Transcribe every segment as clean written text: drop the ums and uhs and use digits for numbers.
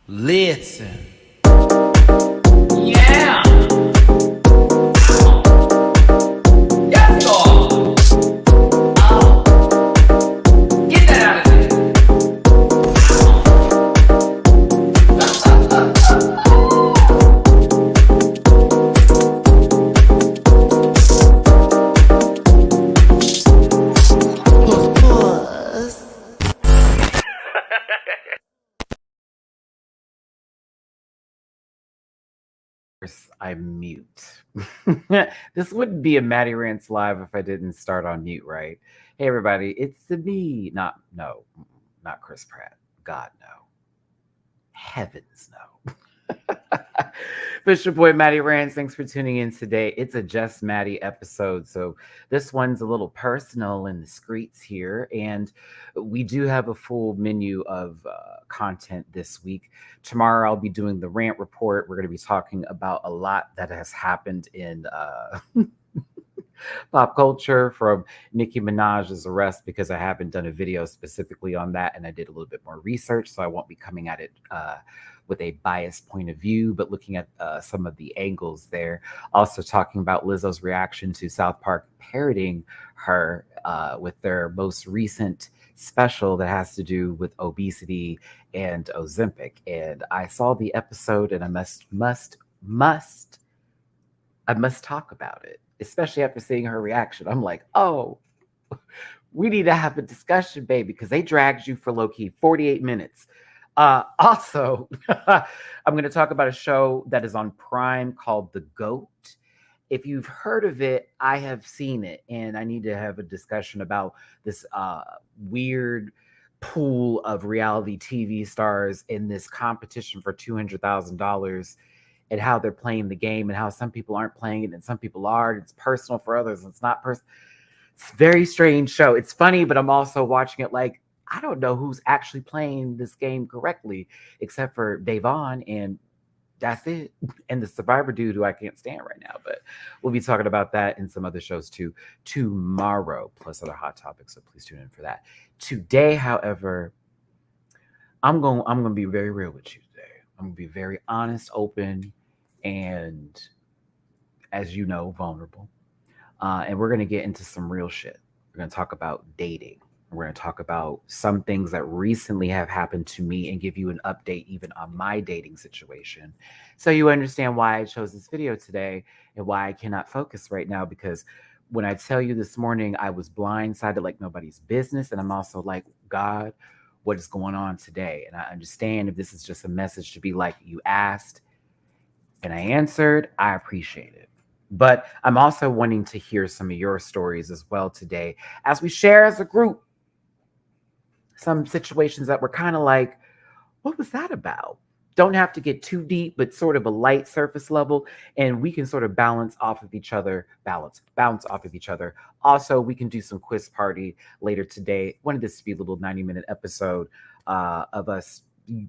Listen. Yeah. Yes, God. Get that out of I mute. This wouldn't be a Matty-Rants live if I didn't start on mute, right? Hey, everybody, it's the me. Not Chris Pratt. God, no. Heavens, no. It's your boy Matty-Rants. Thanks for tuning in today. It's a Just Matty episode. So this one's a little personal in the streets here. And we do have a full menu of content this week. Tomorrow I'll be doing the rant report. We're going to be talking about a lot that has happened in pop culture, from Nicki Minaj's arrest, because I haven't done a video specifically on that and I did a little bit more research. So I won't be coming at it with a biased point of view, but looking at some of the angles there. Also talking about Lizzo's reaction to South Park parroting her with their most recent special that has to do with obesity and Ozempic. And I saw the episode and I must talk about it, especially after seeing her reaction. I'm like, oh, we need to have a discussion, baby, because they dragged you for low-key 48 minutes. Also, I'm going to talk about a show that is on Prime called The GOAT. If you've heard of it, I have seen it, and I need to have a discussion about this weird pool of reality TV stars in this competition for $200,000, and how they're playing the game and how some people aren't playing it and some people are. And it's personal for others. And it's not personal. It's a very strange show. It's funny, but I'm also watching it like, I don't know who's actually playing this game correctly, except for Davon, and that's it. And the Survivor dude, who I can't stand right now. But we'll be talking about that and some other shows too tomorrow, plus other hot topics. So please tune in for that. Today, however, I'm gonna be very real with you today. I'm gonna be very honest, open, and, as you know, vulnerable. And we're gonna get into some real shit. We're gonna talk about dating. We're going to talk about some things that recently have happened to me and give you an update even on my dating situation. So you understand why I chose this video today and why I cannot focus right now. Because when I tell you this morning, I was blindsided like nobody's business. And I'm also like, God, what is going on today? And I understand if this is just a message to be like, you asked and I answered, I appreciate it. But I'm also wanting to hear some of your stories as well today as we share as a group some situations that were kind of like, what was that about? Don't have to get too deep, but sort of a light surface level, and we can sort of bounce off of each other. Also, we can do some quiz party later today. Wanted this to be a little 90-minute episode of us,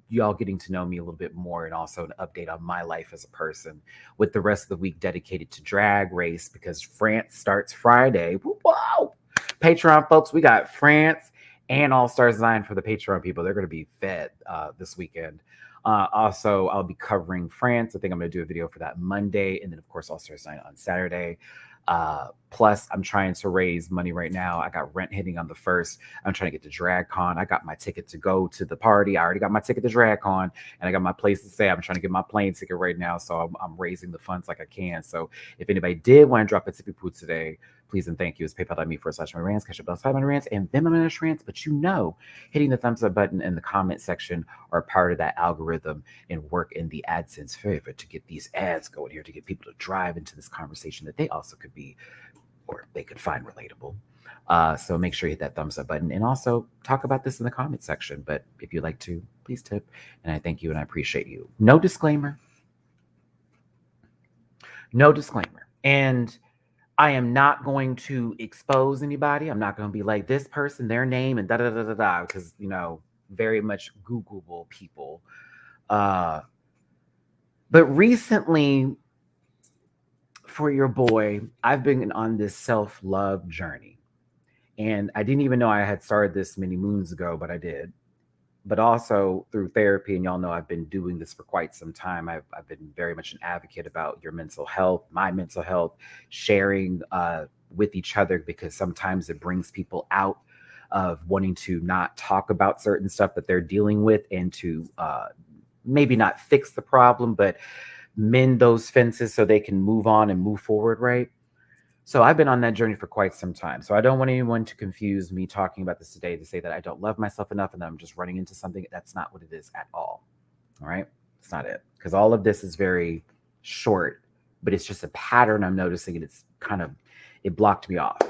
y'all getting to know me a little bit more, and also an update on my life as a person, with the rest of the week dedicated to Drag Race, because France starts Friday. Whoa! Patreon folks, we got France and All Stars 9 for the Patreon people. They're going to be fed this weekend. Also, I'll be covering France. I think I'm going to do a video for that Monday. And then, of course, All Stars 9 on Saturday. Plus, I'm trying to raise money right now. I got rent hitting on the 1st. I'm trying to get to DragCon. I got my ticket to go to the party. I already got my ticket to DragCon, and I got my place to stay. I'm trying to get my plane ticket right now. So I'm raising the funds like I can. So if anybody did want to drop a tippy poo today, please and thank you. It's paypal.me/MattyRants, cash up /MattyRants, and Venmo MattyRants. But you know, hitting the thumbs up button in the comment section are part of that algorithm and work in the AdSense favor to get these ads going here, to get people to drive into this conversation that they also could be, or they could find relatable. So make sure you hit that thumbs up button and also talk about this in the comment section. But if you'd like to, please tip. And I thank you and I appreciate you. No disclaimer. And I am not going to expose anybody. I'm not going to be like this person, their name, and da-da-da-da-da, because, you know, very much Googleable people. But recently, for your boy, I've been on this self-love journey. And I didn't even know I had started this many moons ago, but I did. but also through therapy. And y'all know I've been doing this for quite some time. I've been very much an advocate about your mental health, my mental health, sharing with each other, because sometimes it brings people out of wanting to not talk about certain stuff that they're dealing with, and to maybe not fix the problem, but mend those fences so they can move on and move forward, right? So I've been on that journey for quite some time. So I don't want anyone to confuse me talking about this today to say that I don't love myself enough and that I'm just running into something. That's not what it is at all. All right. It's not it. Because all of this is very short, but it's just a pattern I'm noticing, and it's kind of, it blocked me off.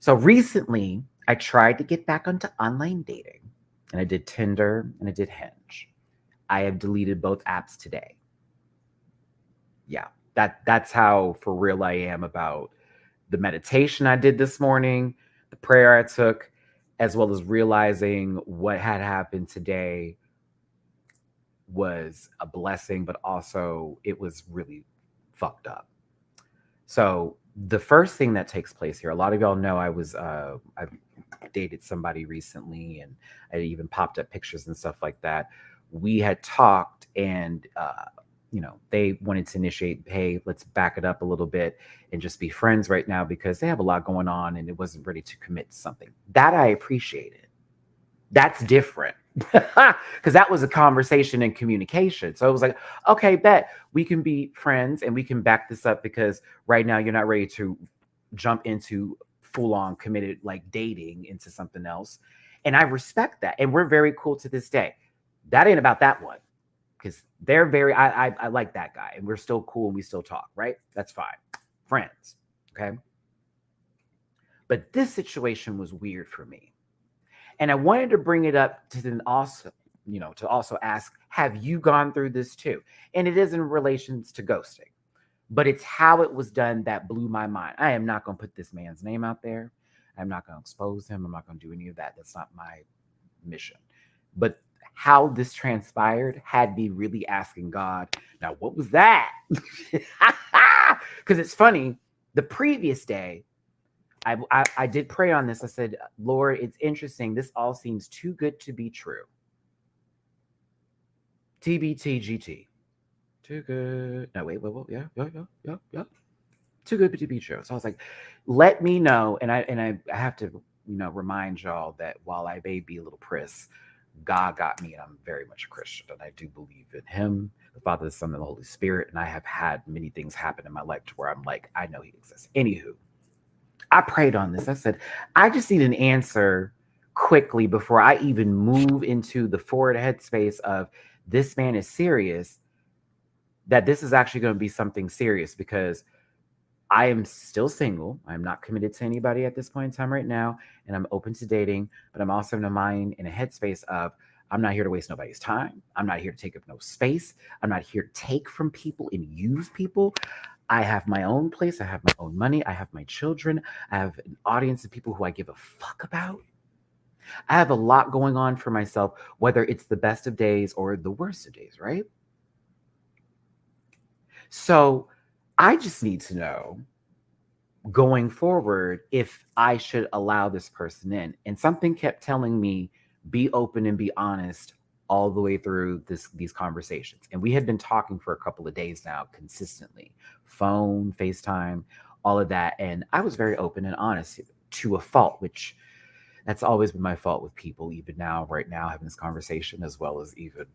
So recently I tried to get back onto online dating, and I did Tinder and I did Hinge. I have deleted both apps today. Yeah. That's how for real I am about the meditation I did this morning, the prayer I took, as well as realizing what had happened today was a blessing, but also it was really fucked up. So the first thing that takes place here, a lot of y'all know I dated somebody recently, and I even popped up pictures and stuff like that. We had talked, and they wanted to initiate, hey, let's back it up a little bit and just be friends right now, because they have a lot going on and it wasn't ready to commit to something. That I appreciated. That's different. Because that was a conversation and communication. So it was like, okay, bet we can be friends and we can back this up, because right now you're not ready to jump into full on committed, like dating into something else. And I respect that. And we're very cool to this day. That ain't about that one, because they're very, I like that guy, and we're still cool and we still talk, right? That's fine. Friends. Okay. But this situation was weird for me. And I wanted to bring it up to then also, to also ask, have you gone through this too? And it is in relations to ghosting, but it's how it was done that blew my mind. I am not going to put this man's name out there. I'm not going to expose him. I'm not going to do any of that. That's not my mission. But how this transpired had me really asking God, now what was that? Because it's funny. The previous day, I did pray on this. I said, Lord, it's interesting. This all seems too good to be true. TBTGT. Too good. No, wait. Yeah. Too good to be true. So I was like, let me know. And I have to, remind y'all that while I may be a little priss, God got me, and I'm very much a Christian, and I do believe in Him, the Father, the Son, and the Holy Spirit. And I have had many things happen in my life to where I'm like, I know He exists. Anywho, I prayed on this. I said, I just need an answer quickly before I even move into the forward headspace of this man is serious, that this is actually going to be something serious, because I am still single. I'm not committed to anybody at this point in time right now, and I'm open to dating, but I'm also in a mind, in a headspace of, I'm not here to waste nobody's time. I'm not here to take up no space. I'm not here to take from people and use people. I have my own place. I have my own money. I have my children. I have an audience of people who I give a fuck about. I have a lot going on for myself, whether it's the best of days or the worst of days, right? So I just need to know, going forward, if I should allow this person in. And something kept telling me, be open and be honest all the way through these conversations. And we had been talking for a couple of days now consistently. Phone, FaceTime, all of that. And I was very open and honest to a fault, which that's always been my fault with people, even now, right now, having this conversation, as well as even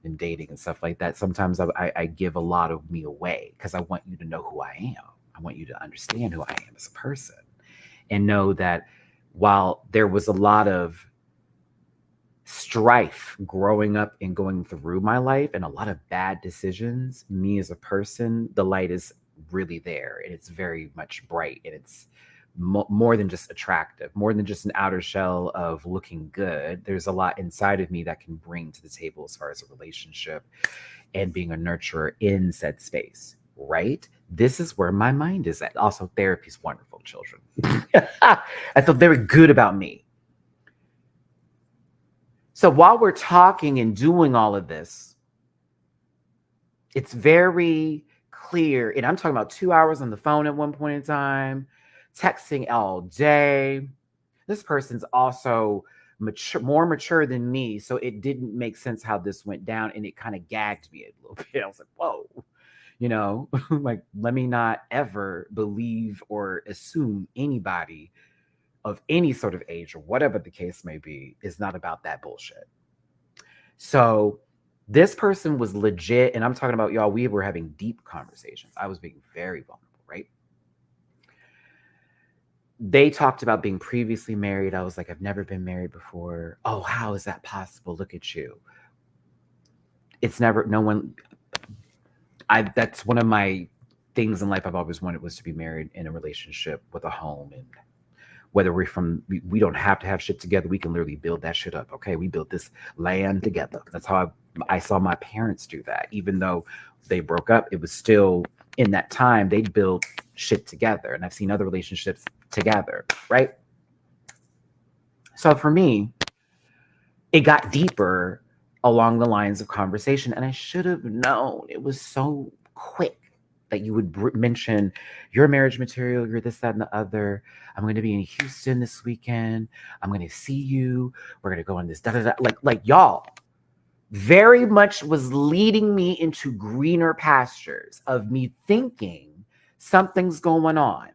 in dating and stuff like that. Sometimes I give a lot of me away because I want you to know who I am. I want you to understand who I am as a person, and know that while there was a lot of strife growing up and going through my life and a lot of bad decisions, me as a person, the light is really there, and it's very much bright, and it's more than just attractive, more than just an outer shell of looking good. There's a lot inside of me that can bring to the table as far as a relationship and being a nurturer in said space, right? This is where my mind is at. Also, therapy's wonderful, children. I feel very good about me. So while we're talking and doing all of this, it's very clear. And I'm talking about 2 hours on the phone at one point in time, texting all day. This person's also more mature than me. So it didn't make sense how this went down. And it kind of gagged me a little bit. I was like, whoa, like, let me not ever believe or assume anybody of any sort of age or whatever the case may be is not about that bullshit. So this person was legit. And I'm talking about, y'all, we were having deep conversations. I was being very vulnerable, right? They talked about being previously married. I was like, I've never been married before. Oh, how is that possible? Look at you. It's never, no one, that's one of my things in life I've always wanted, was to be married in a relationship with a home. And whether we don't have to have shit together. We can literally build that shit up. Okay, we built this land together. That's how I saw my parents do that. Even though they broke up, it was still in that time they built shit together. And I've seen other relationships together, right? So for me, it got deeper along the lines of conversation, and I should have known. It was so quick that you would mention your marriage material, you're this, that, and the other. I'm going to be in Houston this weekend. I'm going to see you. We're going to go on this, da, da, da. Like y'all very much was leading me into greener pastures of me thinking something's going on.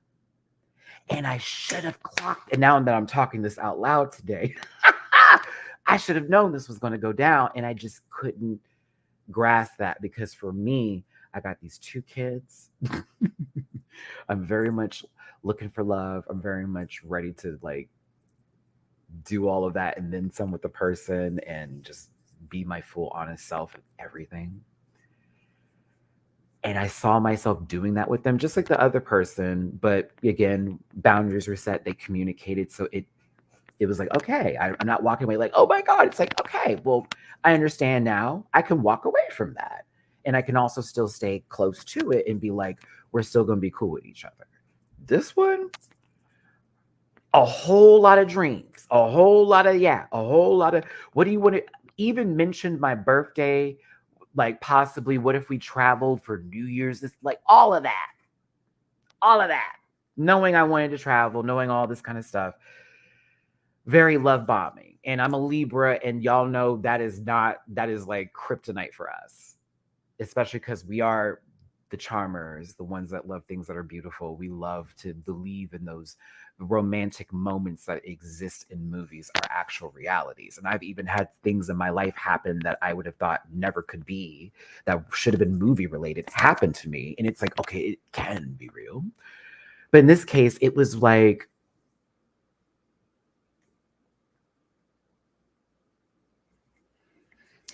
And I should have clocked. And now that I'm talking this out loud today, I should have known this was going to go down. And I just couldn't grasp that, because for me, I got these 2 kids. I'm very much looking for love. I'm very much ready to like do all of that and then some with the person and just be my full honest self and everything. And I saw myself doing that with them, just like the other person. But again, boundaries were set. They communicated. So it was like, okay, I'm not walking away like, oh my God. It's like, okay, well, I understand now. I can walk away from that. And I can also still stay close to it and be like, we're still going to be cool with each other. This one, a whole lot of dreams, a whole lot of, what do you want to, even mentioned my birthday, like possibly what if we traveled for New Year's, this, like all of that, knowing I wanted to travel, knowing all this kind of stuff. Very love bombing. And I'm a Libra, and y'all know that is like kryptonite for us, especially because we are the charmers, the ones that love things that are beautiful. We love to believe in those romantic moments that exist in movies are actual realities. And I've even had things in my life happen that I would have thought never could be, that should have been movie related, happen to me. And it's like, okay, it can be real. But in this case, it was like,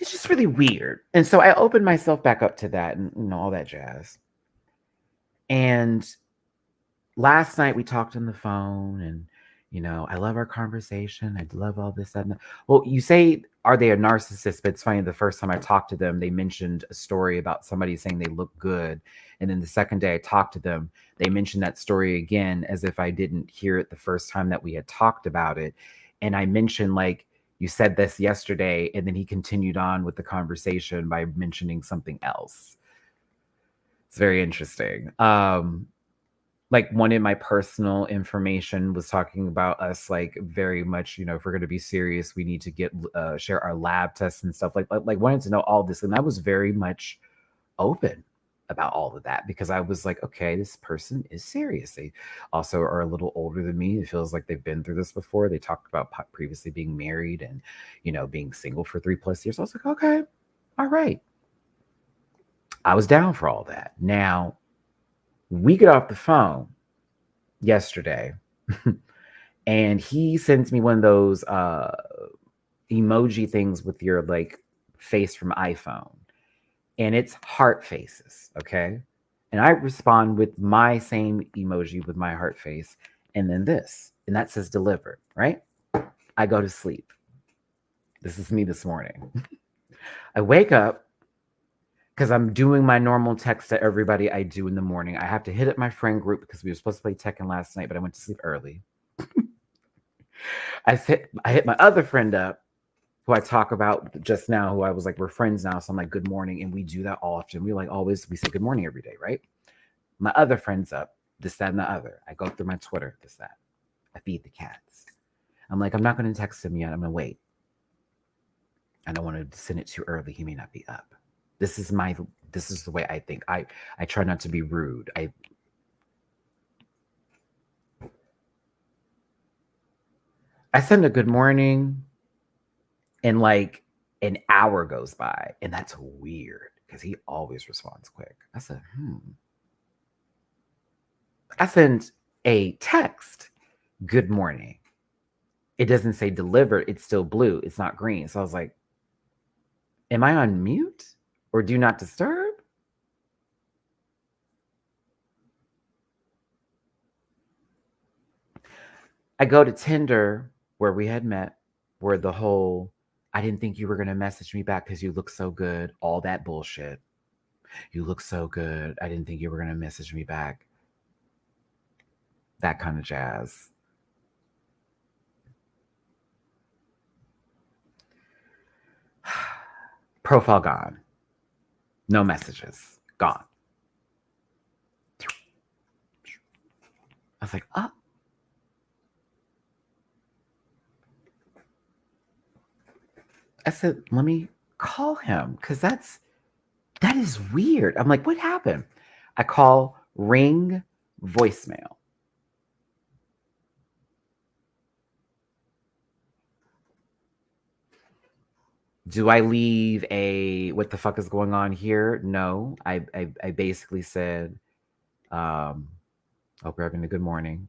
it's just really weird. And so I opened myself back up to that and all that jazz. And last night we talked on the phone, and I love our conversation. I love all this, that, and that. Well, you say, are they a narcissist? But it's funny, the first time I talked to them, they mentioned a story about somebody saying they look good. And then the second day I talked to them, they mentioned that story again, as if I didn't hear it the first time that we had talked about it. And I mentioned, like, you said this yesterday, and then he continued on with the conversation by mentioning something else. It's very interesting. Like, one in my personal information was talking about us, like, very much, if we're going to be serious, we need to get share our lab tests and stuff, like wanted to know all this. And I was very much open about all of that, because I was like, okay, this person is serious. They also are a little older than me. It feels like they've been through this before. They talked about previously being married and, being single for 3+ years. I was like, okay, all right. I was down for all that. Now, we get off the phone yesterday and he sends me one of those emoji things with your like face from iPhone, and it's heart faces. Okay. And I respond with my same emoji with my heart face, and then this, and that says delivered, right? I go to sleep. This is me this morning. I wake up, because I'm doing my normal text to everybody I do in the morning. I have to hit up my friend group because we were supposed to play Tekken last night, but I went to sleep early. I hit my other friend up, who I talk about just now, who I was like, we're friends now. So I'm like, good morning. And we do that often. We we say good morning every day, right? My other friend's up, this, that, and the other. I go through my Twitter, this, that. I feed the cats. I'm like, I'm not going to text him yet. I'm going to wait. I don't want to send it too early. He may not be up. This is the way I think. I try not to be rude. I send a good morning and like an hour goes by, and that's weird because he always responds quick. I said, I send a text, good morning. It doesn't say delivered. It's still blue. It's not green. So I was like, am I on mute or do not disturb? I go to Tinder where we had met, where the whole, I didn't think you were going to message me back because you look so good, all that bullshit. You look so good. I didn't think you were going to message me back. That kind of jazz. Profile gone. No messages. Gone. I was like, oh. I said, let me call him because that is weird. I'm like, what happened? I call, ring, voicemail. Do I leave a what the fuck is going on here? No. I basically said, hope you're having a good morning.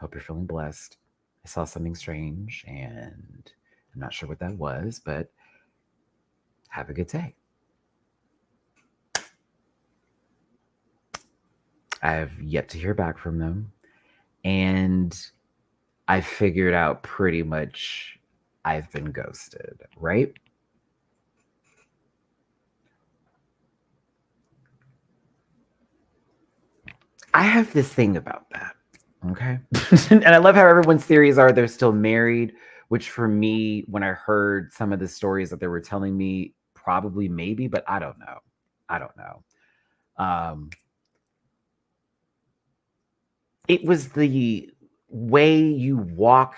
Hope you're feeling blessed. I saw something strange and I'm not sure what that was, but have a good day. I have yet to hear back from them. And I figured out pretty much I've been ghosted, right? I have this thing about that. Okay. And I love how everyone's theories are they're still married, which for me, when I heard some of the stories that they were telling me, probably maybe, but I don't know. I don't know. It was the way you walk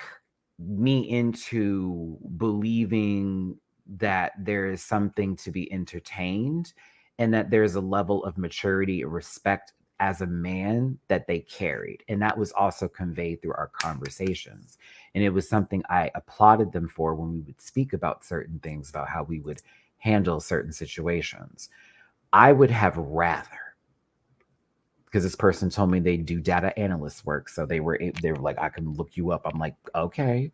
me into believing that there is something to be entertained and that there's a level of maturity and respect as a man that they carried. And that was also conveyed through our conversations. And it was something I applauded them for when we would speak about certain things, about how we would handle certain situations. I would have rather, because this person told me they do data analyst work. So they were like, I can look you up. I'm like, okay.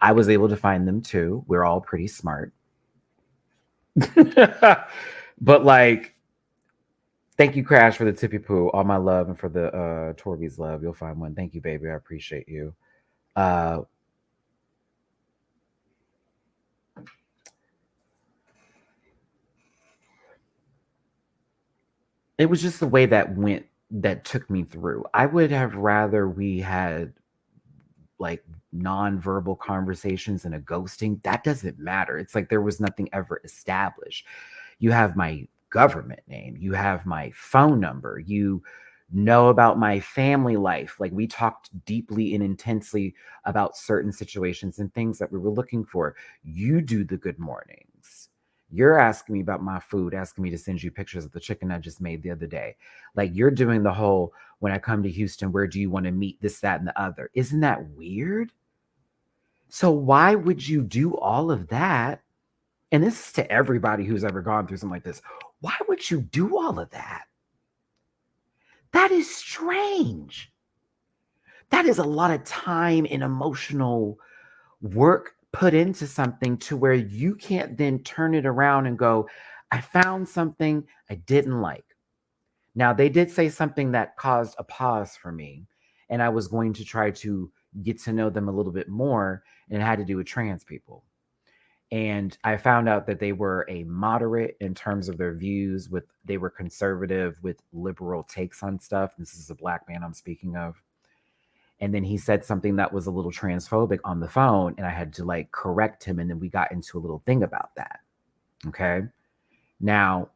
I was able to find them too. We're all pretty smart. But like, thank you, Crash, for the tippy poo. All my love, and for the Torby's love. You'll find one. Thank you, baby. I appreciate you. It was just the way that took me through. I would have rather we had like non-verbal conversations and a ghosting. That doesn't matter. It's like there was nothing ever established. You have my government name, you have my phone number, you know about my family life. Like we talked deeply and intensely about certain situations and things that we were looking for. You do the good mornings. You're asking me about my food, asking me to send you pictures of the chicken I just made the other day. Like you're doing the whole, when I come to Houston, where do you want to meet, this, that, and the other. Isn't that weird? So why would you do all of that? And this is to everybody who's ever gone through something like this. Why would you do all of that? That is strange. That is a lot of time and emotional work put into something to where you can't then turn it around and go, I found something I didn't like. Now, they did say something that caused a pause for me, and I was going to try to get to know them a little bit more, and it had to do with trans people. And I found out that they were a moderate in terms of their views, they were conservative with liberal takes on stuff. This is a Black man I'm speaking of. And then he said something that was a little transphobic on the phone, and I had to like correct him. And then we got into a little thing about that. Okay. Now,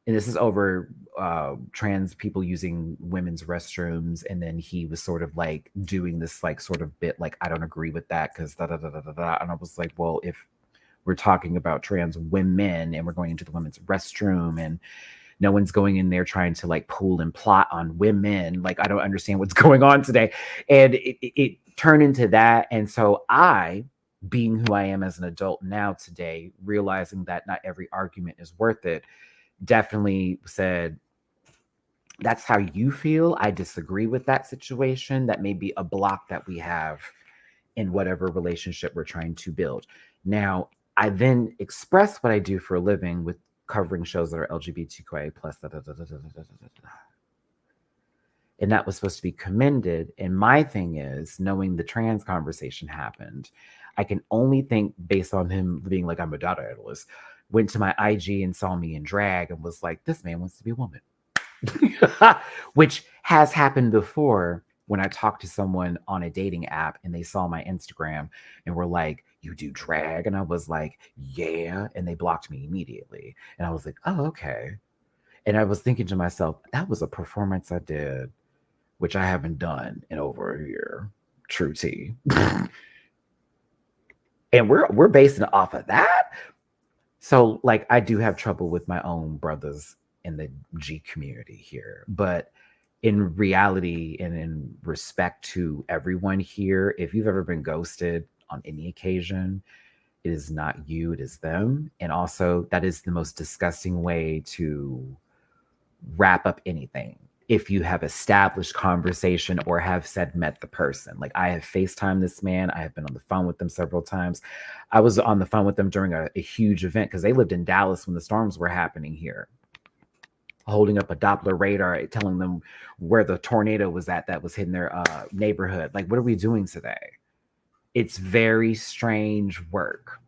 and this is over trans people using women's restrooms, and then he was sort of like doing this like sort of bit like, I don't agree with that because da da da da da da. And I was like, well, if we're talking about trans women and we're going into the women's restroom and no one's going in there trying to like pull and plot on women, like I don't understand what's going on today. And it turned into that. And so I, being who I am as an adult now today, realizing that not every argument is worth it, definitely said, that's how you feel. I disagree with that situation. That may be a block that we have in whatever relationship we're trying to build. Now, I then express what I do for a living with covering shows that are LGBTQIA plus. And that was supposed to be commended. And my thing is, knowing the trans conversation happened, I can only think based on him being like, I'm a data analyst, went to my IG and saw me in drag and was like, this man wants to be a woman. Which has happened before when I talked to someone on a dating app and they saw my Instagram and were like, you do drag? And I was like, yeah. And they blocked me immediately. And I was like, oh, okay. And I was thinking to myself, that was a performance I did, which I haven't done in over a year. True tea. And we're basing it off of that. So like I do have trouble with my own brothers in the G community here, but in reality and in respect to everyone here, if you've ever been ghosted on any occasion, it is not you, it is them. And also that is the most disgusting way to wrap up anything. If you have established conversation or have said met the person, like I have FaceTimed this man, I have been on the phone with them several times. I was on the phone with them during a huge event because they lived in Dallas when the storms were happening here, holding up a Doppler radar, telling them where the tornado was at that was hitting their neighborhood. Like, what are we doing today? It's very strange work.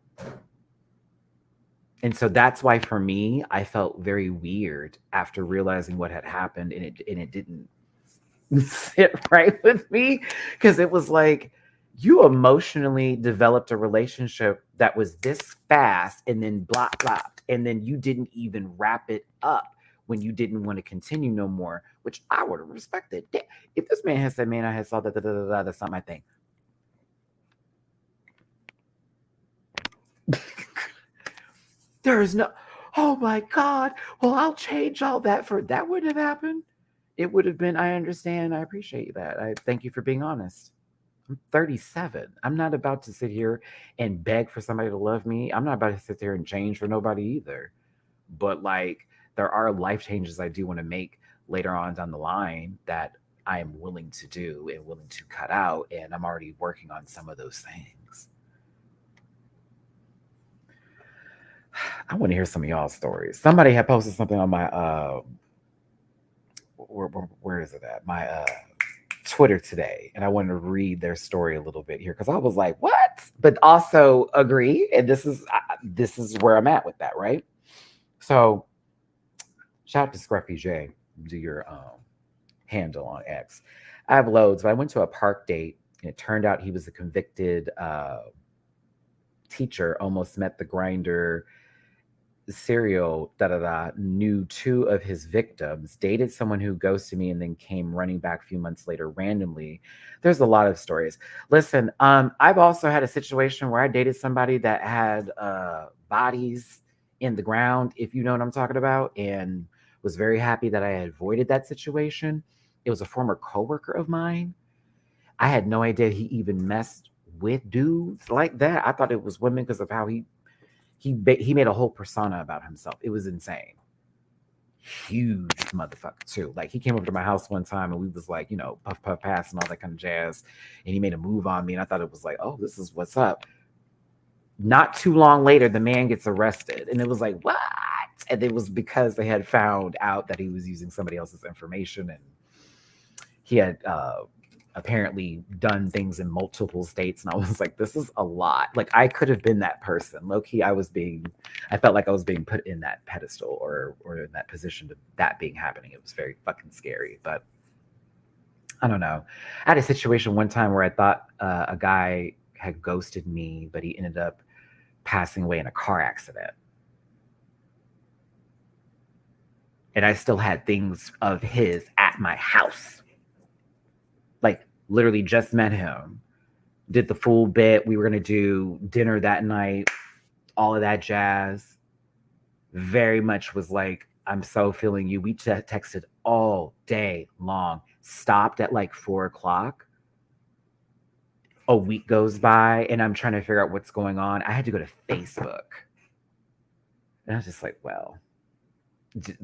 And so that's why for me, I felt very weird after realizing what had happened, and it didn't sit right with me because it was like you emotionally developed a relationship that was this fast and then blah blah, and then you didn't even wrap it up when you didn't want to continue no more, which I would have respected. If this man had said, man, I had saw that, that's not my thing. There is no, oh my God, well, I'll change all that for, that wouldn't have happened. It would have been, I understand, I appreciate that. I thank you for being honest. I'm 37. I'm not about to sit here and beg for somebody to love me. I'm not about to sit there and change for nobody either. But like, there are life changes I do want to make later on down the line that I am willing to do and willing to cut out. And I'm already working on some of those things. I want to hear some of y'all's stories. Somebody had posted something on my where is it at? My Twitter today, and I wanted to read their story a little bit here because I was like, what? But also agree, and this is where I'm at with that, right? So, shout out to Scruffy J. Do your handle on X. I have loads, but I went to a park date, and it turned out he was a convicted teacher. Almost met the grinder. Serial knew two of his victims, dated someone who ghosted me and then came running back a few months later randomly. There's a lot of stories. Listen, I've also had a situation where I dated somebody that had bodies in the ground, if you know what I'm talking about, and was very happy that I had avoided that situation. It was a former coworker of mine. I had no idea he even messed with dudes like that. I thought it was women because of how he made a whole persona about himself. It was insane. Huge motherfucker too. Like he came over to my house one time and we was like, puff puff pass and all that kind of jazz. And he made a move on me and I thought it was like, oh, this is what's up. Not too long later, the man gets arrested and it was like, what? And it was because they had found out that he was using somebody else's information and he had apparently done things in multiple states. And I was like, this is a lot. Like I could have been that person. Low key, I felt like I was being put in that pedestal or in that position to that being happening. It was very fucking scary. But I don't know. I had a situation one time where I thought a guy had ghosted me, but he ended up passing away in a car accident. And I still had things of his at my house. Like, literally just met him, did the full bit. We were going to do dinner that night, all of that jazz. Very much was like, I'm so feeling you. We texted all day long, stopped at like 4 o'clock. A week goes by and I'm trying to figure out what's going on. I had to go to Facebook. And I was just like, well,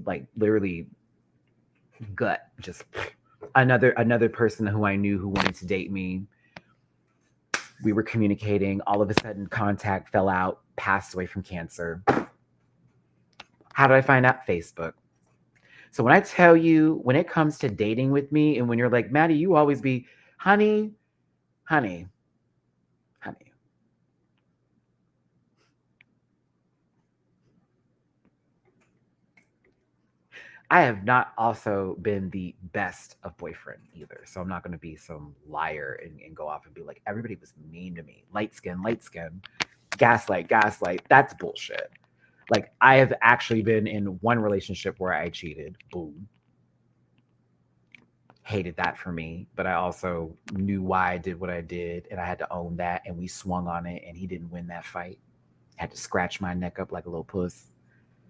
like literally gut, just another person who I knew who wanted to date me. We were communicating. All of a sudden, contact fell out, passed away from cancer. How did I find out? Facebook. So when I tell you, when it comes to dating with me, and when you're like, Matty, you always be, honey, honey. I have not also been the best of boyfriend either. So I'm not going to be some liar and go off and be like, everybody was mean to me. Light skin, gaslight. That's bullshit. Like, I have actually been in one relationship where I cheated. Boom. Hated that for me. But I also knew why I did what I did. And I had to own that. And we swung on it. And he didn't win that fight. Had to scratch my neck up like a little puss.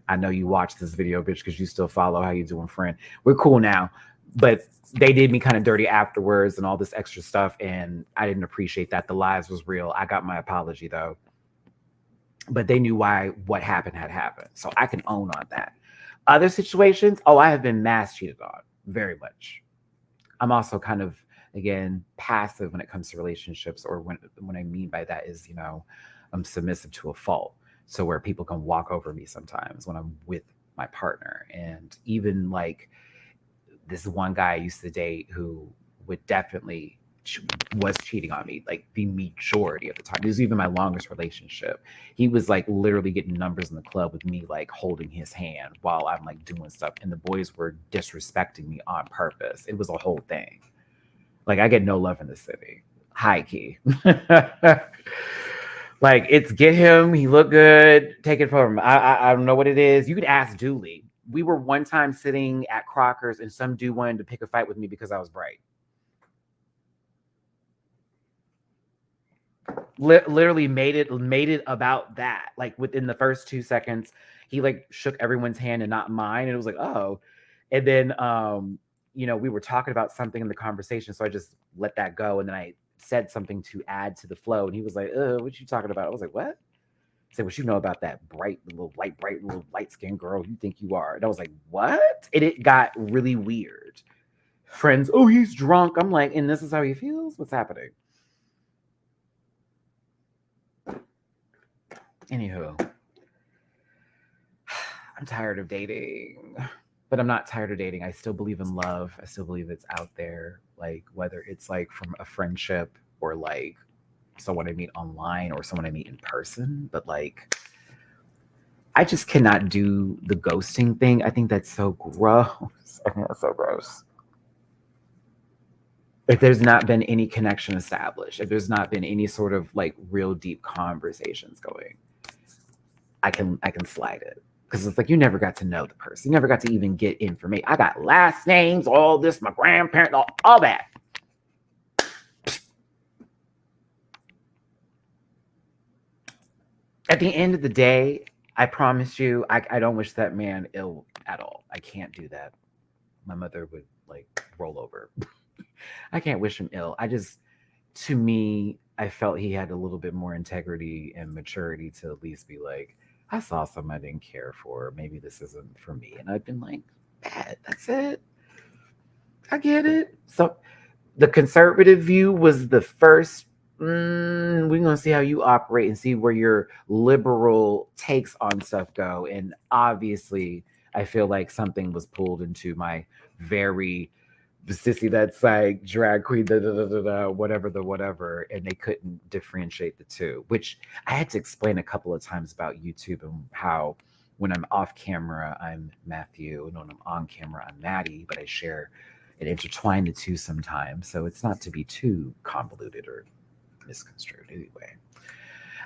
I know you watch this video, bitch, because you still follow. How you doing, friend? We're cool now. But they did me kind of dirty afterwards and all this extra stuff. And I didn't appreciate that. The lies was real. I got my apology, though. But they knew why what happened had happened. So I can own on that. Other situations, I have been mass cheated on. Very much. I'm also kind of, again, passive when it comes to relationships. Or when I mean by that is, I'm submissive to a fault. So where people can walk over me sometimes when I'm with my partner. And even like this one guy I used to date who would definitely was cheating on me like the majority of the time. It was even my longest relationship. He was like literally getting numbers in the club with me like holding his hand while I'm like doing stuff. And the boys were disrespecting me on purpose. It was a whole thing. Like, I get no love in the city. High key. Like, it's get him, he looked good, take it from him. I don't know what it is. You could ask Julie. We were one time sitting at Crocker's and some dude wanted to pick a fight with me because I was bright. Literally made it about that. Like, within the first 2 seconds, he like shook everyone's hand and not mine. And it was like, oh. And then we were talking about something in the conversation. So I just let that go. And then I said something to add to the flow. And he was like, what you talking about? I was like, what? He said, what you know about that bright little light-skinned girl you think you are? And I was like, what? And it got really weird. Friends, he's drunk. I'm like, and this is how he feels? What's happening? Anywho, I'm tired of dating. But I'm not tired of dating. I still believe in love. I still believe it's out there. Like, whether it's like from a friendship or like someone I meet online or someone I meet in person. But like, I just cannot do the ghosting thing. I think that's so gross. I think that's so gross. If there's not been any connection established, if there's not been any sort of like real deep conversations going, I can slide it. Because it's like, you never got to know the person. You never got to even get information. I got last names, all this, my grandparents, all that. At the end of the day, I promise you, I don't wish that man ill at all. I can't do that. My mother would like roll over. I can't wish him ill. To me, I felt he had a little bit more integrity and maturity to at least be like, I saw someone I didn't care for. Maybe this isn't for me. And I've been like, that's it. I get it. So the conservative view was the first. We're going to see how you operate and see where your liberal takes on stuff go. And obviously, I feel like something was pulled into my very sissy that's like drag queen, whatever, and they couldn't differentiate the two, which I had to explain a couple of times about YouTube and how when I'm off camera, I'm Matthew, and when I'm on camera, I'm Matty, but I share and intertwine the two sometimes. So it's not to be too convoluted or misconstrued anyway.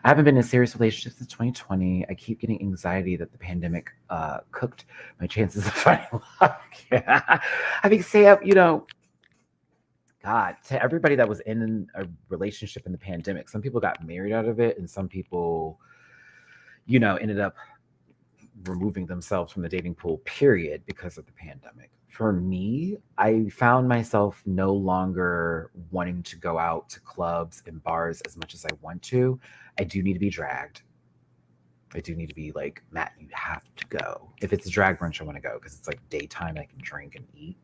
I haven't been in a serious relationship since 2020. I keep getting anxiety that the pandemic cooked my chances of finding love. Yeah. I mean, Sam, God, to everybody that was in a relationship in the pandemic, some people got married out of it, and some people, ended up removing themselves from the dating pool, period, because of the pandemic. For me, I found myself no longer wanting to go out to clubs and bars as much as I want to. I do need to be dragged. I do need to be like, Matt, you have to go. If it's a drag brunch, I want to go because it's like daytime. I can drink and eat.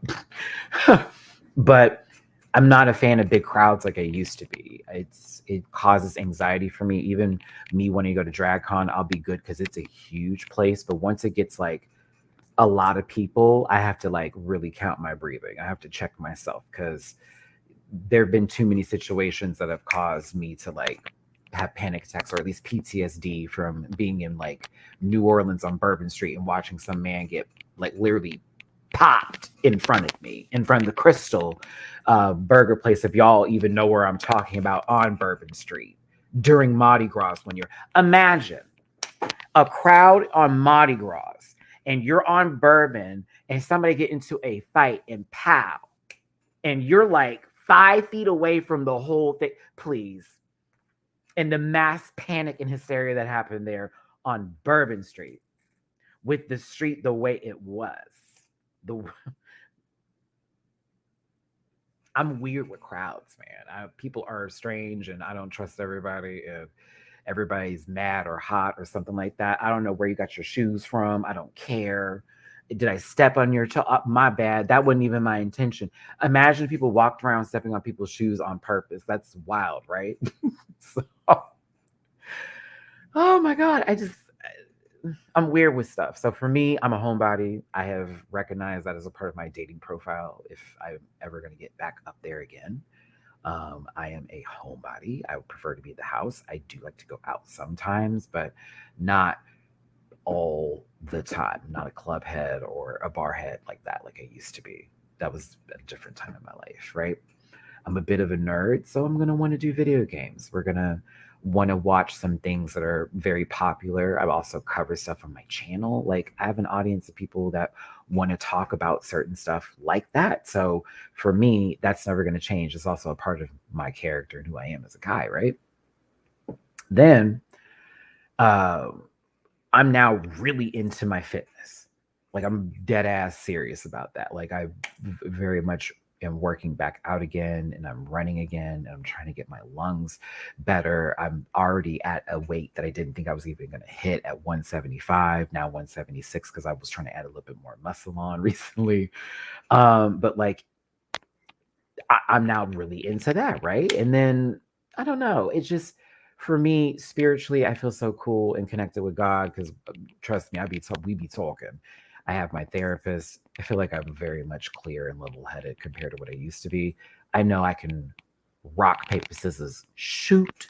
But I'm not a fan of big crowds like I used to be. It causes anxiety for me. Even me wanting to go to DragCon, I'll be good because it's a huge place. But once it gets like a lot of people, I have to like really count my breathing. I have to check myself because there have been too many situations that have caused me to like have panic attacks or at least PTSD from being in like New Orleans on Bourbon Street and watching some man get like literally popped in front of me, in front of the Crystal burger place, if y'all even know where I'm talking about, on Bourbon Street during Mardi Gras. When you're, imagine a crowd on Mardi Gras and you're on Bourbon and somebody get into a fight and pow, and you're like 5 feet away from the whole thing, please. And the mass panic and hysteria that happened there on Bourbon Street with the street the way it was. I'm weird with crowds, man. People are strange and I don't trust everybody. If everybody's mad or hot or something like that, I don't know where you got your shoes from. I don't care. Did I step on your toe? My bad. That wasn't even my intention. Imagine if people walked around stepping on people's shoes on purpose. That's wild, right? So, oh my God. I'm weird with stuff. So for me, I'm a homebody. I have recognized that as a part of my dating profile. If I'm ever going to get back up there again, I am a homebody. I would prefer to be at the house. I do like to go out sometimes, but not all the time. I'm not a club head or a bar head like that, like I used to be. That was a different time in my life, right? I'm a bit of a nerd, so I'm going to want to do video games. We're going to want to watch some things that are very popular. I also cover stuff on my channel. Like I have an audience of people that want to talk about certain stuff like that. So for me, that's never going to change. It's also a part of my character and who I am as a guy, right? Then I'm now really into my fitness. Like I'm dead ass serious about that. Like I very much am working back out again and I'm running again and I'm trying to get my lungs better. I'm already at a weight that I didn't think I was even going to hit at 175, now 176 because I was trying to add a little bit more muscle on recently. But like I'm now really into that, right? And then I don't know, it's just for me spiritually, I feel so cool and connected with God because trust me, we be talking. I have my therapist. I feel like I'm very much clear and level-headed compared to what I used to be. I know I can rock, paper, scissors, shoot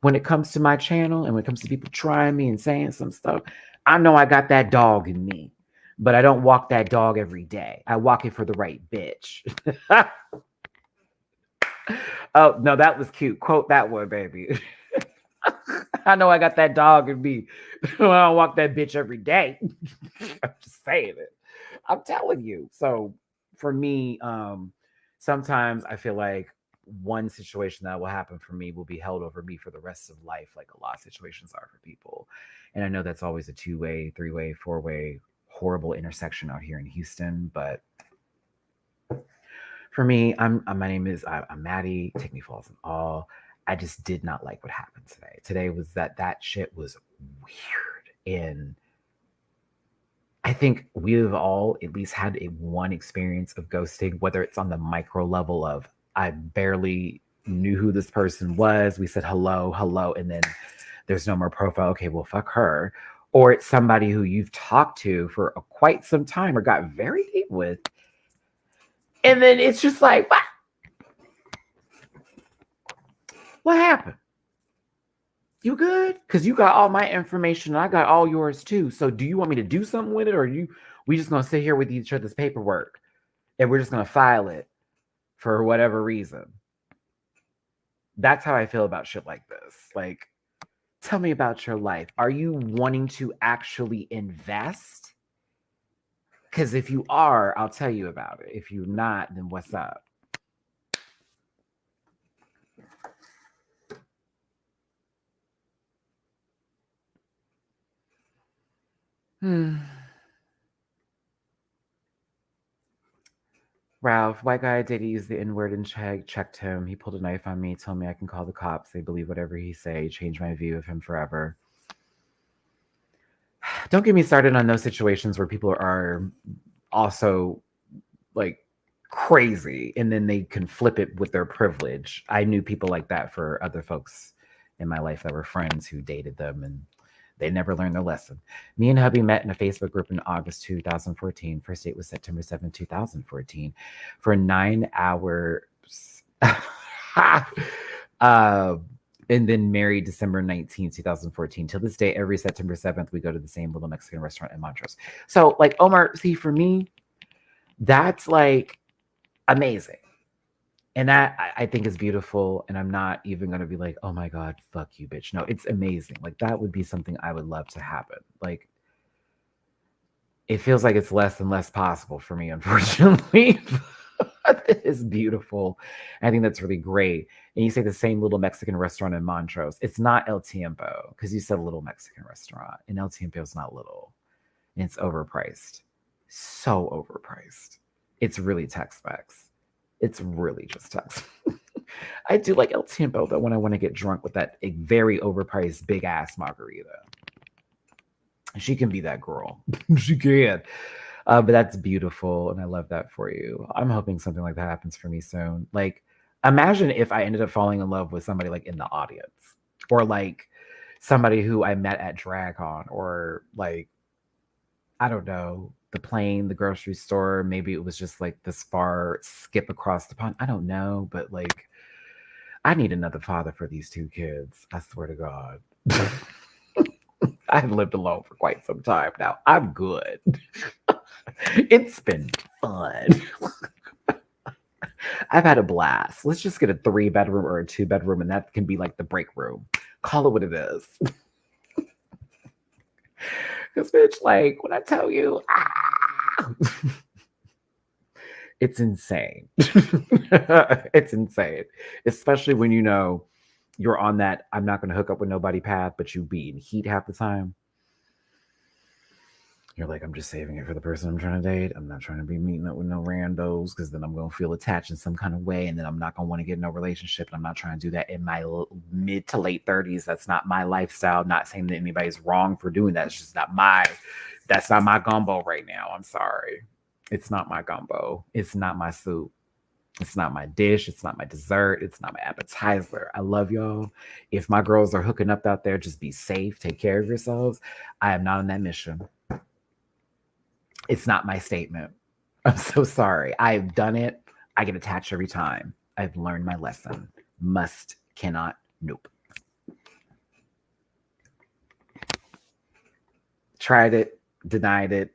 when it comes to my channel and when it comes to people trying me and saying some stuff. I know I got that dog in me, but I don't walk that dog every day. I walk it for the right bitch. Oh, no, that was cute. Quote that one, baby. I know I got that dog in me. I don't walk that bitch every day. I'm just saying it. I'm telling you. So for me, sometimes I feel like one situation that will happen for me will be held over me for the rest of life, like a lot of situations are for people. And I know that's always a 2-way, 3-way, 4-way, horrible intersection out here in Houston. But for me, my name is I'm Maddie. Take me falls and all. I just did not like what happened today. Today was that shit was weird, and I think we've all at least had a one experience of ghosting, whether it's on the micro level of I barely knew who this person was. We said hello, hello, and then there's no more profile. Okay, well, fuck her. Or it's somebody who you've talked to for quite some time or got very deep with. And then it's just like, what happened? You good? Because you got all my information and I got all yours too. So do you want me to do something with it, or we just gonna sit here with each other's paperwork and we're just gonna file it for whatever reason? That's how I feel about shit like this. Like, Tell me about your life. Are you wanting to actually invest? Because if you are, I'll tell you about it. If you're not, then what's up? Hmm. Ralph, white guy did use the N word and checked him. He pulled a knife on me, told me I can call the cops. They believe whatever he say. Changed my view of him forever. Don't get me started on those situations where people are also like crazy and then they can flip it with their privilege. I knew people like that for other folks in my life that were friends who dated them and they never learned their lesson. Me and hubby met in a Facebook group in August 2014. First date was September 7th, 2014 for 9 hours. uh, and then married December 19th, 2014. Till this day, every September 7th, we go to the same little Mexican restaurant in Montrose. So, like, Omar, see, for me, that's like amazing. And that I think is beautiful. And I'm not even going to be like, oh my God, fuck you, bitch. No, it's amazing. Like, that would be something I would love to happen. Like, it feels like it's less and less possible for me, unfortunately. It's beautiful. I think that's really great. And you say the same little Mexican restaurant in Montrose. It's not El Tiempo because you said little Mexican restaurant, and El Tiempo is not little. And it's overpriced. So overpriced. It's really Tex-Mex. It's really just Tex. I do like El Tiempo, but when I want to get drunk with that very overpriced big ass margarita. She can be that girl. She can. But that's beautiful, and I love that for you. I'm hoping something like that happens for me soon. Like, imagine if I ended up falling in love with somebody like in the audience, or like somebody who I met at DragCon, or like I don't know, the plane, the grocery store. Maybe it was just like this far skip across the pond. I don't know, but like I need another father for these two kids. I swear to God. I've lived alone for quite some time now. I'm good. It's been fun. I've had a blast. Let's just get a 3-bedroom or a 2-bedroom, and that can be like the break room. Call it what it is. Because, bitch, like, when I tell you, it's insane. It's insane. Especially when you know you're on that I'm not going to hook up with nobody path, but you be in heat half the time. You're like, I'm just saving it for the person I'm trying to date. I'm not trying to be meeting up with no randos because then I'm going to feel attached in some kind of way. And then I'm not going to want to get in a relationship. And I'm not trying to do that in my mid to late 30s. That's not my lifestyle. Not saying that anybody's wrong for doing that. It's just that's not my gumbo right now. I'm sorry. It's not my gumbo. It's not my soup. It's not my dish. It's not my dessert. It's not my appetizer. I love y'all. If my girls are hooking up out there, just be safe. Take care of yourselves. I am not on that mission. It's not my statement. I'm so sorry. I've done it. I get attached every time. I've learned my lesson. Must, cannot, nope. Tried it, denied it.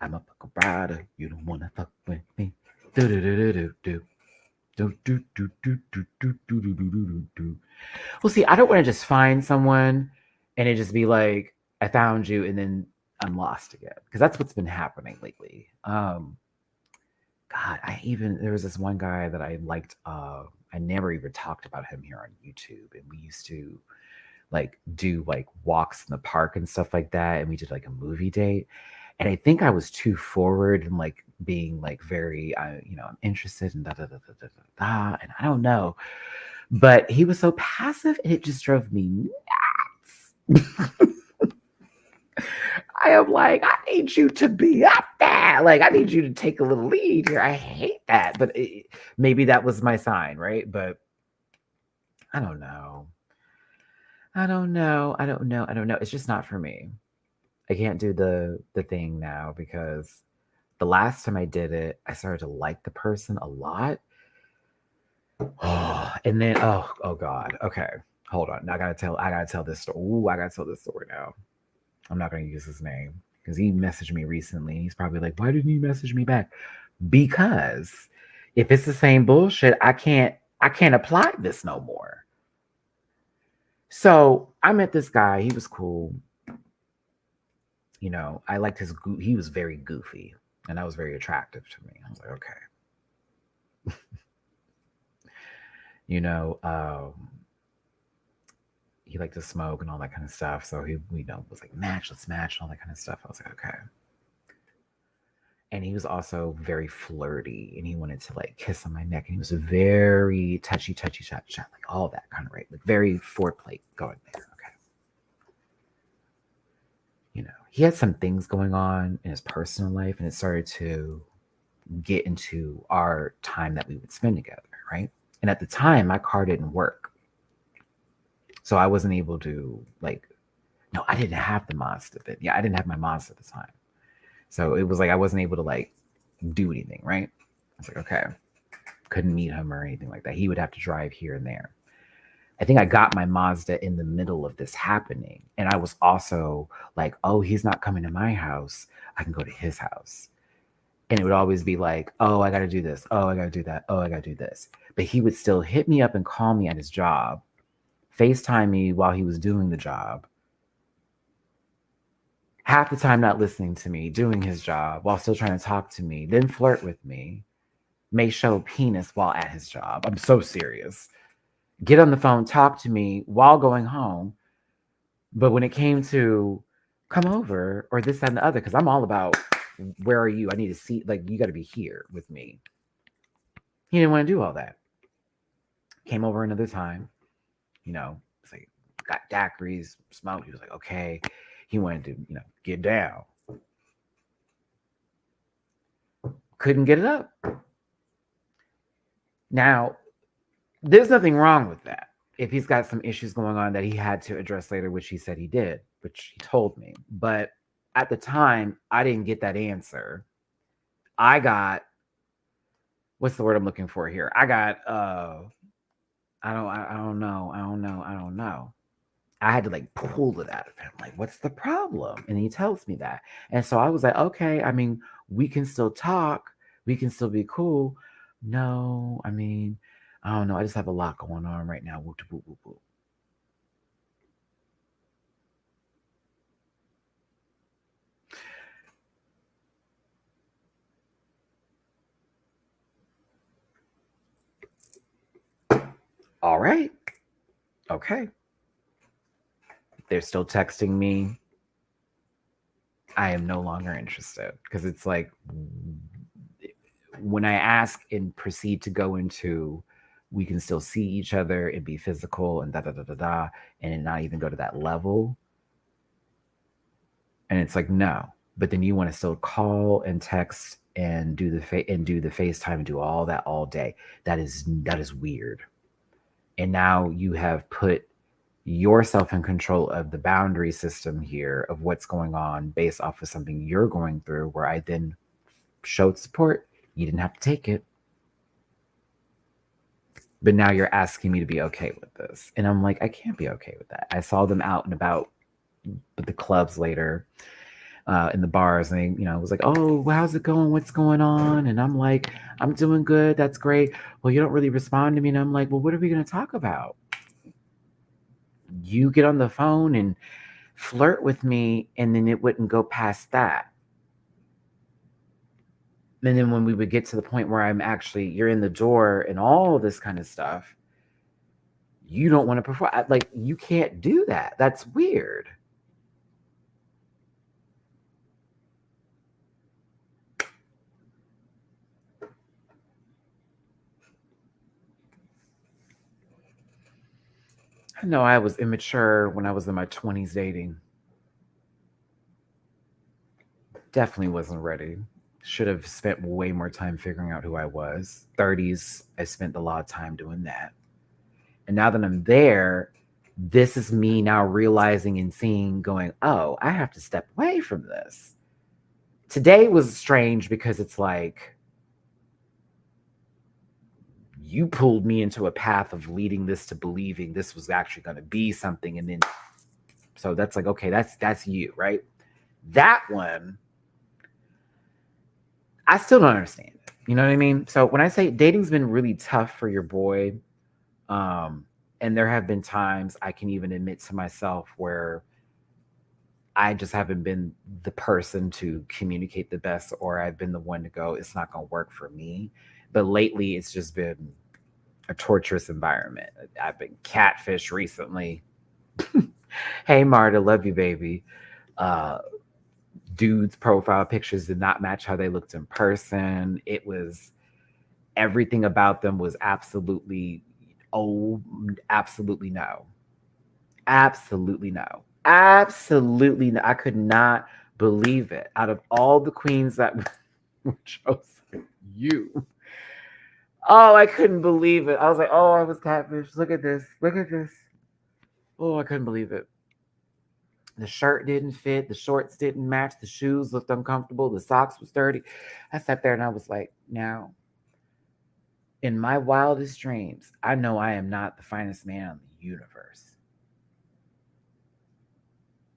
I'm a fuck rider. You don't want to fuck with me. Do do do do do do. Do do do do do do do do do do do. Well, see, I don't want to just find someone and it just be like, I found you, and then I'm lost again, because that's what's been happening lately. God, there was this one guy that I liked. I never even talked about him here on YouTube, and we used to like do like walks in the park and stuff like that, and we did like a movie date. And I think I was too forward and like being like very, I'm interested in da da da da da da, and I don't know, but he was so passive, and it just drove me nuts. I am like, I need you to be up there. Like, I need you to take a little lead here. I hate that. But maybe that was my sign, right? But I don't know. I don't know. It's just not for me. I can't do the thing now because the last time I did it, I started to like the person a lot. And then oh God. Okay. Hold on. I gotta tell this story. Ooh, I gotta tell this story now. I'm not going to use his name because he messaged me recently. He's probably like, why didn't you message me back? Because if it's the same bullshit, I can't apply this no more. So I met this guy. He was cool. I liked he was very goofy, and that was very attractive to me. I was like, okay. you know, um, he liked to smoke and all that kind of stuff. So he, was like, let's match, and all that kind of stuff. I was like, okay. And he was also very flirty, and he wanted to like kiss on my neck, and he was very touchy, chat, like all that kind of right, like very foreplay going there. Okay. He had some things going on in his personal life, and it started to get into our time that we would spend together, right? And at the time, my car didn't work. So I wasn't able to no, I didn't have the Mazda then. Yeah, I didn't have my Mazda at the time. So it was like I wasn't able to do anything, right? I was like, okay. Couldn't meet him or anything like that. He would have to drive here and there. I think I got my Mazda in the middle of this happening. And I was also like, oh, he's not coming to my house. I can go to his house. And it would always be like, oh, I got to do this. Oh, I got to do that. Oh, I got to do this. But he would still hit me up and call me at his job, FaceTime me while he was doing the job, half the time not listening to me, doing his job while still trying to talk to me, then flirt with me, may show penis while at his job. I'm so serious. Get on the phone, talk to me while going home. But when it came to come over or this, that, and the other, because I'm all about where are you? I need to see, you got to be here with me. He didn't want to do all that. Came over another time, it's like, got daiquiris, smoked. He was like, okay. He wanted to, get down. Couldn't get it up. Now, there's nothing wrong with that. If he's got some issues going on that he had to address later, which he said he did, which he told me. But at the time, I didn't get that answer. I got, what's the word I'm looking for here? I got, I don't know. I had to pull it out of him. Like, what's the problem? And he tells me that. And so I was like, okay, I mean, we can still talk. We can still be cool. No, I mean, I don't know. I just have a lot going on right now. Woo, woo, woo, woo. All right. Okay. They're still texting me. I am no longer interested because it's like when I ask and proceed to go into we can still see each other and be physical and and not even go to that level. And it's like, no, but then you want to still call and text and do the FaceTime and do all that all day. That is weird. And now you have put yourself in control of the boundary system here of what's going on based off of something you're going through, where I then showed support. You didn't have to take it. But now you're asking me to be okay with this. And I'm like, I can't be okay with that. I saw them out and about at the clubs later, in the bars, and they, was like, oh, well, how's it going? What's going on? And I'm like, I'm doing good. That's great. Well, you don't really respond to me. And I'm like, well, what are we going to talk about? You get on the phone and flirt with me, and then it wouldn't go past that. And then when we would get to the point where you're in the door and all this kind of stuff, you don't want to perform. You can't do that. That's weird. I know I was immature when I was in my 20s dating. Definitely wasn't ready. Should have spent way more time figuring out who I was. 30s, I spent a lot of time doing that. And now that I'm there, this is me now realizing and seeing, going, oh, I have to step away from this. Today was strange because it's like, you pulled me into a path of leading this to believing this was actually going to be something. And then, so that's like, okay, that's you, right? That one, I still don't understand it. You know what I mean? So when I say dating's been really tough for your boy, And there have been times I can even admit to myself where I just haven't been the person to communicate the best, or I've been the one to go, it's not going to work for me. But lately, it's just been a torturous environment. I've been catfished recently. Hey, Marta, love you, baby. Uh, Dudes' profile pictures did not match how they looked in person. It was everything about them was absolutely, oh, absolutely no. Absolutely no. Absolutely no. I could not believe it. Out of all the queens that were chosen, you. Oh, I couldn't believe it. I was like, oh, I was catfish. Look at this. Look at this. Oh, I couldn't believe it. The shirt didn't fit. The shorts didn't match. The shoes looked uncomfortable. The socks was dirty. I sat there and I was like, now, in my wildest dreams, I know I am not the finest man in the universe.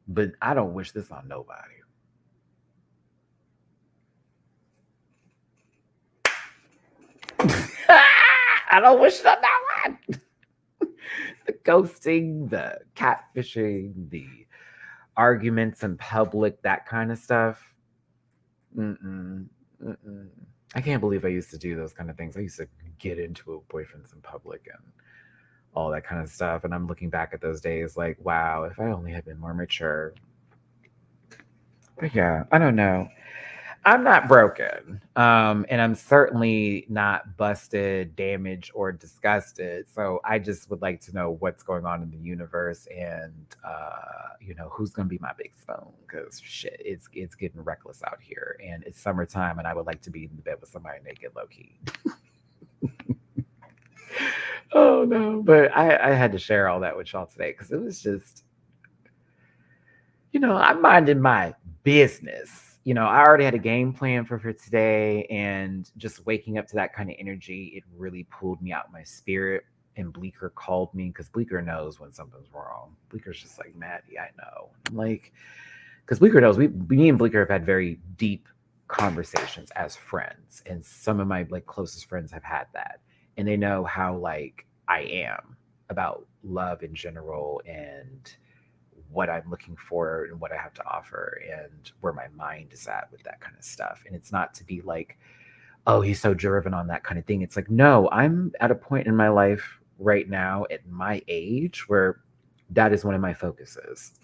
But I don't wish this on nobody. I don't wish it on that one. The ghosting, the catfishing, the arguments in public, that kind of stuff. Mm-mm, mm-mm. I can't believe I used to do those kind of things. I used to get into boyfriends in public and all that kind of stuff. And I'm looking back at those days like, wow, if I only had been more mature. But yeah, I don't know. I'm not broken. And I'm certainly not busted, damaged, or disgusted. So I just would like to know what's going on in the universe and who's gonna be my big spoon. Cause shit, it's getting reckless out here. And it's summertime and I would like to be in bed with somebody naked low key. Oh no. But I had to share all that with y'all today because it was just, I'm minding my business. I already had a game plan for today, and just waking up to that kind of energy, it really pulled me out my spirit. And Bleeker called me because Bleeker knows when something's wrong. Bleeker's just like, Matty, I know. I'm like, because Bleeker knows me and Bleeker have had very deep conversations as friends, and some of my like closest friends have had that, and they know how like I am about love in general and what I'm looking for and what I have to offer and where my mind is at with that kind of stuff. And it's not to be like, oh, he's so driven on that kind of thing. It's like, no, I'm at a point in my life right now at my age where that is one of my focuses,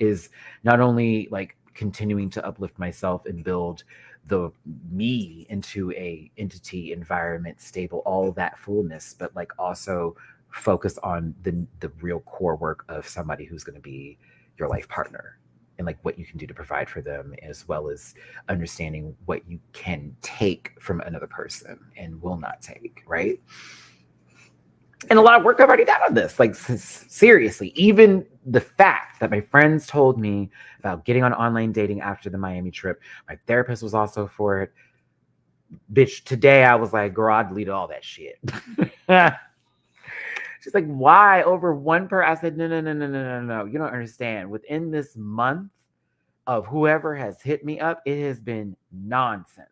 is not only like continuing to uplift myself and build the me into a entity, environment, stable, all that fullness, but like also focus on the real core work of somebody who's going to be your life partner, and like what you can do to provide for them, as well as understanding what you can take from another person and will not take, right? And a lot of work I've already done on this. Like, seriously, even the fact that my friends told me about getting on online dating after the Miami trip, my therapist was also for it. Bitch, today I was like, girl, I deleted all that shit. She's like, why over one per? I said, no, no, no, no, no, no, no. You don't understand. Within this month of whoever has hit me up, it has been nonsense.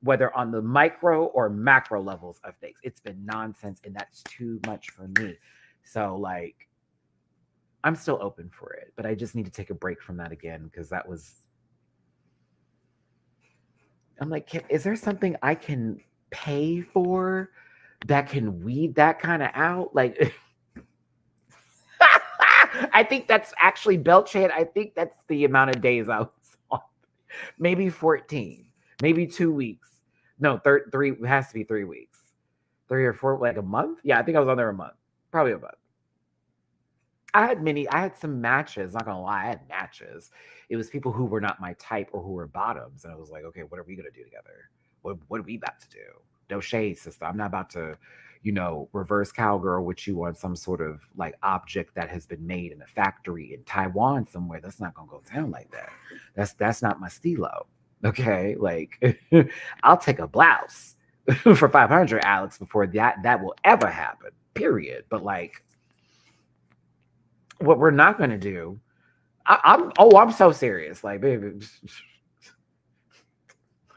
Whether on the micro or macro levels of things, it's been nonsense, and that's too much for me. So, like, I'm still open for it, but I just need to take a break from that again because that was. I'm like, is there something I can pay for that can weed that kind of out? Like, I think that's actually Belchhead. I think that's the amount of days I was on. Maybe 14, maybe 2 weeks. No, three, it has to be 3 weeks. 3 or 4, like a month. Yeah, I think I was on there a month, probably a month. I had some matches, not gonna lie, I had matches. It was people who were not my type or who were bottoms. And I was like, okay, what are we gonna do together? What are we about to do? No shade, sister. I'm not about to, reverse cowgirl with you on some sort of like object that has been made in a factory in Taiwan somewhere. That's not gonna go down like that. That's not my stilo. Okay. Like I'll take a blouse for 500, Alex, before that will ever happen. Period. But like what we're not gonna do, I'm so serious. Like, baby,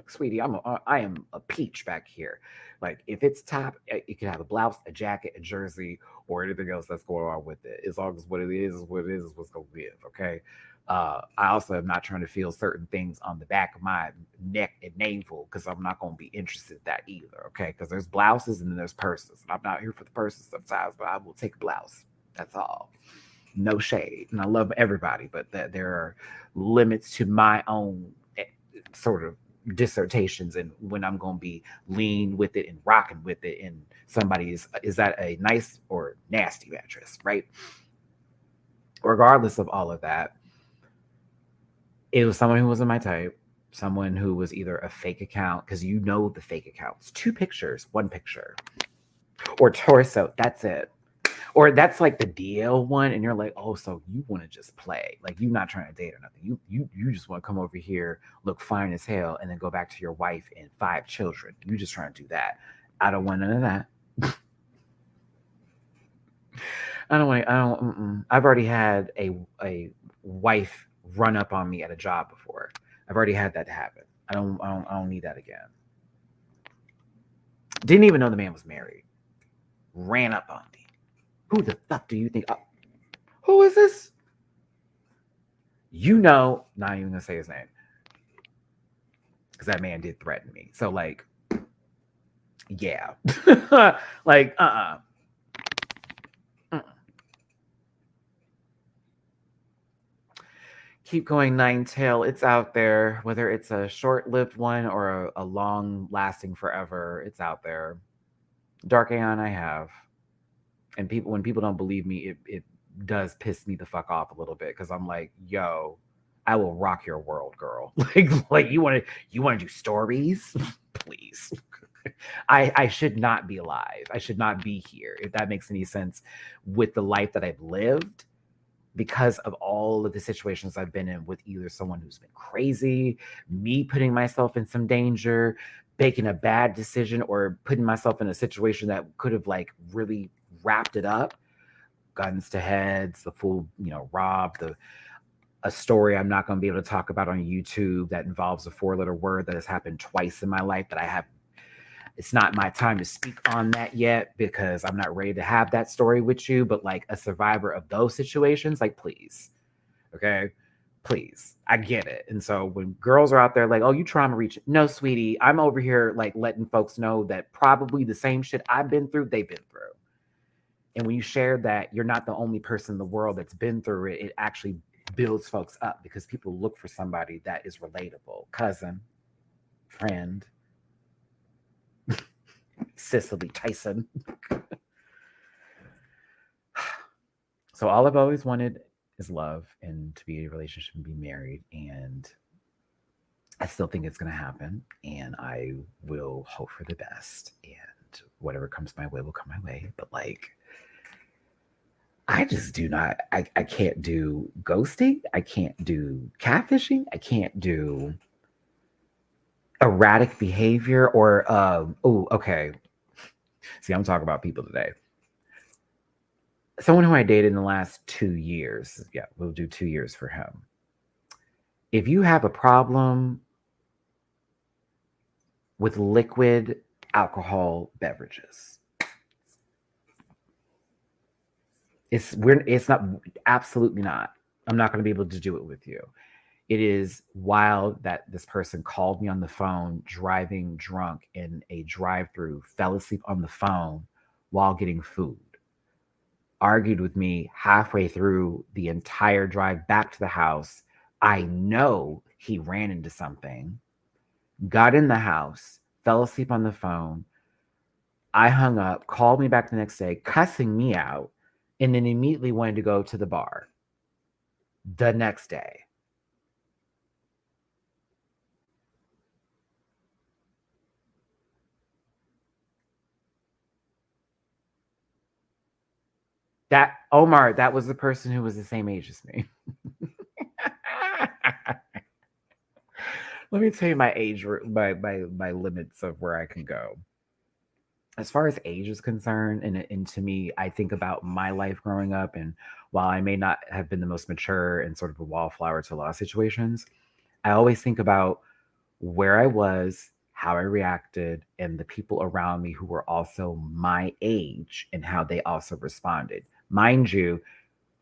sweetie, I am a peach back here. Like if it's top, it can have a blouse, a jacket, a jersey, or anything else that's going on with it. As long as what it is what it is what's gonna give. Okay. I also am not trying to feel certain things on the back of my neck and navel because I'm not going to be interested in that either. Okay, because there's blouses and then there's purses, and I'm not here for the purses sometimes, but I will take a blouse. That's all. No shade, and I love everybody, but that there are limits to my own sort of dissertations and when I'm going to be lean with it and rocking with it. And somebody is that a nice or nasty mattress, right? Regardless of all of that, it was someone who wasn't my type, someone who was either a fake account, because you know the fake accounts, two pictures, one picture, or torso, that's it. Or that's like the DL one, and you're like, oh, so you want to just play. Like you're not trying to date or nothing. You just want to come over here, look fine as hell, and then go back to your wife and 5 children. You just trying to do that. I don't want none of that. I don't want. I don't. I've already had a wife run up on me at a job before. I've already had that happen. I don't need that again. Didn't even know the man was married. Ran up on me. Who the fuck do you think? Who is this? You know, not even gonna say his name because that man did threaten me. So like, yeah, like keep going, Nine Tail. It's out there, whether it's a short-lived one or a long-lasting forever. It's out there. Dark Aeon, I have, and people when people don't believe me, it does piss me the fuck off a little bit because I'm like, yo, I will rock your world, girl. like you want to do stories, please. I should not be alive. I should not be here. If that makes any sense with the life that I've lived because of all of the situations I've been in with either someone who's been crazy, me putting myself in some danger, making a bad decision, or putting myself in a situation that could have like really wrapped it up. Guns to heads, the full, rob, a story I'm not going to be able to talk about on YouTube that involves a 4-letter word that has happened twice in my life that I have. It's not my time to speak on that yet because I'm not ready to have that story with you, but like a survivor of those situations, like please, okay, please, I get it. And so when girls are out there like, oh, you trauma reach, no, sweetie, I'm over here like letting folks know that probably the same shit I've been through, they've been through. And when you share that you're not the only person in the world that's been through it, it actually builds folks up because people look for somebody that is relatable. Cousin, friend, Cicely Tyson. So all I've always wanted is love and to be in a relationship and be married. And I still think it's going to happen. And I will hope for the best. And whatever comes my way will come my way. But like, I just do not, I can't do ghosting. I can't do catfishing. I can't do erratic behavior or, oh, okay. See, I'm talking about people today. Someone who I dated in the last 2 years. Yeah, we'll do 2 years for him. If you have a problem with liquid alcohol beverages, it's not, absolutely not. I'm not going to be able to do it with you. It is wild that this person called me on the phone, driving drunk in a drive-through, fell asleep on the phone while getting food, argued with me halfway through the entire drive back to the house. I know he ran into something, got in the house, fell asleep on the phone. I hung up, called me back the next day, cussing me out, and then immediately wanted to go to the bar the next day. That Omar, that was the person who was the same age as me. Let me tell you my age, my limits of where I can go. As far as age is concerned, and to me, I think about my life growing up, and while I may not have been the most mature and sort of a wallflower to a lot of situations, I always think about where I was, how I reacted, and the people around me who were also my age and how they also responded. Mind you,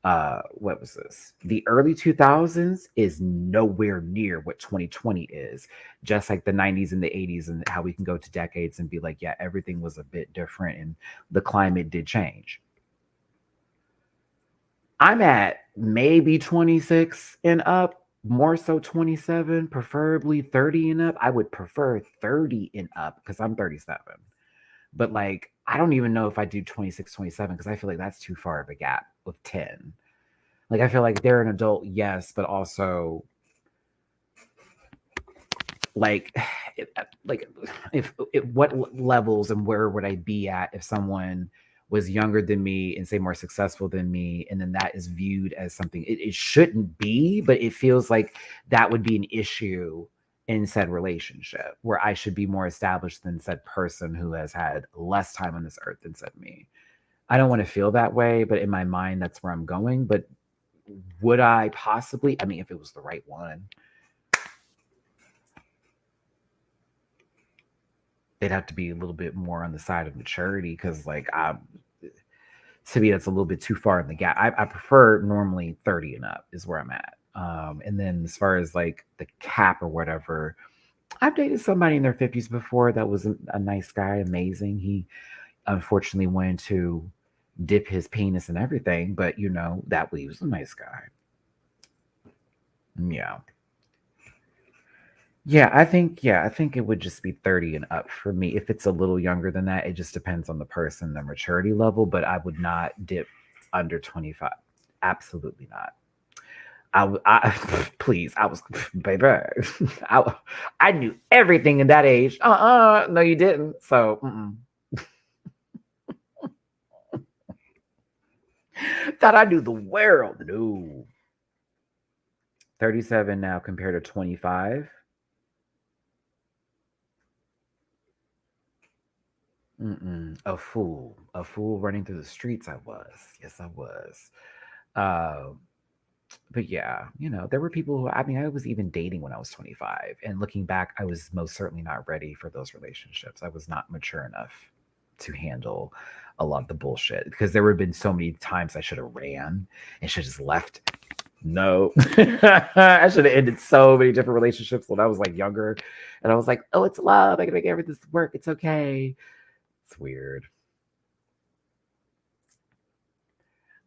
what was this? The early 2000s is nowhere near what 2020 is. Just like the 90s and the 80s, and how we can go to decades and be like, yeah, everything was a bit different and the climate did change. I'm at maybe 26 and up, more so 27, preferably 30 and up. I would prefer 30 and up because I'm 37. But like, I don't even know if I do 26, 27 because I feel like that's too far of a gap with 10. Like, I feel like they're an adult, yes, but also like, like if what levels and where would I be at if someone was younger than me and say more successful than me, and then that is viewed as something it shouldn't be, but it feels like that would be an issue in said relationship where I should be more established than said person who has had less time on this earth than said me. I don't want to feel that way, but in my mind, that's where I'm going. But would I possibly? I mean, if it was the right one, they'd have to be a little bit more on the side of maturity because, like, to me, that's a little bit too far in the gap. I prefer normally 30 and up is where I'm at. And then as far as like the cap or whatever, I've dated somebody in their 50s before that was a nice guy, amazing. He unfortunately wanted to dip his penis and everything, but you know, that he was a nice guy. Yeah. Yeah, I think it would just be 30 and up for me. If it's a little younger than that, it just depends on the person, the maturity level, but I would not dip under 25. Absolutely not. Please, I was, baby, I, I knew everything in that age. No, you didn't. So, thought I knew the world. No. 37 now compared to 25. A fool running through the streets. I was, yes, I was. Uh, but yeah, you know, there were people who, I mean, I was even dating when I was 25, and looking back, I was most certainly not ready for those relationships. I was not mature enough to handle a lot of the bullshit because there have been so many times I should have ran and should have just left. No, I should have ended so many different relationships when I was like younger, and I was like, oh, it's love. I can make everything work. It's okay. It's weird.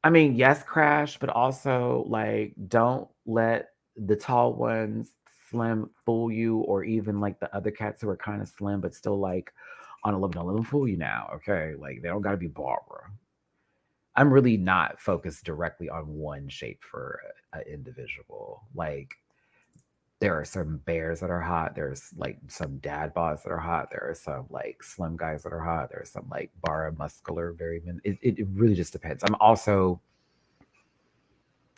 I mean, yes, crash, but also like don't let the tall ones slim fool you, or even like the other cats who are kind of slim but still like on a level. Don't let them fool you now, okay? Like they don't got to be Barbara. I'm really not focused directly on one shape for an individual. Like there are some bears that are hot. There's like some dad bods that are hot. There are some like slim guys that are hot. There are some like bar muscular, very. It really just depends. I'm also,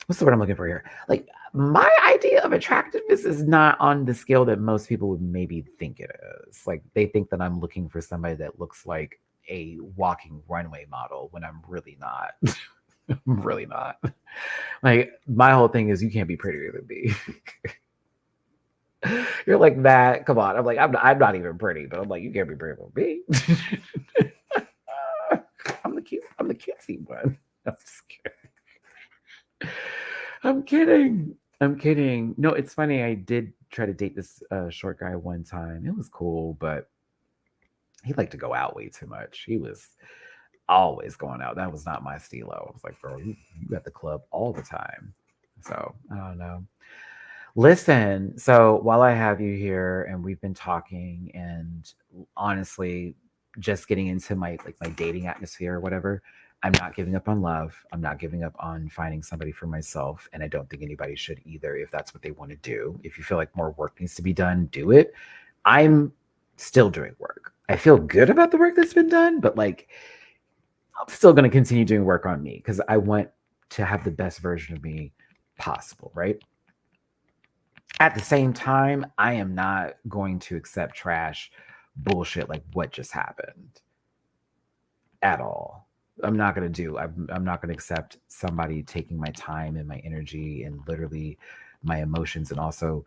what's the word I'm looking for here? Like my idea of attractiveness is not on the scale that most people would maybe think it is. Like they think that I'm looking for somebody that looks like a walking runway model when I'm really not. I'm really not. Like my whole thing is you can't be prettier than me. You're like that. Come on. I'm like, I'm not even pretty, but I'm like, you can't be pretty than me. I'm the cutesy one. I'm just kidding. I'm kidding. I'm kidding. No, it's funny. I did try to date this short guy one time. It was cool, but he liked to go out way too much. He was always going out. That was not my stilo. I was like, bro, you at the club all the time. So I don't know. Listen, so while I have you here and we've been talking, and honestly just getting into my dating atmosphere or whatever, I'm not giving up on love. I'm not giving up on finding somebody for myself, and I don't think anybody should either if that's what they want to do. If you feel like more work needs to be done, do it. I'm still doing work. I feel good about the work that's been done, but like I'm still going to continue doing work on me because I want to have the best version of me possible, right? At the same time, I am not going to accept trash bullshit like what just happened at all. I'm not going to accept somebody taking my time and my energy and literally my emotions and also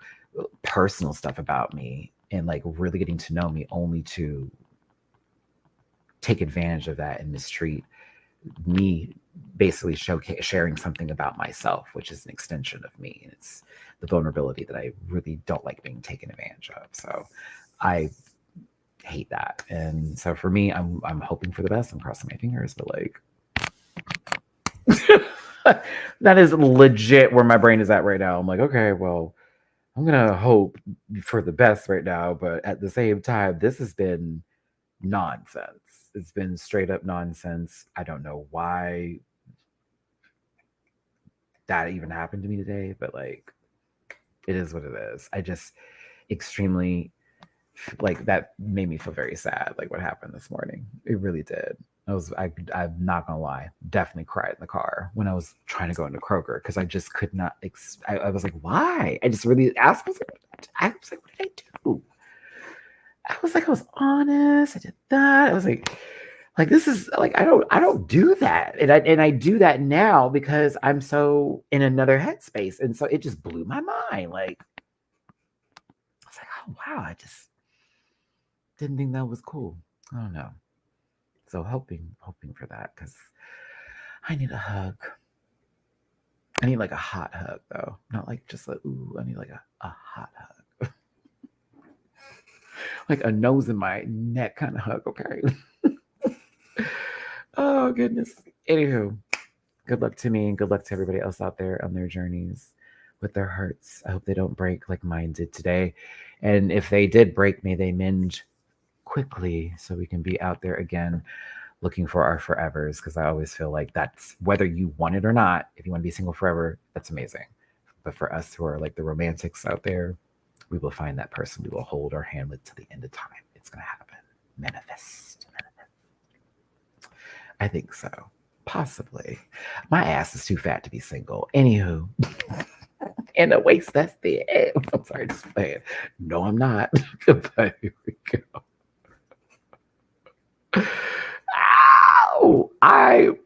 personal stuff about me and like really getting to know me only to take advantage of that and mistreat me, basically sharing something about myself, which is an extension of me. And it's the vulnerability that I really don't like being taken advantage of. So I hate that. And so for me, I'm hoping for the best. I'm crossing my fingers, but like that is legit where my brain is at right now. I'm like, okay, well, I'm gonna hope for the best right now, but at the same time, this has been nonsense. It's been straight up nonsense. I don't know why that even happened to me today, but like it is what it is. I just extremely like that made me feel very sad, like what happened this morning. It really did. I'm not gonna lie, definitely cried in the car when I was trying to go into Kroger because I just could not. I was like, why? I just really asked myself. I was like, what did I do? I was like, I was honest. I did that. I was like this is like I don't do that, and I do that now because I'm so in another headspace, and so it just blew my mind. Like I was like, oh wow, I just didn't think that was cool. I don't know. So hoping for that because I need a hug. I need like a hot hug though, not like just like ooh. I need like a hot hug, like a nose in my neck kind of hug. Okay. Oh goodness. Anywho, good luck to me and good luck to everybody else out there on their journeys with their hearts. I hope they don't break like mine did today. And if they did break, may they mend quickly so we can be out there again looking for our forevers. Because I always feel like that's whether you want it or not, if you want to be single forever, that's amazing. But for us who are like the romantics out there, we will find that person we will hold our hand with to the end of time. It's going to happen. Manifest. I think so. Possibly. My ass is too fat to be single. Anywho. And the waist, that's the end. I'm sorry, just playing. No, I'm not. But here we go. Ow!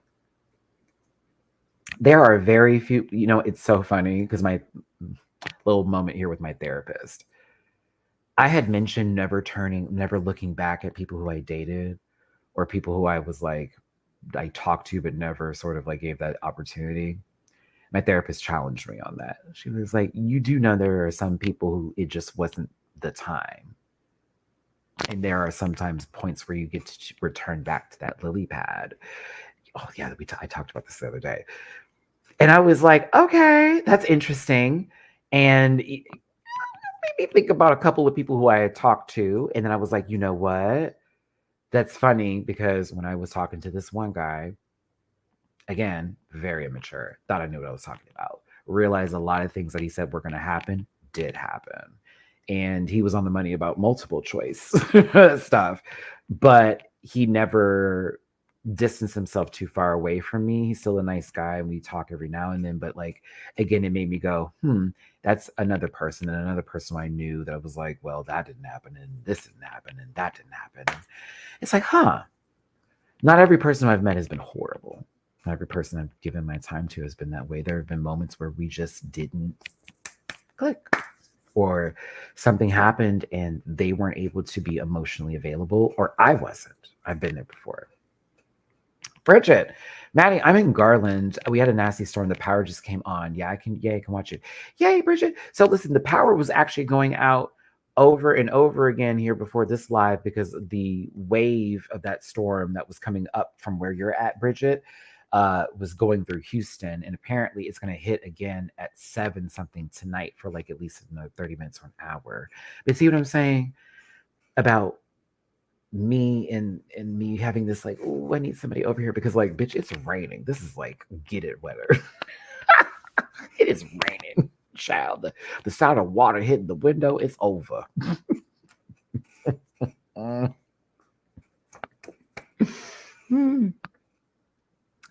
There are very few, it's so funny because my little moment here with my therapist. I had mentioned never looking back at people who I dated or people who I was like, I talked to, but never sort of like gave that opportunity. My therapist challenged me on that. She was like, you do know there are some people who it just wasn't the time. And there are sometimes points where you get to return back to that lily pad. Oh yeah, I talked about this the other day. And I was like, okay, that's interesting. And it made me think about a couple of people who I had talked to. And then I was like, you know what? That's funny because when I was talking to this one guy, again, very immature, thought I knew what I was talking about. Realized a lot of things that he said were going to happen did happen. And he was on the money about multiple choice stuff, but he never distanced himself too far away from me. He's still a nice guy and we talk every now and then, but like, again, it made me go, that's another person and another person I knew that I was like, well, that didn't happen and this didn't happen and that didn't happen. And it's like, not every person I've met has been horrible. Not every person I've given my time to has been that way. There have been moments where we just didn't click or something happened and they weren't able to be emotionally available or I wasn't. I've been there before. Bridget, Maddie, I'm in Garland. We had a nasty storm. The power just came on. Yeah, I can watch it. Yay, Bridget. So listen, the power was actually going out over and over again here before this live because the wave of that storm that was coming up from where you're at, Bridget, was going through Houston. And apparently it's going to hit again at 7 something tonight for like at least another 30 minutes or an hour. But see what I'm saying about me and me having this like, oh, I need somebody over here because like, bitch, it's raining. This is like, get it weather. It is raining, child. The sound of water hitting the window, it's over.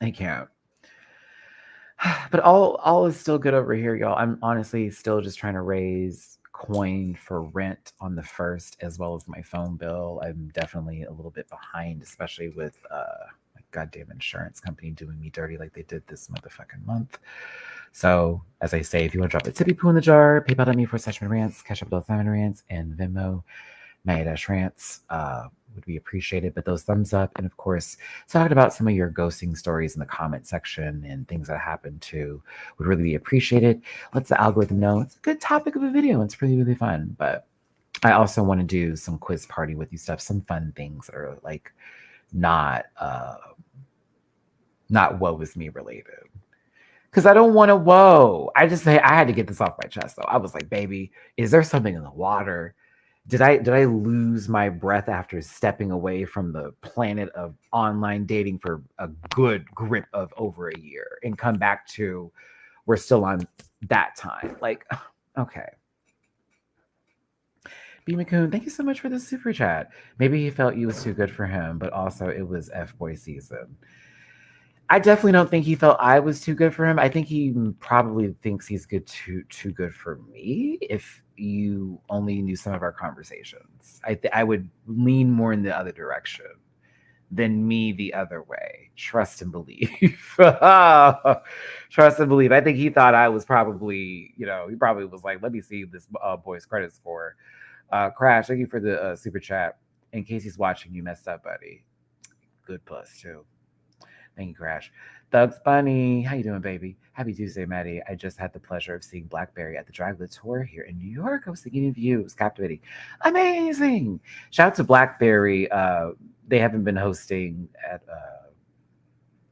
I can't. But all is still good over here, y'all. I'm honestly still just trying to raise coin for rent on the 1st as well as my phone bill. I'm definitely a little bit behind, especially with my goddamn insurance company doing me dirty like they did this motherfucking month. So, as I say, if you want to drop a tippy poo in the jar, PayPal.me/MattyRants, Cash App.MattyRants, and Venmo, Matty-Rants, would be appreciated. But those thumbs up, and of course, talking about some of your ghosting stories in the comment section and things that happened too would really be appreciated. Lets the algorithm know it's a good topic of a video. It's really, really fun. But I also want to do some quiz party with you stuff, some fun things that are like not woe is me related. Because I don't want to woe. I had to get this off my chest though. I was like, baby, is there something in the water? Did I lose my breath after stepping away from the planet of online dating for a good grip of over a year and come back to we're still on that time? Like, okay. B. McCoon, thank you so much for the super chat. Maybe he felt you was too good for him, but also it was F-boy season. I definitely don't think he felt I was too good for him. I think he probably thinks he's too good for me. If you only knew some of our conversations, I would lean more in the other direction than me the other way. Trust and believe. Trust and believe. I think he thought I was probably, he probably was like, let me see this boy's credit score. Crash, thank you for the super chat. In case he's watching, you messed up, buddy. Good plus too. Thank you, Crash. Thugs Bunny, how you doing, baby? Happy Tuesday, Maddie. I just had the pleasure of seeing Blackberry at the Draglet Tour here in New York. I was thinking of you. It was captivating. Amazing. Shout out to Blackberry. They haven't been hosting at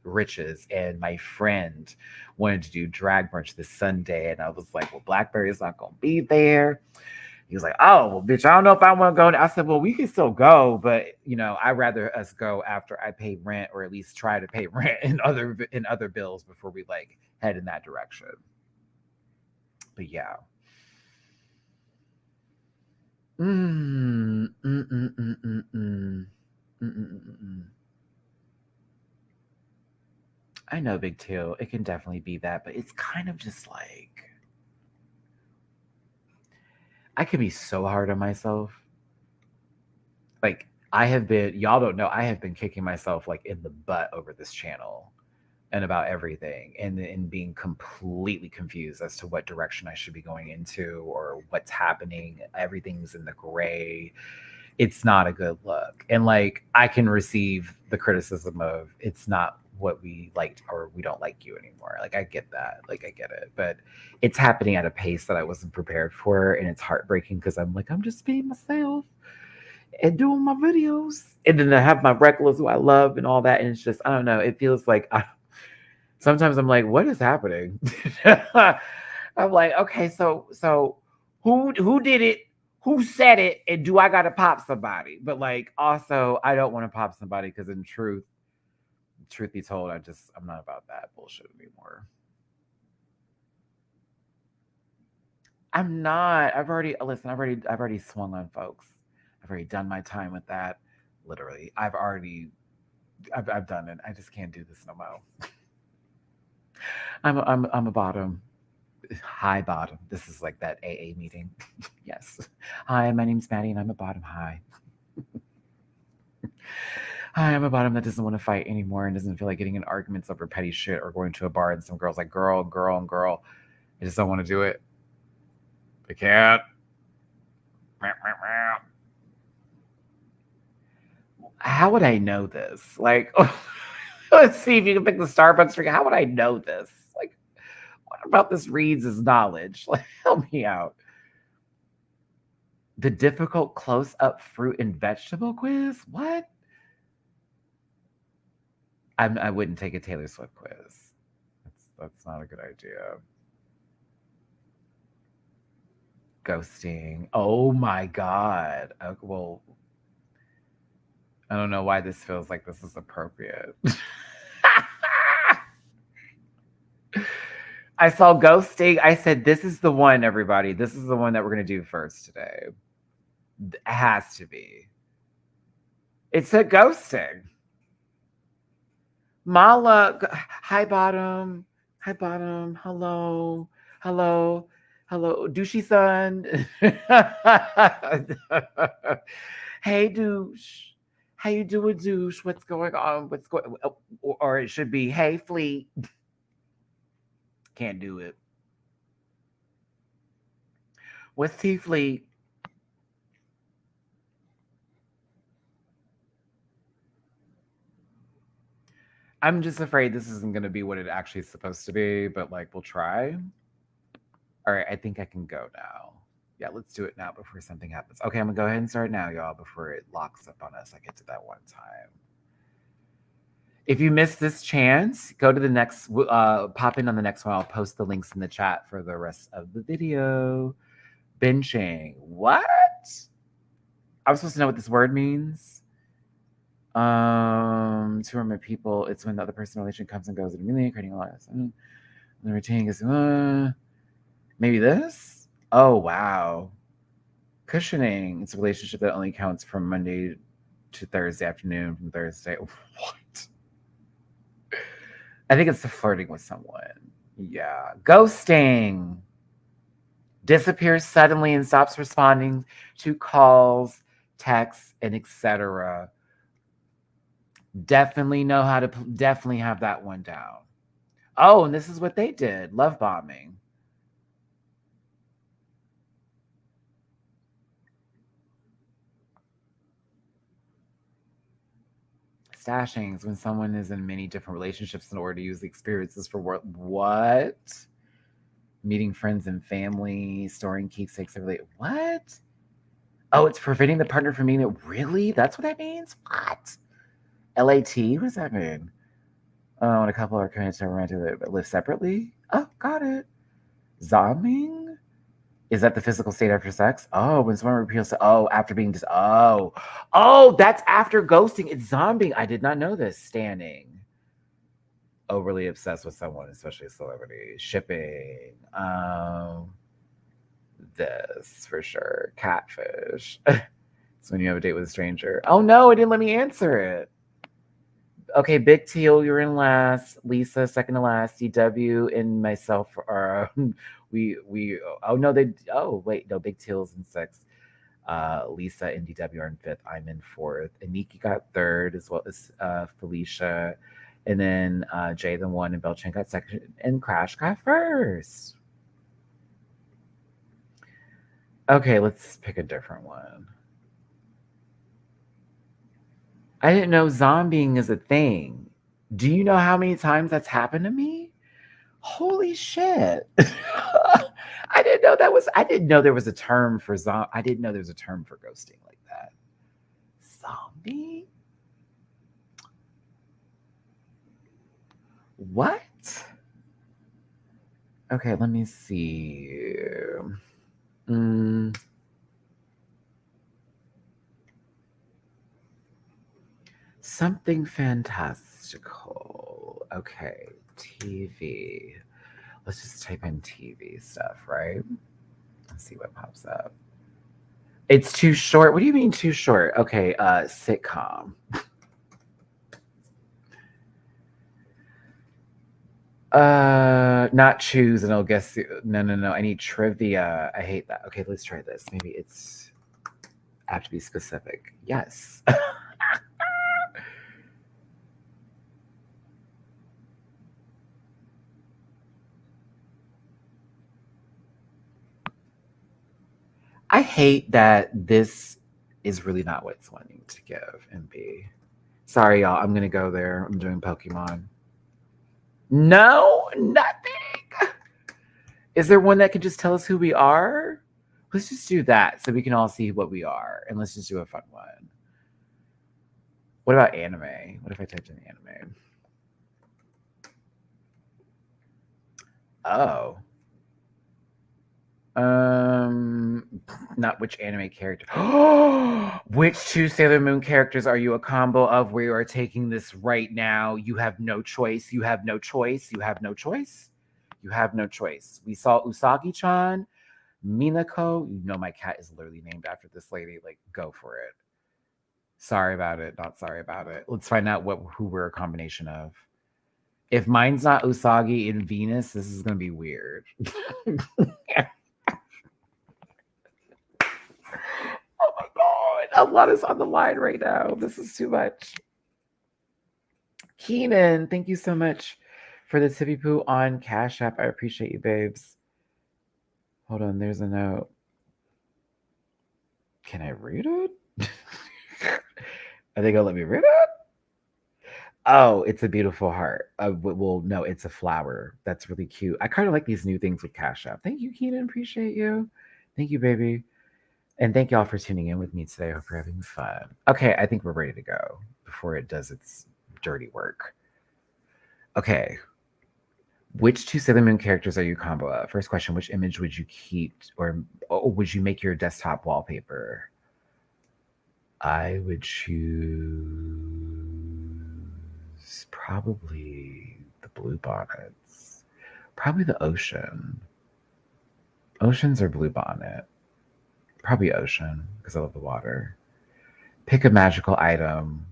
Riches, and my friend wanted to do drag brunch this Sunday, and I was like, well, Blackberry is not going to be there. He was like, oh, well, bitch, I don't know if I want to go. I said, well, we can still go, but, I'd rather us go after I pay rent, or at least try to pay rent and other bills before we, head in that direction. But, yeah. I know, Big Two. It can definitely be that, but it's kind of just like, I can be so hard on myself. Like, y'all don't know, I have been kicking myself in the butt over this channel and about everything, and being completely confused as to what direction I should be going into or what's happening. Everything's in the gray. It's not a good look. And I can receive the criticism of it's not what we liked, or we don't like you anymore. I get that. I get it. But it's happening at a pace that I wasn't prepared for. And it's heartbreaking because I'm just being myself and doing my videos. And then I have my regulars who I love and all that. And it's just, I don't know. It feels like sometimes I'm like, what is happening? I'm like, okay, so who did it? Who said it? And do I got to pop somebody? But also, I don't want to pop somebody because in truth be told, I'm not about that bullshit anymore. I'm not. I've already swung on folks. I've already done my time with that. Literally, I've done it. I just can't do this no more. I'm a bottom. Hi, bottom. This is like that AA meeting. Yes. Hi, my name's Maddie, and I'm a bottom. Hi. Hi, I'm a bottom that doesn't want to fight anymore and doesn't feel like getting in arguments over petty shit or going to a bar and some girls like girl. I just don't want to do it. I can't. How would I know this? Let's see if you can pick the Starbucks drink. How would I know this? What about this reads as knowledge? Help me out. The difficult close-up fruit and vegetable quiz? What? I wouldn't take a Taylor Swift quiz. That's not a good idea. Ghosting. Oh my God. Well, I don't know why this feels like this is appropriate. I saw ghosting. I said, this is the one, everybody. This is the one that we're going to do first today. It has to be. It's a ghosting. Mala, hi, bottom. Hi, bottom. Hello. Douchey son. Hey, douche. How you doing, douche? What's going on? What's going? Or it should be, hey, fleet. Can't do it. What's T fleet? I'm just afraid this isn't going to be what it actually is supposed to be, but like we'll try. All right, I think I can go now. Yeah, let's do it now before something happens. Okay, I'm gonna go ahead and start now, y'all, before it locks up on us. I get to that one time. If you missed this chance, go to the next, pop in on the next one. I'll post the links in the chat for the rest of the video. Benching. What? I was supposed to know what this word means. Two or more people, it's when the other person relation comes and goes, immediately creating a lot of the retaining is maybe this. Oh wow. Cushioning. It's a relationship that only counts from Monday to Thursday afternoon, from Thursday. What? I think it's the flirting with someone. Yeah. Ghosting. Disappears suddenly and stops responding to calls, texts, and etc. Definitely know how to definitely have that one down. Oh, and this is what they did. Love bombing. Stashings, when someone is in many different relationships in order to use the experiences for work. What? Meeting friends and family, storing keepsakes. What? Oh, it's preventing the partner from meeting it. Really? That's what that means? What? LAT? What does that mean? Oh, when a couple are committed to romantic but live separately? Oh, got it. Zombing? Is that the physical state after sex? Oh, when someone repeals to, oh, after being just, oh, that's after ghosting. It's zombing. I did not know this. Standing. Overly obsessed with someone, especially a celebrity. Shipping. This for sure. Catfish. It's when you have a date with a stranger. Oh no, it didn't let me answer it. Okay, Big Teal, you're in last. Lisa, second to last. DW and myself are we oh no, Big Teal's in sixth. Lisa and DW are in fifth. I'm in fourth. And Nikki got third, as well as Felicia. And then Jay the one and Belchan got second, and Crash got first. Okay, let's pick a different one. I didn't know zombieing is a thing. Do you know how many times that's happened to me? Holy shit. I didn't know there was a term for I didn't know there was a term for ghosting like that. Zombie? What? Okay, let me see. Something fantastical. Okay, TV. Let's just type in TV stuff, right? Let's see what pops up. It's too short. What do you mean too short? Okay, sitcom. Not choose, and I'll guess. No. I need trivia. I hate that. Okay, let's try this. Maybe it's. I have to be specific. Yes. I hate that this is really not what it's wanting to give and be. Sorry, y'all. I'm gonna go there. I'm doing Pokemon. No, nothing. Is there one that can just tell us who we are? Let's just do that so we can all see what we are. And let's just do a fun one. What about anime? What if I typed in anime? Oh. Not which anime character. Which two Sailor Moon characters are you a combo of? We are taking this right now. You have no choice. You have no choice. You have no choice. You have no choice. We saw Usagi-chan, Minako. You know my cat is literally named after this lady. Like, go for it. Sorry about it. Not sorry about it. Let's find out who we're a combination of. If mine's not Usagi and Venus, this is gonna be weird. Oh my god. A lot is on the line right now. This is too much. Keenan, thank you so much for the tippy poo on Cash App. I appreciate you, babes. Hold on, there's a note. Can I read it? Are they gonna let me read it? Oh, it's a beautiful heart. Well, no, it's a flower. That's really cute. I kind of like these new things with Cash App. Thank you, Keenan. Appreciate you. Thank you, baby. And thank y'all for tuning in with me today. I hope you're having fun. Okay, I think we're ready to go before it does its dirty work. Okay. Which two Sailor Moon characters are you combo of? First question, which image would you keep or would you make your desktop wallpaper? I would choose probably the blue bonnets. Probably the ocean. Oceans or blue bonnet? Probably ocean because I love the water. Pick a magical item.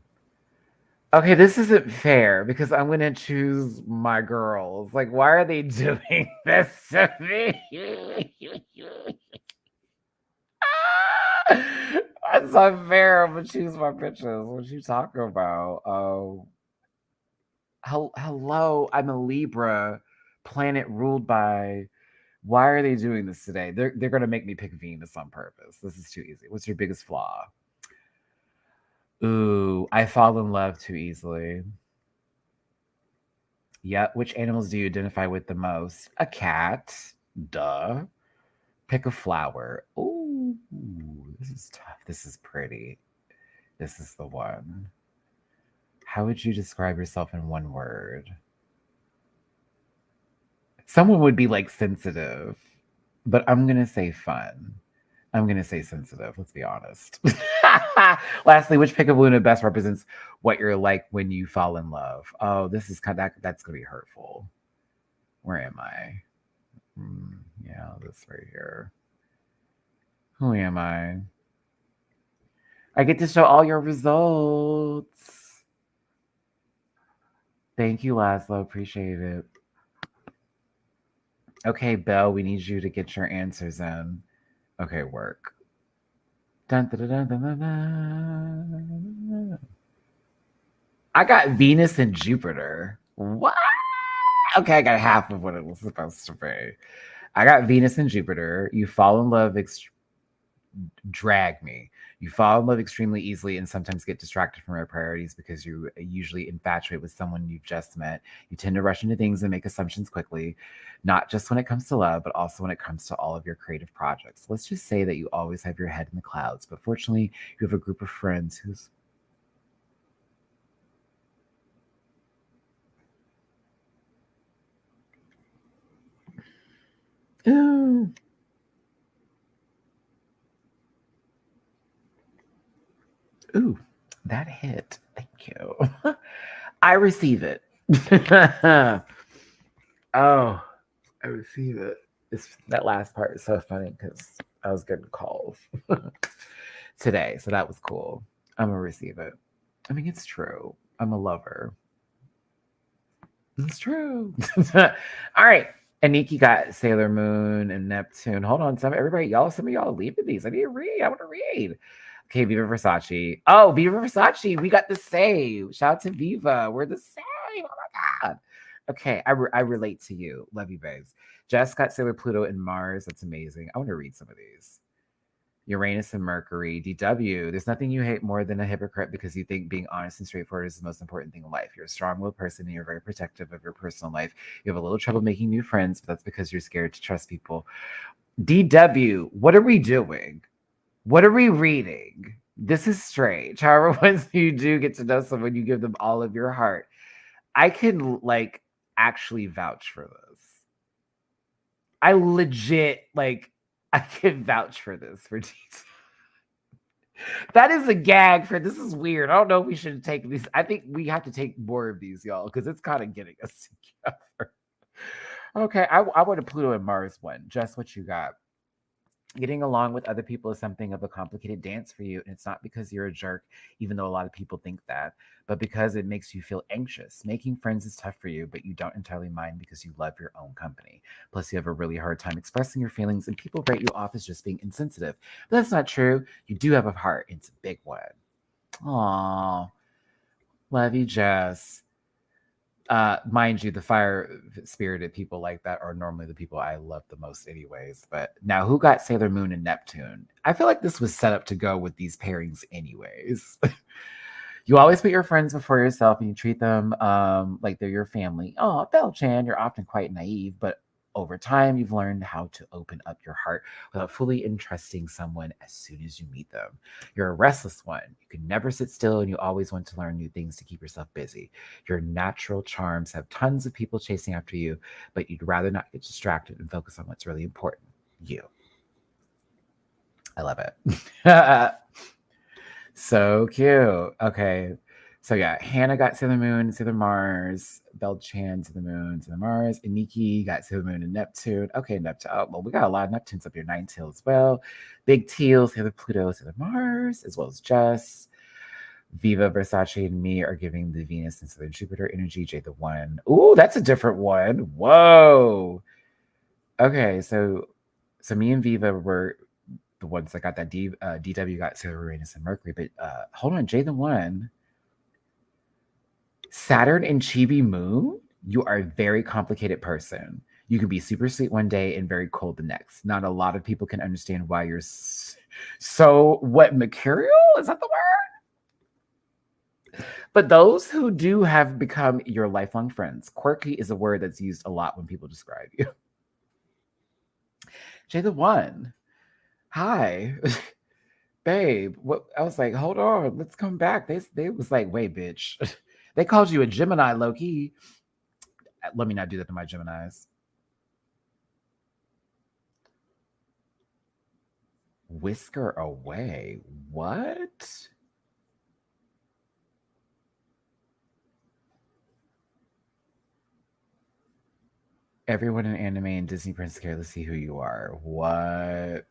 Okay, this isn't fair because I'm gonna choose my girls. Like, why are they doing this to me? That's unfair. I'm gonna choose my bitches. What you talking about? Hello. I'm a Libra, planet ruled by. Why are they doing this today? They're gonna make me pick Venus on purpose. This is too easy. What's your biggest flaw? Ooh, I fall in love too easily. Yep. Which animals do you identify with the most? A cat. Duh. Pick a flower. Ooh, this is tough. This is pretty. This is the one. How would you describe yourself in one word? Someone would be like sensitive, but I'm going to say fun. I'm going to say sensitive. Let's be honest. Lastly, which pick of Luna best represents what you're like when you fall in love? Oh, this is kind of, that's going to be hurtful. Where am I? Yeah, this right here. Who am I? I get to show all your results. Thank you, Laszlo. Appreciate it. Okay, Belle, we need you to get your answers in. Okay, work. Dun, dun, dun, dun, dun, dun. I got Venus and Jupiter. What? Okay, I got half of what it was supposed to be. I got Venus and Jupiter. You fall in love, drag me. You fall in love extremely easily and sometimes get distracted from your priorities because you usually infatuate with someone you've just met. You tend to rush into things and make assumptions quickly, not just when it comes to love, but also when it comes to all of your creative projects. Let's just say that you always have your head in the clouds, but fortunately, you have a group of friends who's Ooh. Ooh, that hit. Thank you. I receive it. Oh, I receive it. That last part is so funny because I was getting calls today, so that was cool. I'm gonna receive it. I mean, it's true. I'm a lover. It's true. All right. Aniki got Sailor Moon and Neptune. Hold on, some of y'all leaving these. I need to read. I want to read. Okay, Viva Versace. Oh, Viva Versace. We got the same. Shout out to Viva. We're the same. Oh my God. Okay, I relate to you. Love you, babes. Jess got Sailor Pluto and Mars. That's amazing. I want to read some of these. Uranus and Mercury, DW. There's nothing you hate more than a hypocrite because you think being honest and straightforward is the most important thing in life. You're a strong-willed person and you're very protective of your personal life. You have a little trouble making new friends, but that's because you're scared to trust people. DW, what are we doing? What are we reading? This is strange. However, once you do get to know someone, you give them all of your heart. I can actually vouch for this. I legit I can vouch for this for Jesus. That is a gag for this is weird. I don't know if we should take these. I think we have to take more of these, y'all, because it's kind of getting us together. Okay, I want a Pluto and Mars one. Just what you got. Getting along with other people is something of a complicated dance for you. And it's not because you're a jerk, even though a lot of people think that, but because it makes you feel anxious. Making friends is tough for you, but you don't entirely mind because you love your own company. Plus, you have a really hard time expressing your feelings, and people write you off as just being insensitive. But that's not true. You do have a heart. It's a big one. Aw, love you, Jess. Mind you, the fire spirited people like that are normally the people I love the most, anyways. But now, who got Sailor Moon and Neptune? I feel like this was set up to go with these pairings, anyways. You always put your friends before yourself and you treat them like they're your family. Oh, Belle Chan, you're often quite naive, but over time, you've learned how to open up your heart without fully entrusting someone as soon as you meet them. You're a restless one. You can never sit still and you always want to learn new things to keep yourself busy. Your natural charms have tons of people chasing after you, but you'd rather not get distracted and focus on what's really important. You. I love it. So cute. Okay. So yeah, Hannah got Sailor Moon, Sailor Mars, Belle Chan, Sailor Moon, Sailor Mars, and Nikki got Sailor Moon and Neptune. Okay, Neptune. Oh, well, we got a lot of Neptunes up here. Nine Tail as well. Big Teal, Sailor Pluto, Sailor Mars, as well as Jess. Viva, Versace, and me are giving the Venus and Southern Jupiter energy. J the one. Ooh, that's a different one. Whoa. Okay, so me and Viva were the ones that got that DW got Sailor Uranus and Mercury. But hold on, J the one. Saturn and Chibi Moon, you are a very complicated person. You can be super sweet one day and very cold the next. Not a lot of people can understand why you're so what mercurial? Is that the word? But those who do have become your lifelong friends. Quirky is a word that's used a lot when people describe you. J the one. Hi. Babe, what I was like, hold on, let's come back. They was like, wait, bitch. They called you a Gemini, low key. Let me not do that to my Geminis. Whisker away. What? Everyone in anime and Disney Prince care to see who you are. What?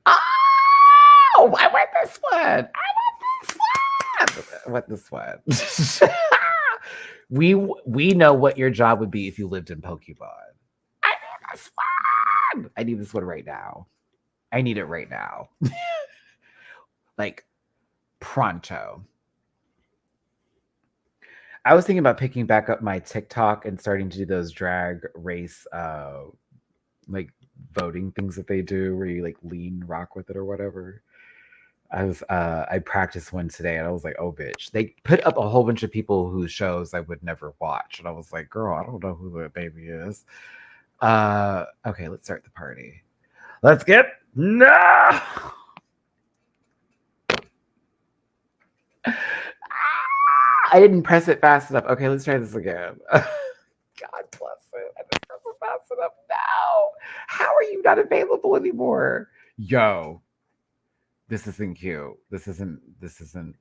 Oh, I want this one. I want this one. We know what your job would be if you lived in Pokemon. I need this one. I need this one right now. I need it right now. Like pronto. I was thinking about picking back up my TikTok and starting to do those drag race like voting things that they do where you like lean rock with it or whatever. I practiced one today and I was like, oh bitch. They put up a whole bunch of people whose shows I would never watch. And I was like, girl, I don't know who that baby is. Okay, let's start the party. Let's get no. I didn't press it fast enough. Okay, let's try this again. God bless it. I didn't press it fast enough. No. How are you not available anymore? Yo, this isn't cute. This isn't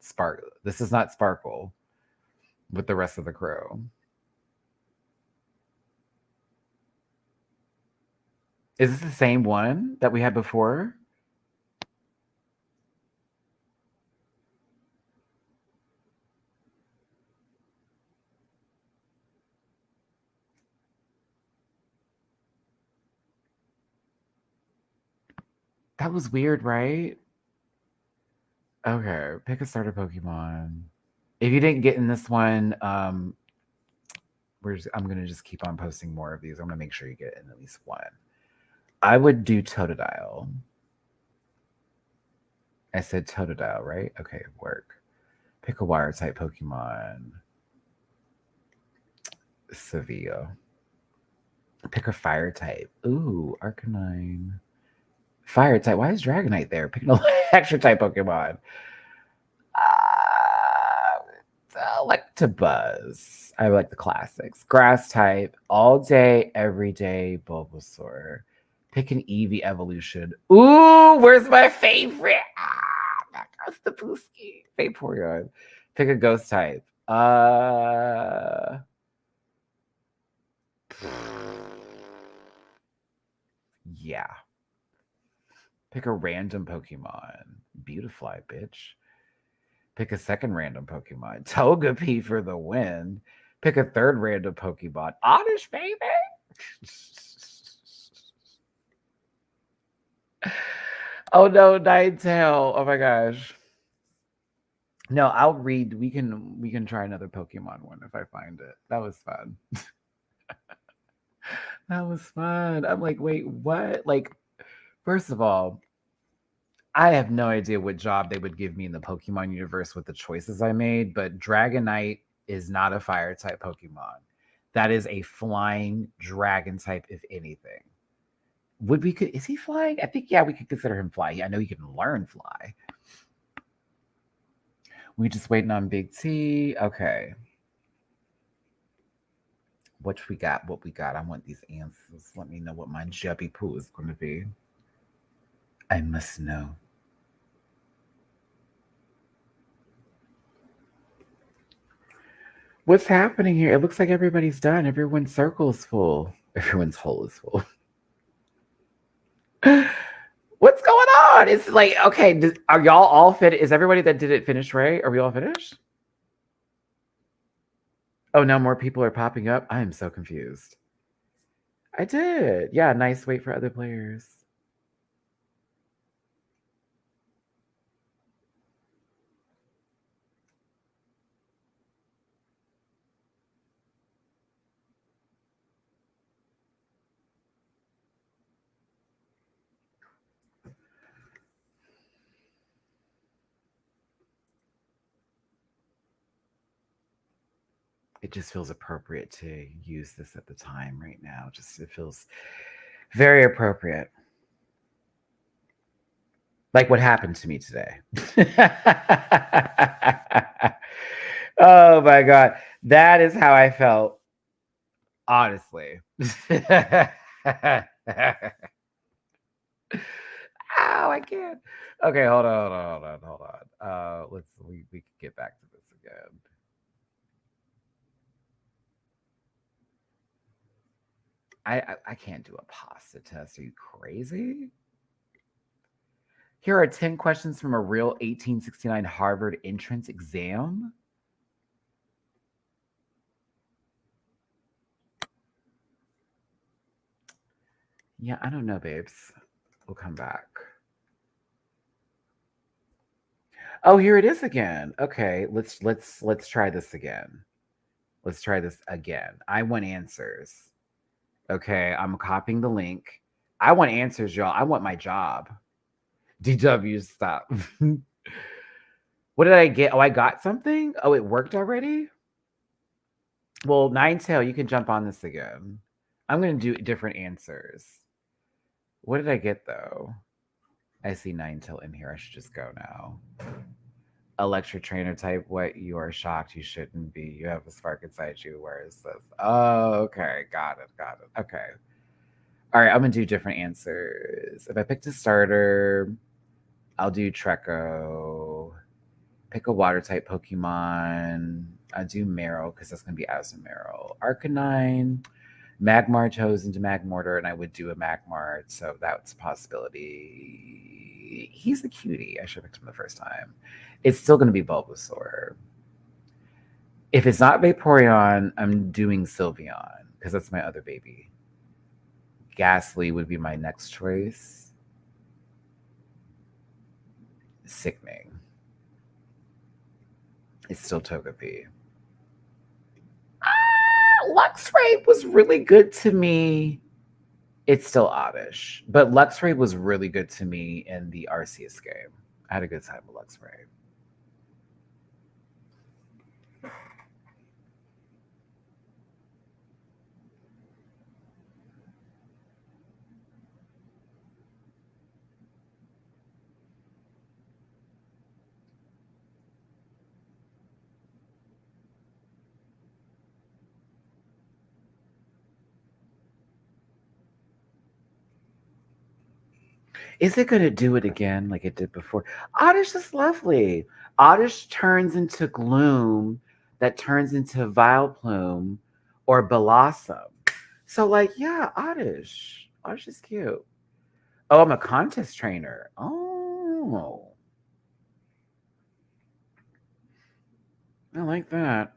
spark. This is not sparkle with the rest of the crew. Is this the same one that we had before? That was weird, right? Okay, pick a starter Pokemon. If you didn't get in this one, I'm gonna just keep on posting more of these. I'm gonna make sure you get in at least one. I would do Totodile. I said Totodile, right? Okay, work. Pick a wire type Pokemon. Sevilla. Pick a fire type. Ooh, Arcanine. Fire type. Why is Dragonite there? Pick an extra type Pokemon. Electabuzz. I like the classics. Grass type. All day, every day, Bulbasaur. Pick an Eevee evolution. Ooh, where's my favorite? That's the Booski. Vaporeon. Pick a ghost type. I, Yeah. Pick a random Pokemon. Beautifly, bitch. Pick a second random Pokemon. Togepi for the win. Pick a third random Pokemon. Oddish, baby. Oh no, Ninetale. Oh my gosh. No, I'll read. We can try another Pokemon one if I find it. That was fun. That was fun. I'm like, wait, what? Like, first of all, I have no idea what job they would give me in the Pokemon universe with the choices I made, but Dragonite is not a fire type Pokemon. That is a flying dragon type, if anything. Would we could is he flying? I think yeah, we could consider him flying. I know he can learn fly. We just waiting on Big T. Okay. What we got? What we got? I want these answers. Let me know what my jubby poo is going to be. I must know. What's happening here? It looks like everybody's done. Everyone's circle is full. Everyone's hole is full. What's going on? It's like, okay, are y'all all fit? Is everybody that did it finished, right? Are we all finished? Oh, now more people are popping up. I am so confused. I did. Yeah, nice. Wait for other players. It just feels appropriate to use this at the time right now. Just it feels very appropriate. Like what happened to me today. Oh my god. That is how I felt. Honestly. Ow, I can't. Okay, hold on. Let's we can get back to this again. I can't do a pasta test. Are you crazy? Here are 10 questions from a real 1869 Harvard entrance exam. Yeah, I don't know, babes. We'll come back. Oh, here it is again. Okay, let's try this again. Let's try this again. I want answers. Okay, I'm copying the link. I want answers, y'all. I want my job. DW, stop. What did I get? Oh, I got something? Oh, it worked already? Well, Ninetail, you can jump on this again. I'm going to do different answers. What did I get, though? I see Ninetail in here. I should just go now. Electric trainer type, what? You are shocked. You shouldn't be. You have a spark inside you. Where is this? Oh, okay. Got it. Okay. All right, I'm going to do different answers. If I picked a starter, I'll do Treco. Pick a water type Pokemon. I'll do Meryl because that's going to be Meryl. Arcanine. Magmar chose into Magmortar, and I would do a Magmar, so that's a possibility. He's a cutie. I should have picked him the first time. It's still going to be Bulbasaur. If it's not Vaporeon, I'm doing Sylveon because that's my other baby. Ghastly would be my next choice. Sickening. It's still Togepi. Luxray was really good to me. It's still Oddish, but Luxray was really good to me in the Arceus game. I had a good time with Luxray. Is it going to do it again like it did before? Oddish is lovely. Oddish turns into Gloom, that turns into Vileplume or Blossom. So, like, yeah, Oddish. Oddish is cute. Oh, I'm a contest trainer. Oh, I like that.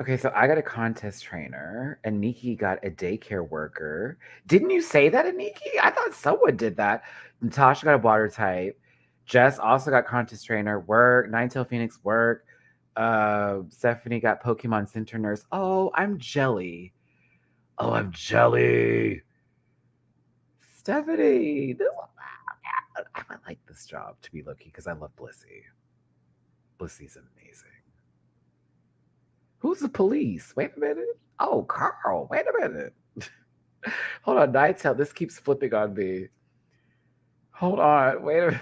Okay, so I got a contest trainer, and Nikki got a daycare worker. Didn't you say that, Nikki? I thought someone did that. Natasha got a water type. Jess also got contest trainer, work. Ninetail Phoenix, work. Stephanie got Pokemon Center Nurse. Oh, I'm jelly. Oh, I'm jelly. Stephanie, I would like this job to be lucky because I love Blissey. Blissey's amazing. Who's the police? Wait a minute. Oh, Carl. Wait a minute. Hold on, Nightel. This keeps flipping on me. Hold on. Wait a minute.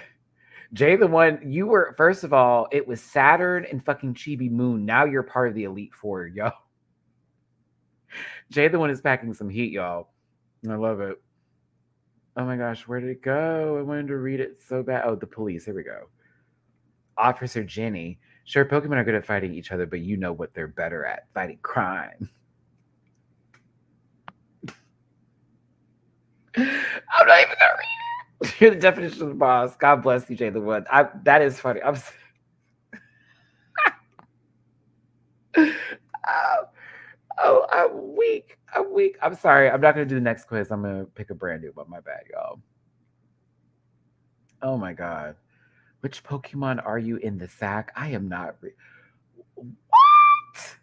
Jay, the one you were, first of all, it was Saturn and fucking Chibi Moon. Now you're part of the Elite Four, yo. Jay, the one is packing some heat, y'all. I love it. Oh my gosh, where did it go? I wanted to read it so bad. Oh, the police. Here we go. Officer Jenny. Sure, Pokemon are good at fighting each other, but you know what they're better at, fighting crime. I'm not even gonna read it. You're the definition of the boss. God bless you, Jay the One. That is funny. I'm weak. I'm weak. I'm sorry. I'm not gonna do the next quiz. I'm gonna pick a brand new one. My bad, y'all. Oh my god. Which Pokemon are you in the sack? I am not. What?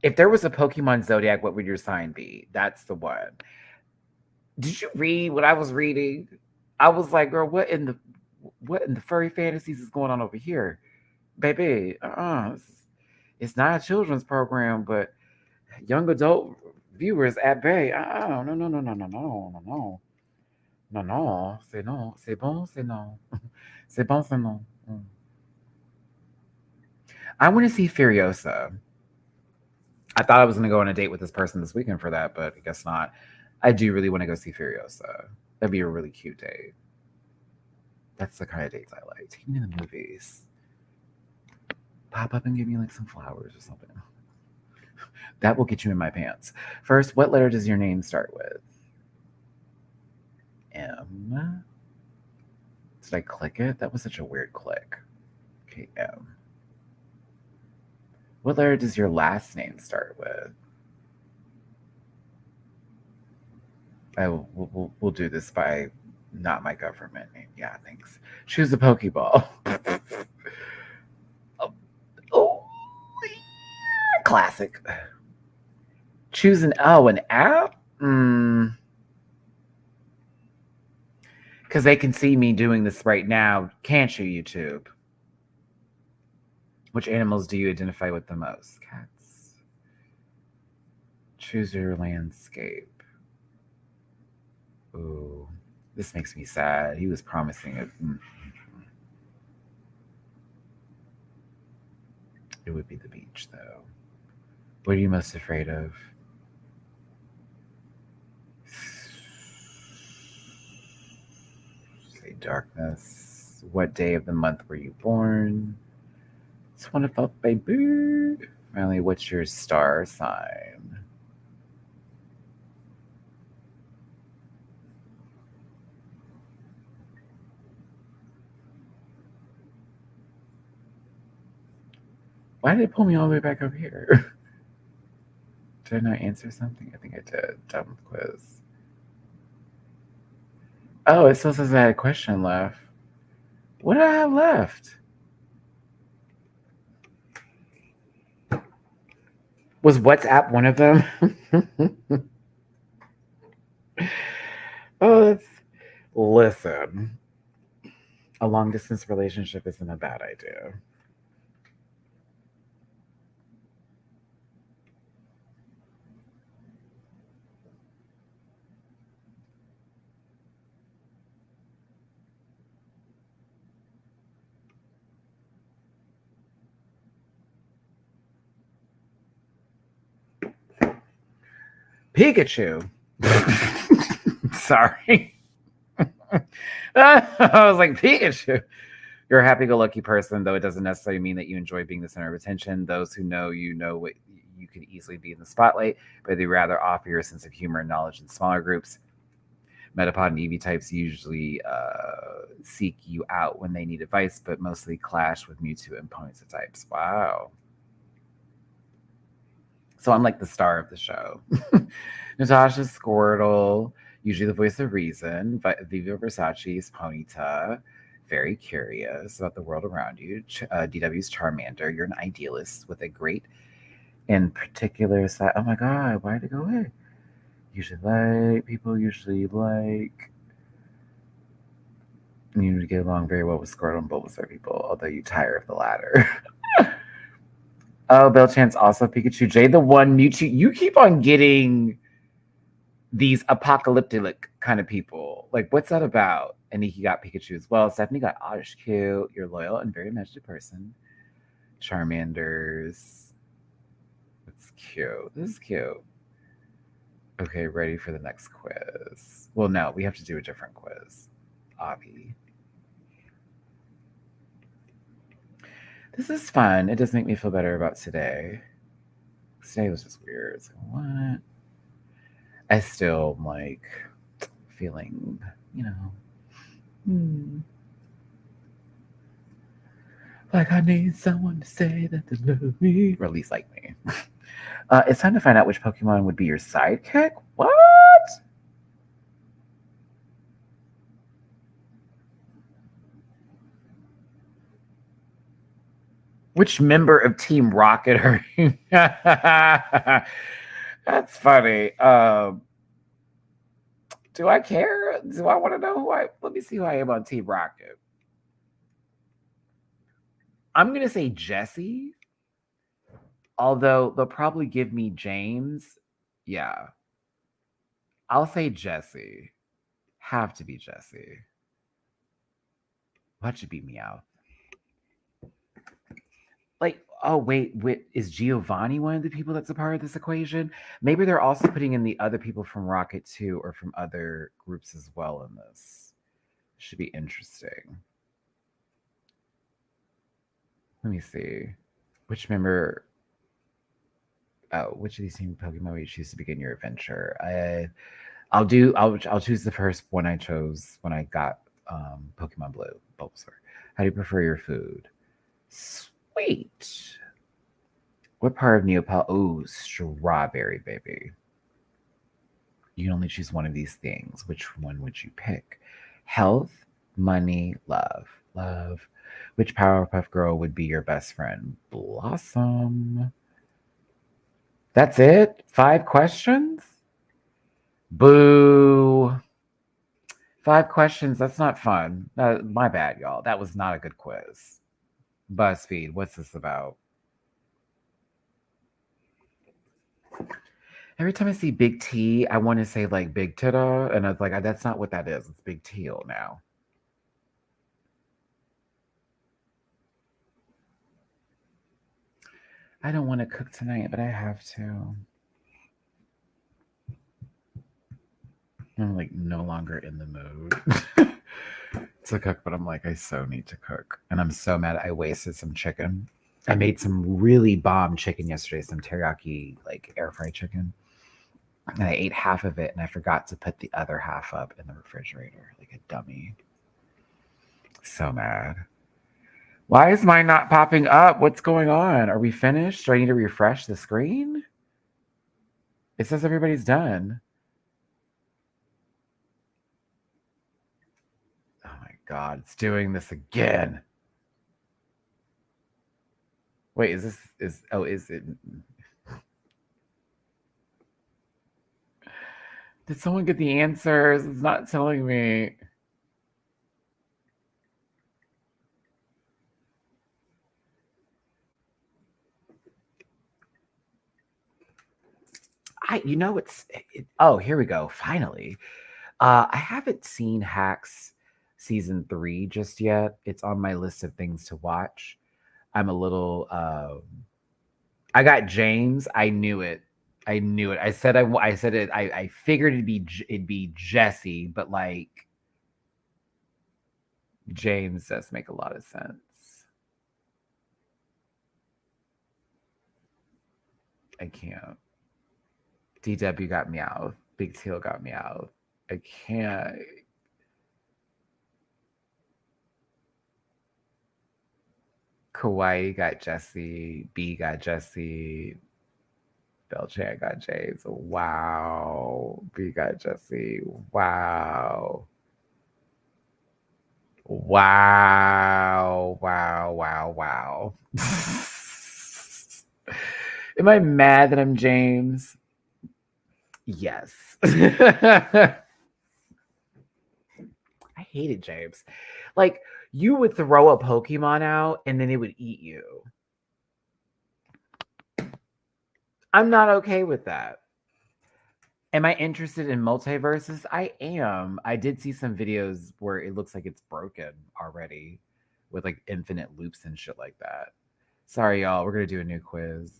If there was a Pokemon Zodiac, what would your sign be? That's the one. Did you read what I was reading? I was like, girl, what in the furry fantasies is going on over here? Baby, it's not a children's program, but young adult viewers at bay. No, no, no, no, no, no, no, no. No, no, c'est non. C'est bon, c'est non. C'est bon, c'est non. I want to see Furiosa. I thought I was going to go on a date with this person this weekend for that, but I guess not. I do really want to go see Furiosa. That'd be a really cute date. That's the kind of dates I like. Take me to the movies. Pop up and give me like some flowers or something. That will get you in my pants. First, what letter does your name start with? M. Did I click it? That was such a weird click. Okay, M. What letter does your last name start with? We'll do this by not my government name. Yeah, thanks. Choose a Pokeball. Oh, classic. Choose an app? Because they can see me doing this right now. Can't you, YouTube? Which animals do you identify with the most? Cats. Choose your landscape. Ooh, this makes me sad. He was promising it. It would be the beach, though. What are you most afraid of? Say darkness. What day of the month were you born? It's wonderful, baby. Finally, what's your star sign? Why did it pull me all the way back over here? Did I not answer something? I think I did. Dumb quiz. Oh, it still says I had a question left. What did I have left? Was WhatsApp one of them? Listen. A long distance relationship isn't a bad idea. Pikachu. Sorry. I was like, Pikachu. You're a happy-go-lucky person, though it doesn't necessarily mean that you enjoy being the center of attention. Those who know you know what you could easily be in the spotlight, but they rather offer your sense of humor and knowledge in smaller groups. Metapod and EV types usually seek you out when they need advice, but mostly clash with Mewtwo and Ponyta types. Wow. So I'm like the star of the show. Natasha Squirtle, usually the voice of reason. Viva Versace's Ponyta, very curious about the world around you. DW's Charmander, you're an idealist with a great and particular side. Oh my God, why did it go away? Usually like people usually like you get along very well with Squirtle and Bulbasaur people, although you tire of the latter. Oh, Bellchance also Pikachu. Jay the one Mewtwo. You keep on getting these apocalyptic kind of people. Like, what's that about? And he got Pikachu as well. Stephanie got Oddish cute. You're loyal and very imaginative person. Charmanders. That's cute. This is cute. Okay, ready for the next quiz. Well, no, we have to do a different quiz. Avi. This is fun. It does make me feel better about today. Today was just weird. It's like, what? I still am like feeling, like I need someone to say that they love me, or at least like me. It's time to find out which Pokemon would be your sidekick. What? Which member of Team Rocket are you? That's funny. Do I care? Do I want to know let me see who I am on Team Rocket. I'm going to say Jesse, although they'll probably give me James. Yeah. I'll say Jesse. Have to be Jesse. Why'd you beat me out? Like, oh, wait, is Giovanni one of the people that's a part of this equation? Maybe they're also putting in the other people from Rocket 2 or from other groups as well in this. Should be interesting. Let me see. Which member... Oh, which of these team Pokemon will you choose to begin your adventure? I'll choose the first one I chose when I got Pokemon Blue, Bulbasaur. How do you prefer your food? Sweet. What part of Neopal? Oh, strawberry, baby. You can only choose one of these things. Which one would you pick? Health, money, love. Love. Which Powerpuff Girl would be your best friend? Blossom. That's it? 5 questions? Boo. 5 questions. That's not fun. My bad, y'all. That was not a good quiz. BuzzFeed, what's this about? Every time I see Big T, I want to say like Big Tita, and I was like, that's not what that is. It's Big Teal now. I don't want to cook tonight, but I have to. I'm like no longer in the mood to cook, but I'm like, I so need to cook. And I'm so mad I wasted some chicken. I made some really bomb chicken yesterday, some teriyaki, like air fried chicken. And I ate half of it and I forgot to put the other half up in the refrigerator like a dummy. So mad. Why is mine not popping up? What's going on? Are we finished? Do I need to refresh the screen? It says everybody's done. Oh my God, it's doing this again. Wait, is it? Did someone get the answers? It's not telling me. Oh, here we go. Finally. I haven't seen Hacks season 3 just yet. It's on my list of things to watch. I'm a little I got James. I knew it. I said it. I figured it'd be Jesse, but like James does make a lot of sense. I can't. DW got me out. Big Teal got me out. I can't. Kauai got Jesse. B got Jesse. Belchan got James. Wow. B got Jesse. Wow. Wow. Wow. Wow. Wow. Am I mad that I'm James? Yes. I hated James. Like, you would throw a Pokemon out and then it would eat you. I'm not okay with that. Am I interested in multiverses? I am. I did see some videos where it looks like it's broken already with like infinite loops and shit like that. Sorry, y'all. We're going to do a new quiz.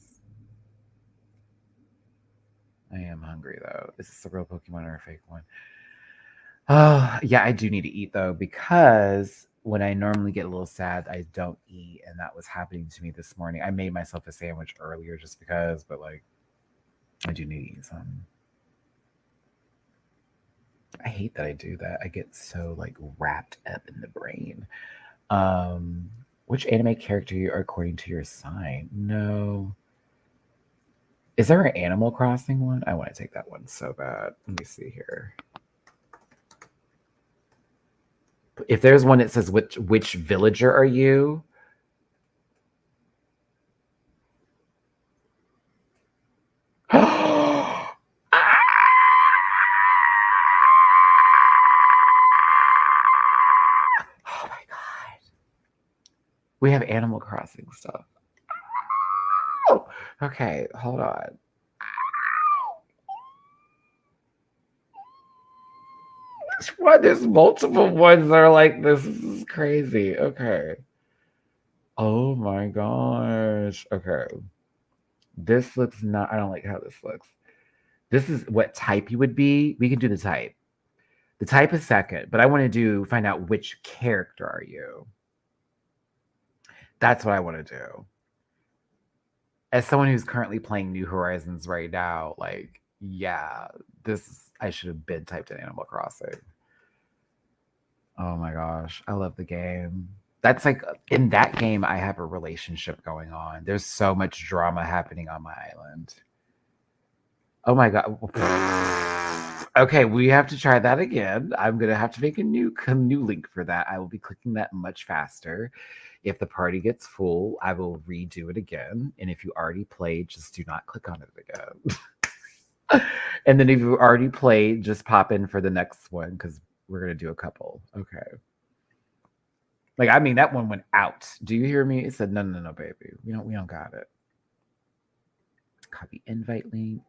I am hungry, though. Is this a real Pokemon or a fake one? Oh, yeah, I do need to eat, though, because when I normally get a little sad, I don't eat. And that was happening to me this morning. I made myself a sandwich earlier just because, but like, I do need to eat some. I hate that I do that. I get so like wrapped up in the brain. Which anime character you are according to your sign? No. Is there an Animal Crossing one? I want to take that one so bad. Let me see here. If there's one that says which villager are you? Oh my god. We have Animal Crossing stuff. Oh, okay, hold on. Which one? There's multiple ones that are like this. This is crazy. Okay. Oh my gosh. Okay. This looks not, I don't like how this looks. This is what type you would be. We can do the type. The type is second, but I want to find out which character are you. That's what I want to do. As someone who's currently playing New Horizons right now, like, yeah, I should have been typed in Animal Crossing. Oh my gosh, I love the game. That's like in that game, I have a relationship going on. There's so much drama happening on my island. Oh my god. Okay, we have to try that again. I'm gonna have to make a new link for that. I will be clicking that much faster. If the party gets full, I will redo it again. And if you already played, just do not click on it again. And then if you already played, just pop in for the next one because we're gonna do a couple. Okay. Like, I mean, that one went out. Do you hear me? It said, no, baby. We don't got it. Copy invite link.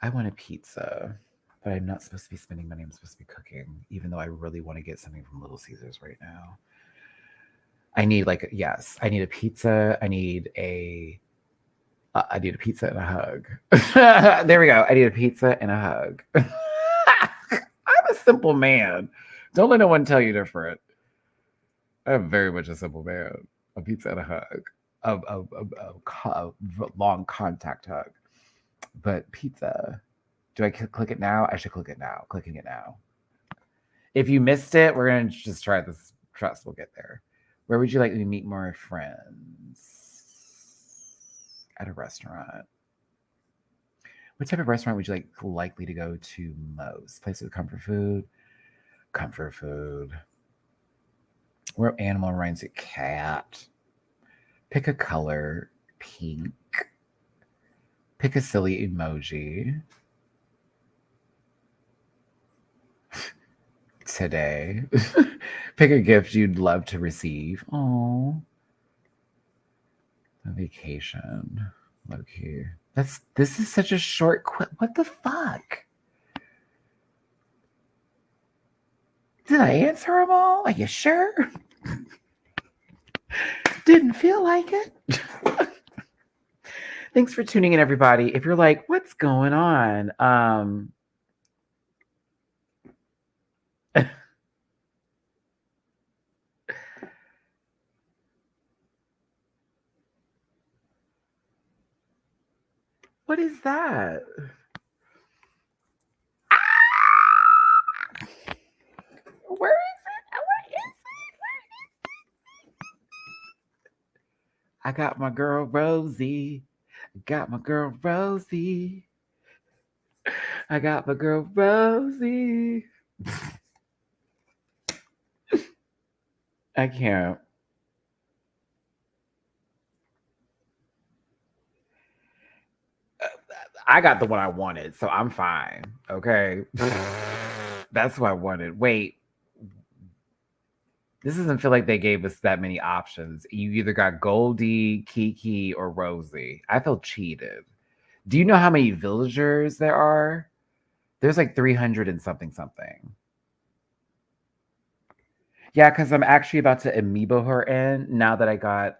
I want a pizza, but I'm not supposed to be spending money. I'm supposed to be cooking, even though I really want to get something from Little Caesars right now. I need I need a pizza. I need a pizza and a hug. There we go. I need a pizza and a hug. I'm a simple man. Don't let no one tell you different. I'm very much a simple man. A pizza and a hug. A long contact hug. But pizza. Do I click it now? I should click it now. Clicking it now. If you missed it, we're going to just try this. Trust, we'll get there. Where would you like to meet more friends? At a restaurant. What type of restaurant would you likely to go to most? Place with comfort food? Comfort food. What animal reminds you? Cat. Pick a color. Pink. Pick a silly emoji. Today. Pick a gift you'd love to receive. Oh. A vacation. Low-key. This is such a short what the fuck? Did I answer them all? Are you sure? Didn't feel like it. Thanks for tuning in, everybody. If you're like, what's going on? What is that? Where is it? What is it? I got my girl Rosie. I got my girl Rosie. I got my girl Rosie. I can't. I got the one I wanted, so I'm fine. Okay. That's what I wanted. Wait. This doesn't feel like they gave us that many options. You either got Goldie, Kiki, or Rosie. I feel cheated. Do you know how many villagers there are? There's like 300 and something something. Yeah, because I'm actually about to amiibo her in now that I got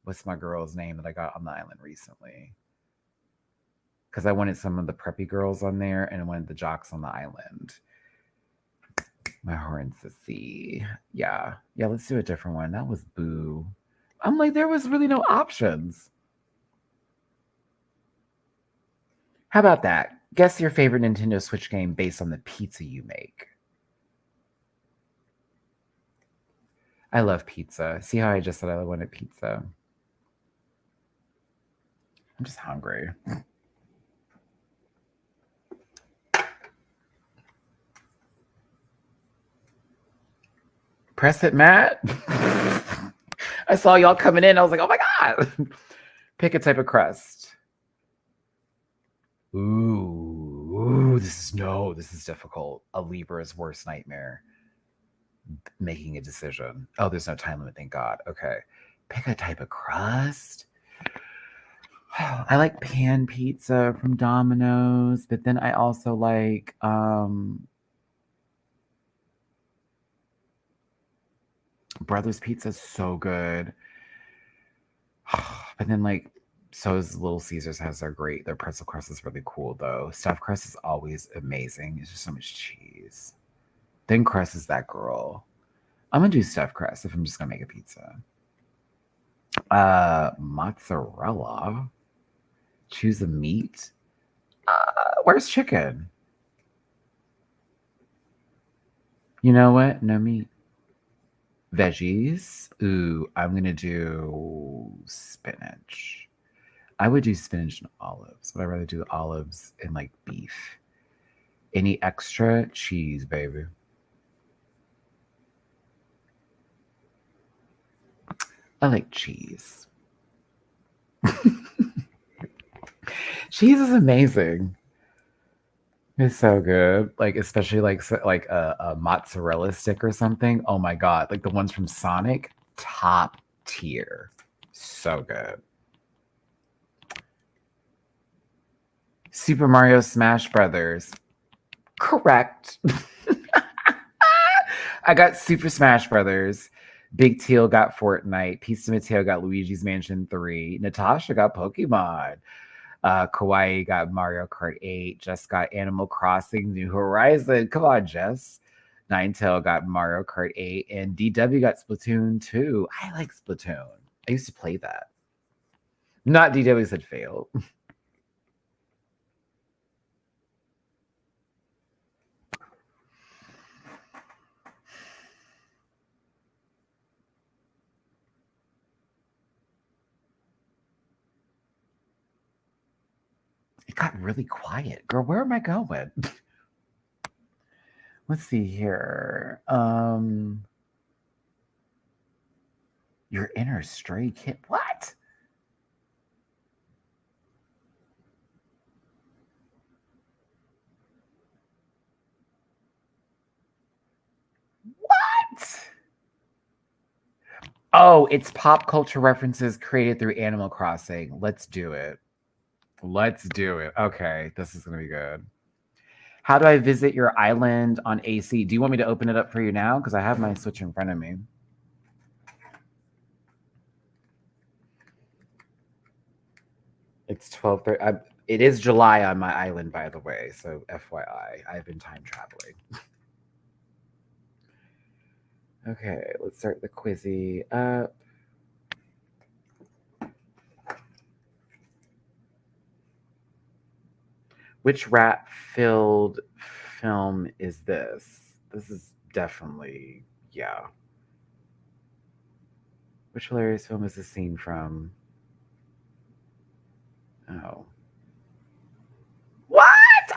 what's my girl's name that I got on the island recently? Because I wanted some of the preppy girls on there and I wanted the jocks on the island. My horns to see. Yeah. Yeah, let's do a different one. That was Boo. I'm like, there was really no options. How about that? Guess your favorite Nintendo Switch game based on the pizza you make. I love pizza. See how I just said I wanted pizza? I'm just hungry. Press it, Matt. I saw y'all coming in. I was like, oh my God. Pick a type of crust. Ooh, this is difficult. A Libra's worst nightmare. Making a decision. Oh, there's no time limit, thank God. Okay. Pick a type of crust. I like pan pizza from Domino's, but then I also like Brothers Pizza is so good. But then like so is Little Caesars has their pretzel crust is really cool though. Stuffed crust is always amazing. It's just so much cheese. Thin crust is that girl. I'm gonna do stuffed crust if I'm just gonna make a pizza. Mozzarella. Choose a meat. Where's chicken? You know what? No meat. Veggies. Ooh, I'm gonna do spinach. I would do spinach and olives, but I'd rather do olives and like beef. Any extra cheese, baby. I like cheese. Cheese is amazing. It's so good. Like especially like a mozzarella stick or something. Oh my God. Like the ones from Sonic, top tier. So good. Super Mario Smash Brothers. Correct. I got Super Smash Brothers. Big Teal got Fortnite. Pizza Mateo got Luigi's Mansion 3. Natasha got Pokemon. Kawaii got Mario Kart 8. Jess got Animal Crossing New Horizon. Come on, Jess. Ninetale got Mario Kart 8. And DW got Splatoon 2. I like Splatoon. I used to play that. Not DW said fail. It got really quiet. Girl, where am I going? Let's see here. Your inner stray kid. What? What? Oh, it's pop culture references created through Animal Crossing. Let's do it. Let's do it. Okay, this is going to be good. How do I visit your island on AC? Do you want me to open it up for you now? Because I have my Switch in front of me. It's 12:30. It is July on my island, by the way. So FYI, I've been time traveling. Okay, let's start the quizzy up. Which rat-filled film is this? This is definitely, yeah. Which hilarious film is this scene from? Oh. What?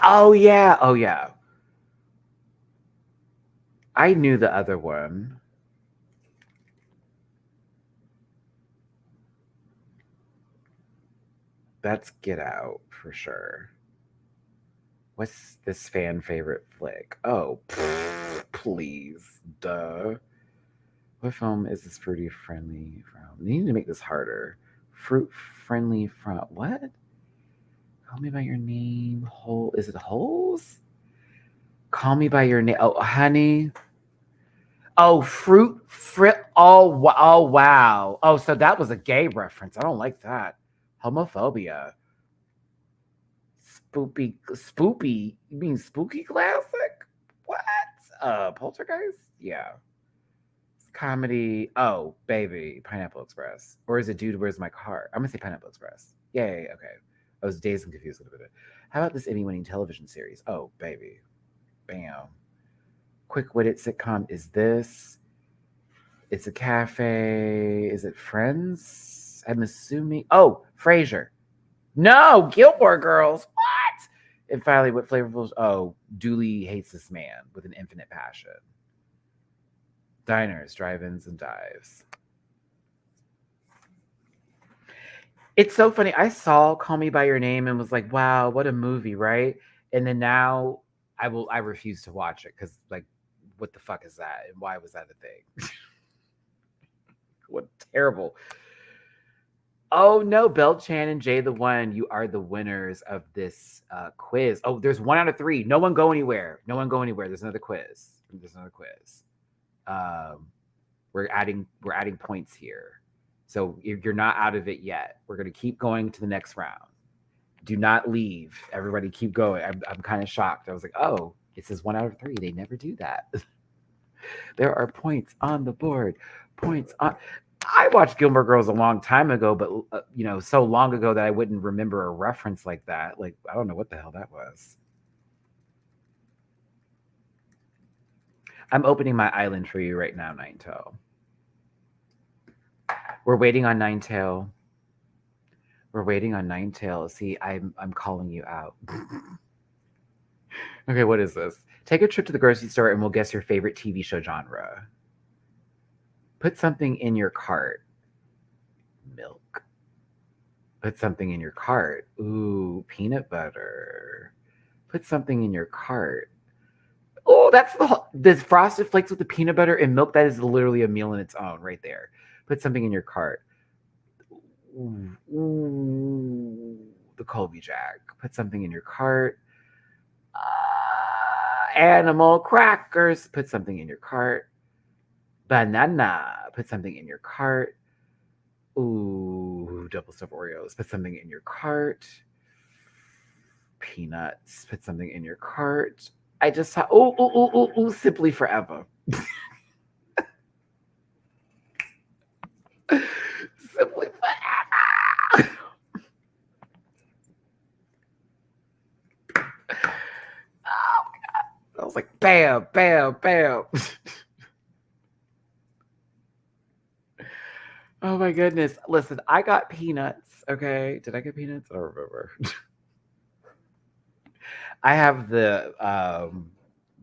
Oh, yeah. Oh, yeah. I knew the other one. That's Get Out for sure. What's this fan favorite flick? Oh, please. Duh. What film is this fruity friendly from? They need to make this harder. Fruit friendly from what? Call me by your name. Hole. Is it holes? Call me by your name. Oh, honey. Oh, fruit frit. Oh, wow. Oh, so that was a gay reference. I don't like that. Homophobia. Spoopy. You mean spooky classic? What? Poltergeist? Yeah. Comedy. Oh, baby. Pineapple Express. Or is it Dude, Where's My Car? I'm gonna say Pineapple Express. Yay. Okay. I was dazed and confused a little bit. How about this Emmy-winning television series? Oh, baby. Bam. Quick-witted sitcom is this? It's a cafe. Is it Friends? I'm assuming. Oh, Frasier. No, Gilmore Girls. What? And finally, what flavorful? Oh, Dooley hates this man with an infinite passion. Diners, drive-ins, and dives. It's so funny. I saw Call Me by Your Name and was like, "Wow, what a movie!" Right? And then now I refuse to watch it because like, what the fuck is that? And why was that a thing? What terrible. Oh no, Chan and Jay the One, you are the winners of this quiz. Oh, there's 1 out of 3. No one go anywhere. No one go anywhere. There's another quiz. There's another quiz. We're adding points here. So you're not out of it yet. We're gonna keep going to the next round. Do not leave. Everybody keep going. I'm kind of shocked. I was like, oh, it says 1 out of 3. They never do that. There are points on the board. Points on. I watched Gilmore Girls a long time ago, but so long ago that I wouldn't remember a reference like that. Like, I don't know what the hell that was. I'm opening my island for you right now, Ninetail. We're waiting on Ninetail. We're waiting on Ninetail. See, I'm calling you out. Okay, what is this? Take a trip to the grocery store and we'll guess your favorite TV show genre. Put something in your cart. Milk. Put something in your cart. Ooh, peanut butter. Put something in your cart. Oh, that's this Frosted Flakes with the peanut butter and milk. That is literally a meal in its own, right there. Put something in your cart. Ooh, the Colby Jack. Put something in your cart. Animal crackers. Put something in your cart. Banana. Put something in your cart. Ooh, double stuffed Oreos. Put something in your cart. Peanuts. Put something in your cart. I just saw. Ooh, Simply Forever. Simply Forever. Oh my god! I was like, bam, bam, bam. Oh my goodness! Listen, I got peanuts. Okay, did I get peanuts? I don't remember. I have the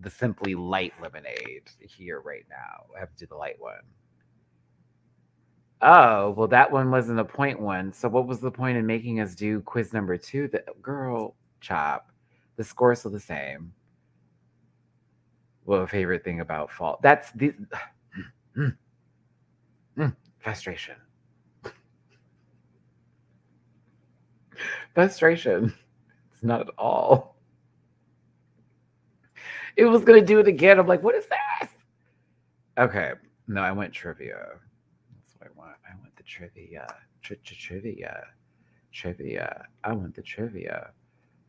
Simply Light lemonade here right now. I have to do the light one. Oh, well, that one wasn't a point one. So what was the point in making us do quiz number 2? The girl chop. The scores are the same. Well, favorite thing about fall. That's the frustration. Frustration. It's not at all. It was gonna do it again. I'm like, what is that? Okay. No, I went trivia. That's what I want. I want the trivia. Trivia. Trivia. I want the trivia.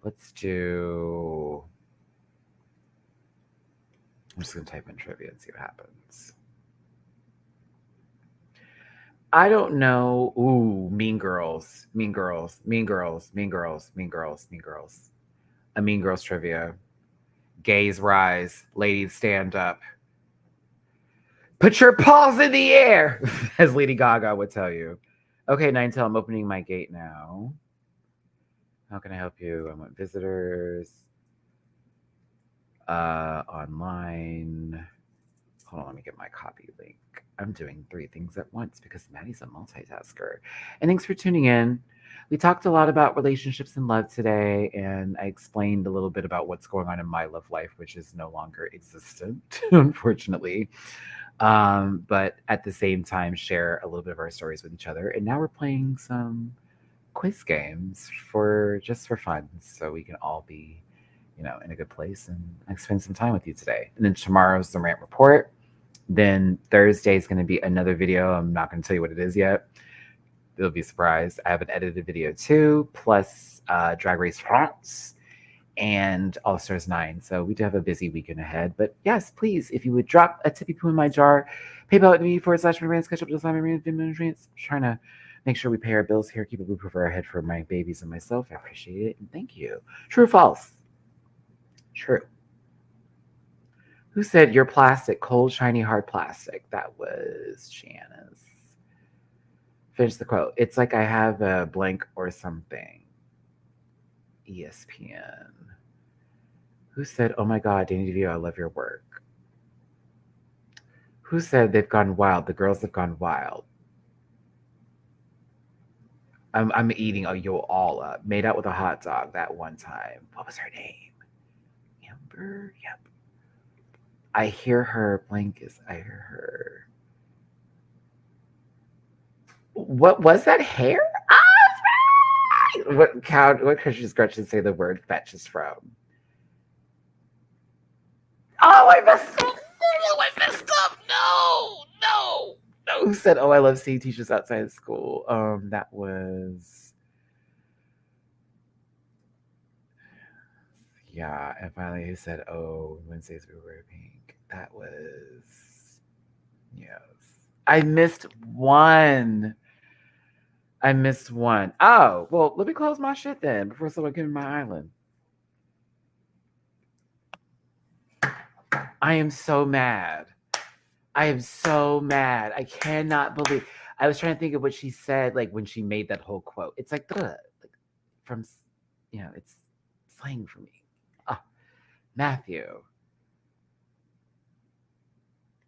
Let's do. I'm just gonna type in trivia and see what happens. I don't know. Ooh, Mean Girls. Mean Girls. Mean Girls. Mean Girls. Mean Girls. Mean Girls. A Mean Girls trivia. Gays rise. Ladies stand up. Put your paws in the air, as Lady Gaga would tell you. Okay, Ninetale, I'm opening my gate now. How can I help you? I want visitors. Online. Hold on, let me get my copy link. I'm doing 3 things at once because Maddie's a multitasker. And thanks for tuning in. We talked a lot about relationships and love today, and I explained a little bit about what's going on in my love life, which is no longer existent, unfortunately. But at the same time, share a little bit of our stories with each other. And now we're playing some quiz games for fun, so we can all be, in a good place and I spend some time with you today. And then tomorrow's the rant report. Then Thursday is going to be another video. I'm not going to tell you what it is yet. It'll be a surprise. I have an edited video too, plus Drag Race France and All Stars 9. So we do have a busy weekend ahead. But yes, please, if you would drop a tippy poo in my jar, PayPal at me /MattyRants, catch up to MattyRants. Trying to make sure we pay our bills here, keep a roof over our head for my babies and myself. I appreciate it. And thank you. True or false? True. Who said you're plastic, cold, shiny, hard plastic? That was Janice. Finish the quote. It's like I have a blank or something. ESPN. Who said, oh my God, Danny DeVito, I love your work? Who said they've gone wild? The girls have gone wild. I'm eating you all up. Made out with a hot dog that one time. What was her name? Amber? Yep. I hear her. Blank is I hear her. What was that hair? Right. What country does Gretchen say the word fetch is from? Oh, I messed up. No. Who said, oh, I love seeing teachers outside of school? That was... Yeah, and finally who said, oh, Wednesdays we wear pink? That was... Yes. I missed one. Oh, well, let me close my shit then before someone gives me my island. I am so mad. I cannot believe. I was trying to think of what she said, like when she made that whole quote. It's like from, it's slang for me. Oh, Matthew.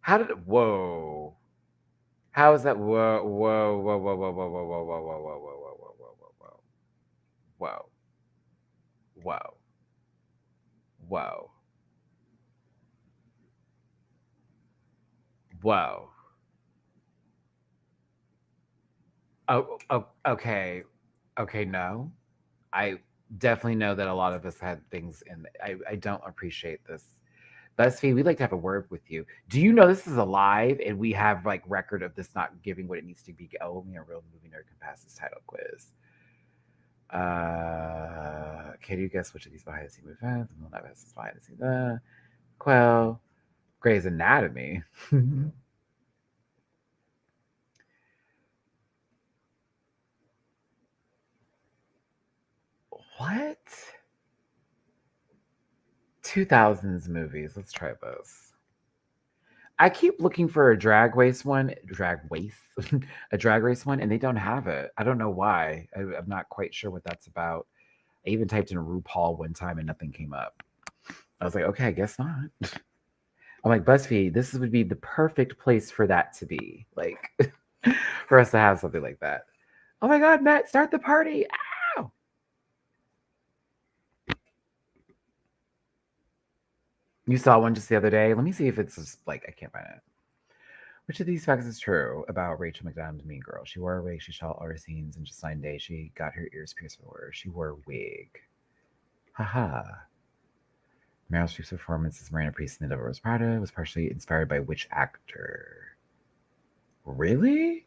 How did it? Whoa. How is that? Whoa. Oh, okay. Okay, no. I definitely know that a lot of us had things in. I don't appreciate this. BuzzFeed, we'd like to have a word with you. Do you know this is alive and we have like record of this not giving what it needs to be? Oh, only a real movie nerd can pass this title quiz. Can you guess which of these behind the scenes events? Well, that is behind the scenes. Quell, Grey's Anatomy. What? 2000s movies. Let's try this. I keep looking for a drag race one, a drag race one, and they don't have it. I don't know why. I'm not quite sure what that's about. I even typed in RuPaul one time and nothing came up. I was like, okay, I guess not. I'm like, BuzzFeed, this would be the perfect place for that to be. Like, for us to have something like that. Oh my God, Matt, start the party. Ow! You saw one just the other day. Let me see if it's just like, I can't find it. Which of these facts is true about Rachel McAdams' Mean Girl? She wore a wig, she shot all her scenes, and just 9 days she got her ears pierced for her. She wore a wig. Haha. Meryl Streep's performance as Miranda Priest in The Devil Wears Prada was partially inspired by which actor? Really?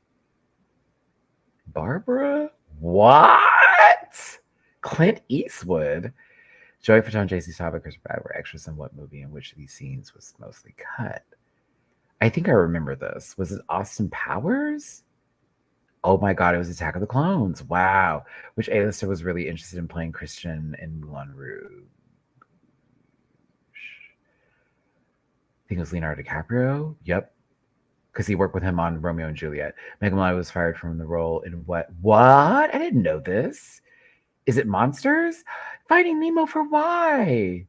Barbara? What? Clint Eastwood? Joey Fatone, J.C. Staub, and Chris Pratt were extras in what movie in which of these scenes was mostly cut? I think I remember this. Was it Austin Powers? Oh my God, it was Attack of the Clones. Wow. Which A-lister was really interested in playing Christian in Moulin Rouge? think it was Leonardo DiCaprio. Yep. Because he worked with him on Romeo and Juliet. Megan Mullally was fired from the role in what? What? I didn't know this. Is it Monsters? Finding Nemo for why?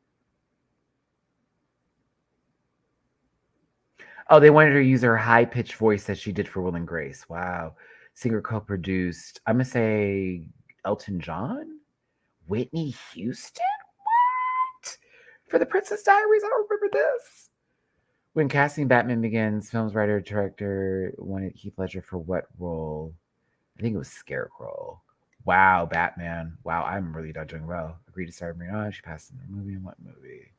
Oh, they wanted her to use her high pitched voice that she did for Will and Grace. Wow. Singer co produced, I'm going to say Elton John? Whitney Houston? What? For the Princess Diaries? I don't remember this. When casting Batman Begins, film's writer director wanted Heath Ledger for what role? I think it was Scarecrow. Wow, Batman. Wow, I'm really not doing well. Agreed to star Mirage. She passed in the movie. In what movie?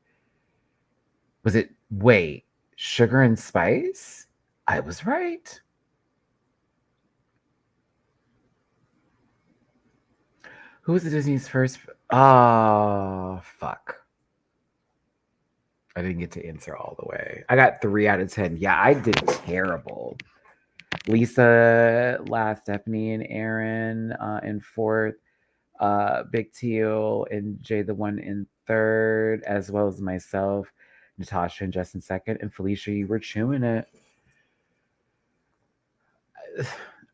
Was it, wait, Sugar and Spice? I was right. Who was the Disney's first? Oh, fuck. I didn't get to answer all the way. I got 3 out of 10. Yeah, I did terrible. Lisa last, Stephanie and Aaron in 4th, Big Teal and Jay the one in 3rd, as well as myself, Natasha and Justin 2nd, and Felicia, you were chewing it.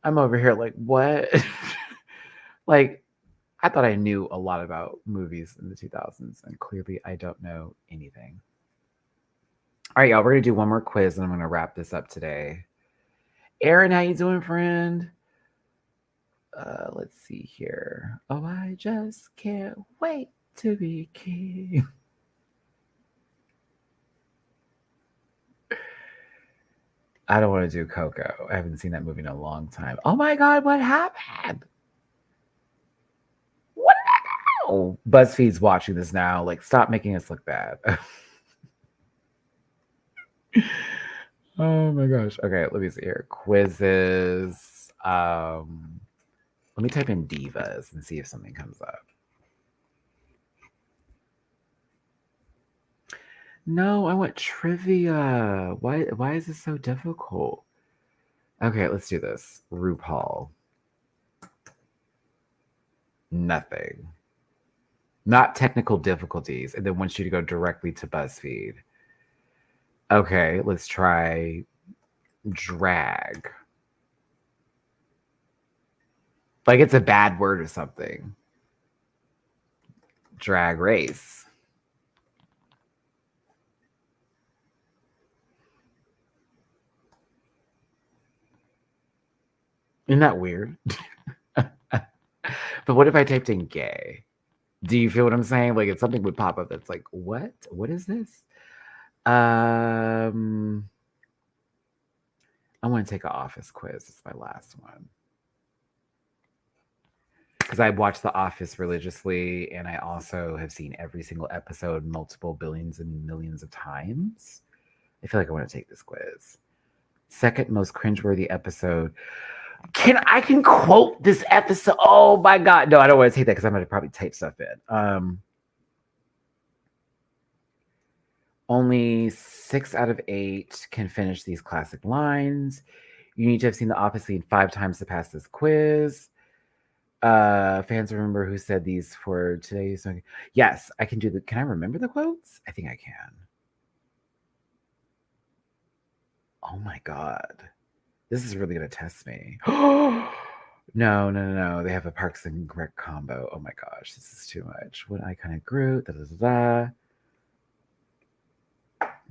I'm over here like, what? Like, I thought I knew a lot about movies in the 2000s, and clearly I don't know anything. All right, y'all, we're going to do one more quiz, and I'm going to wrap this up today. Aaron, how you doing, friend? Let's see here. Oh, I just can't wait to be king. I don't want to do Coco. I haven't seen that movie in a long time. Oh my God, what happened? What did I know? BuzzFeed's watching this now. Like, stop making us look bad. Oh my gosh. Okay, let me see here. Quizzes. Let me type in divas and see if something comes up. No, I want trivia. Why is this so difficult? Okay, let's do this. RuPaul. Nothing. Not technical difficulties. And then wants you to go directly to BuzzFeed. Okay, let's try drag. Like it's a bad word or something. Drag race. Isn't that weird? But what if I typed in gay? Do you feel what I'm saying? Like if something would pop up that's like, what? What is this? I want to take an office quiz. It's my last one. Because I watch The Office religiously, and I also have seen every single episode multiple billions and millions of times. I feel like I want to take this quiz. Second most cringeworthy episode. I can quote this episode. Oh my God. No, I don't want to take that because I'm going to probably type stuff in. Only 6 out of 8 can finish these classic lines. You need to have seen The Office scene 5 times to pass this quiz. Fans remember who said these for today's song. Yes, I can do the. Can I remember the quotes? I think I can. Oh my God. This is really going to test me. No. They have a Parks and Rec combo. Oh my gosh, this is too much. What iconic group? Da, da, da, da.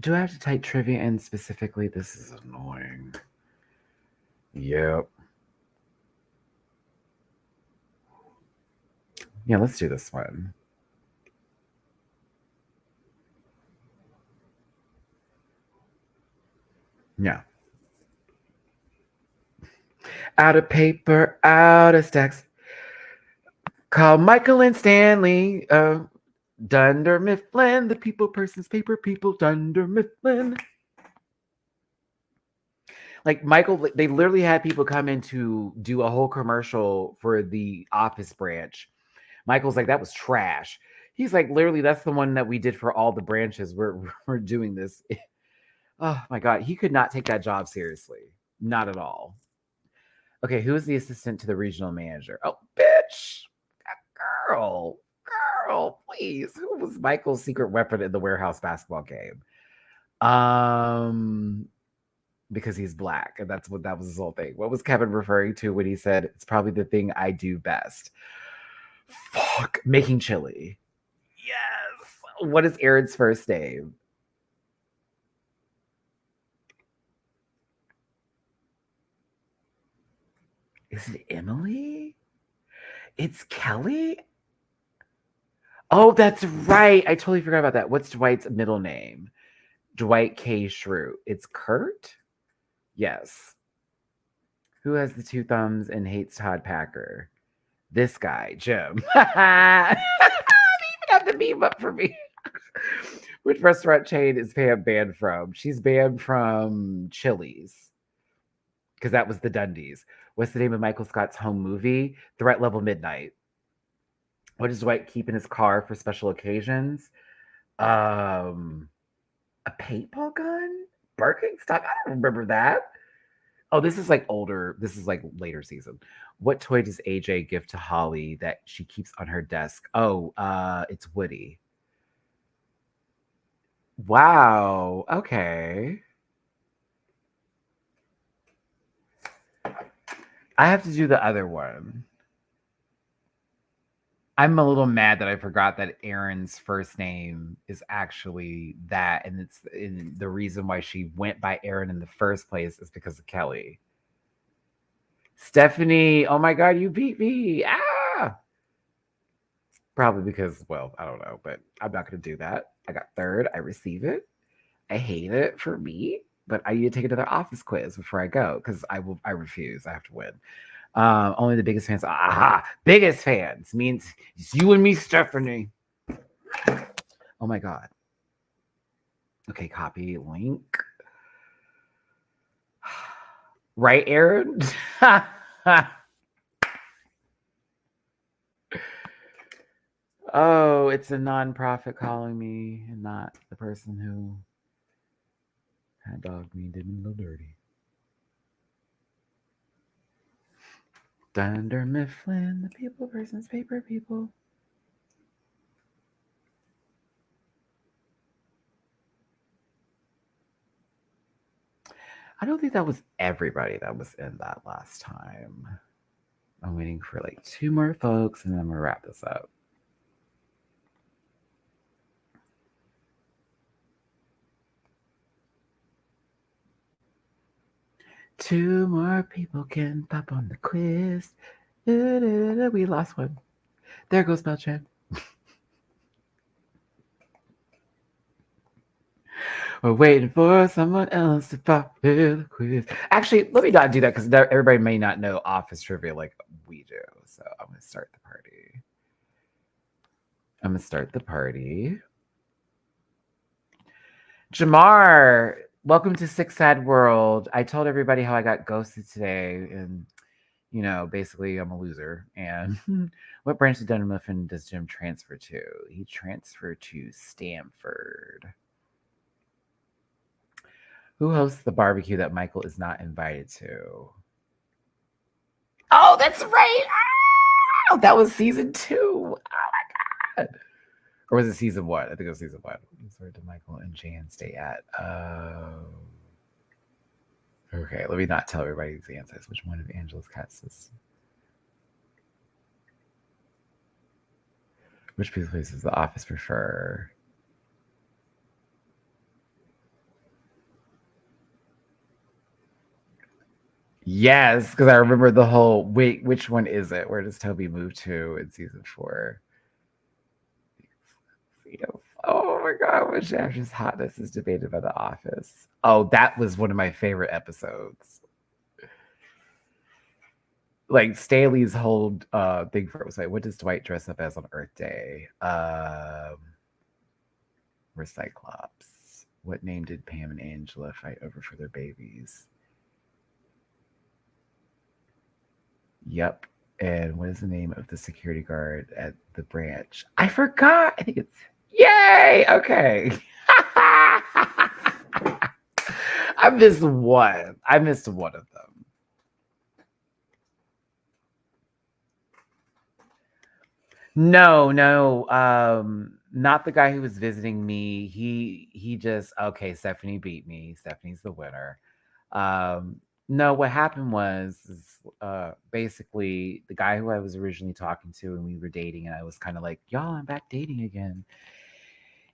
Do I have to type trivia in specifically? This is annoying. Yep. Yeah, let's do this one. Yeah. Out of paper, out of stacks. Call Michael and Stanley. Dunder Mifflin, the people, persons, paper, people, Dunder Mifflin. Like Michael, they literally had people come in to do a whole commercial for the Office branch. Michael's like, that was trash. He's like, literally, that's the one that we did for all the branches. We're doing this. Oh my God, he could not take that job seriously. Not at all. Okay, who is the assistant to the regional manager? Oh, bitch. That girl, please. Who was Michael's secret weapon in the warehouse basketball game? Because he's black, and that was his whole thing. What was Kevin referring to when he said it's probably the thing I do best? Fuck, making chili. Yes. What is Aaron's first name? Is it Emily? It's Kelly? Oh, that's right. I totally forgot about that. What's Dwight's middle name? Dwight K. Schrute. It's Kurt? Yes. Who has the two thumbs and hates Todd Packer? This guy, Jim. They even have the meme up for me. Which restaurant chain is Pam banned from? She's banned from Chili's. Because that was the Dundies. What's the name of Michael Scott's home movie? Threat Level Midnight. What does Dwight keep in his car for special occasions? A paintball gun? Birkenstock? I don't remember that. Oh, this is like older. This is like later season. What toy does AJ give to Holly that she keeps on her desk? Oh, it's Woody. Wow. Okay. I have to do the other one. I'm a little mad that I forgot that Erin's first name is actually that, and the reason why she went by Erin in the first place is because of Kelly. Stephanie, oh my God, you beat me! Ah, probably because, well, I don't know, but I'm not going to do that. I got third. I receive it. I hate it for me, but I need to take another office quiz before I go because I refuse. I have to win. Only the biggest fans. Aha, biggest fans means it's you and me, Stephanie. Oh my God. Okay, copy link. Right, Aaron? Oh, it's a nonprofit calling me and not the person who had dogged me, did me a little dirty. Dunder Mifflin, the people versus paper people. I don't think that was everybody that was in that last time. I'm waiting for like 2 more folks and then I'm going to wrap this up. Two more people can pop on the quiz. We lost one. There goes Belchan. We're waiting for someone else to pop in the quiz. Actually, let me not do that because everybody may not know office trivia like we do. So I'm going to start the party. Jamar, welcome to Six Sad World. I told everybody how I got ghosted today, and basically I'm a loser. And what branch of Dunder Mifflin does Jim transfer to? He transferred to Stanford. Who hosts the barbecue that Michael is not invited to? Oh, that's right. Oh, that was season 2. Oh my God. Or was it season 1? I think it was season 1. Where did Michael and Jan stay at? Okay, let me not tell everybody these answers. Which one of Angela's cats is? Which pizza place does the office prefer? Yes, because I remember the whole wait, which one is it? Where does Toby move to in season 4? Oh my God, which actress hotness is debated by The Office? Oh, that was one of my favorite episodes. Like Staley's whole thing for it was like, what does Dwight dress up as on Earth Day? Recyclops. What name did Pam and Angela fight over for their babies? Yep. And what is the name of the security guard at the branch? I forgot. I think it's Yay! Okay. I missed one. I missed one of them. No. Not the guy who was visiting me. He just okay, Stephanie beat me. Stephanie's the winner. Um, no, what happened was basically the guy who I was originally talking to and we were dating, and I was kind of like, y'all, I'm back dating again.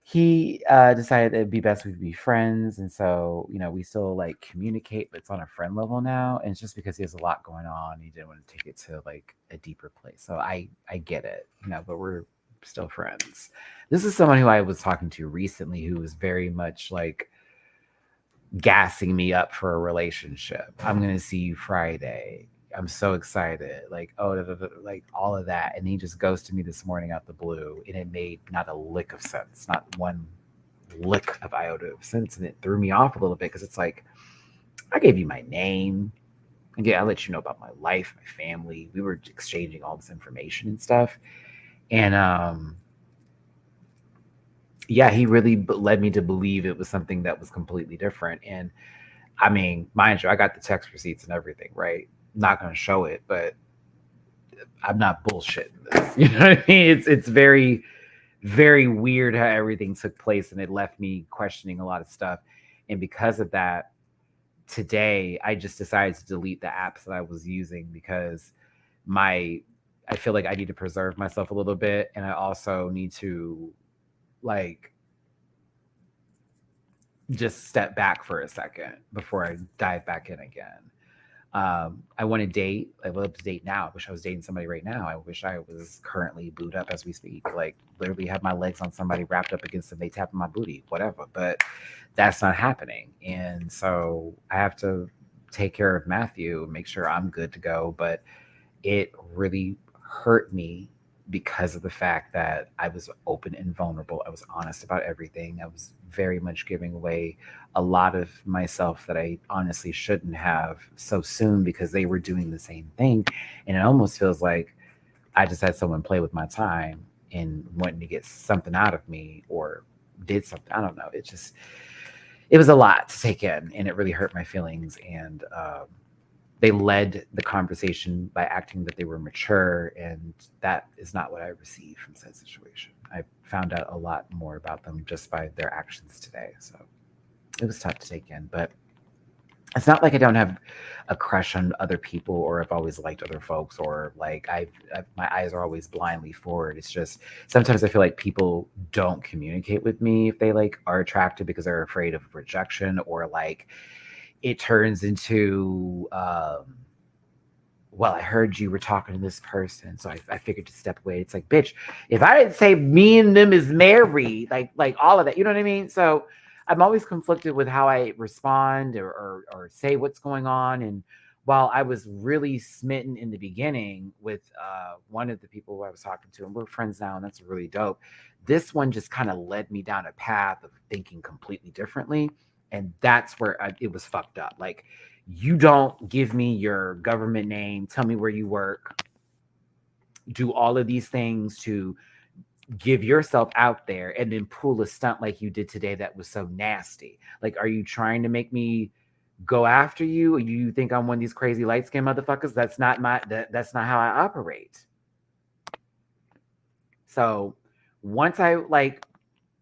He decided it'd be best we could be friends, and so we still like communicate, but it's on a friend level now. And it's just because he has a lot going on, he didn't want to take it to like a deeper place. So I get it, but we're still friends. This is someone who I was talking to recently who was very much like gassing me up for a relationship. I'm gonna see you Friday. I'm so excited. Like, oh, da, da, da, like all of that. And he just ghosted me this morning out the blue. And it made not a lick of sense, not one lick of iota of sense. And it threw me off a little bit because it's like, I gave you my name. Again, I let you know about my life, my family. We were exchanging all this information and stuff. And yeah, he really led me to believe it was something that was completely different. And I mean, mind you, I got the text receipts and everything, right? Not going to show it, but I'm not bullshitting this. You know what I mean? It's very, very weird how everything took place, and it left me questioning a lot of stuff. And because of that, today I just decided to delete the apps that I was using because my I feel like I need to preserve myself a little bit, and I also need to like just step back for a second before I dive back in again. I want to date. I love to date now. I wish I was dating somebody right now. I wish I was currently booed up as we speak. Like literally have my legs on somebody wrapped up against them, they tapping my booty, whatever. But that's not happening. And so I have to take care of Matthew, make sure I'm good to go. But it really hurt me because of the fact that I was open and vulnerable. I was honest about everything. I was very much giving away a lot of myself that I honestly shouldn't have so soon because they were doing the same thing. And it almost feels like I just had someone play with my time and wanting to get something out of me or did something. I don't know. It was a lot to take in and it really hurt my feelings. And they led the conversation by acting that they were mature, and that is not what I received from said situation. I found out a lot more about them just by their actions today. So it was tough to take in, but it's not like I don't have a crush on other people or I've always liked other folks or like my eyes are always blindly forward. It's just sometimes I feel like people don't communicate with me if they like are attracted because they're afraid of rejection or like it turns into well, I heard you were talking to this person, so I figured to step away. It's like, bitch, if I didn't say me and them is married, like all of that, you know what I mean? So I'm always conflicted with how I respond or say what's going on. And while I was really smitten in the beginning with one of the people who I was talking to, and we're friends now, and that's really dope. This one just kind of led me down a path of thinking completely differently, and that's where it was fucked up. Like you don't give me your government name, tell me where you work, do all of these things to give yourself out there and then pull a stunt like you did today that was so nasty. Like, are you trying to make me go after you? Or you think I'm one of these crazy light skinned motherfuckers? That's not how I operate. So once I like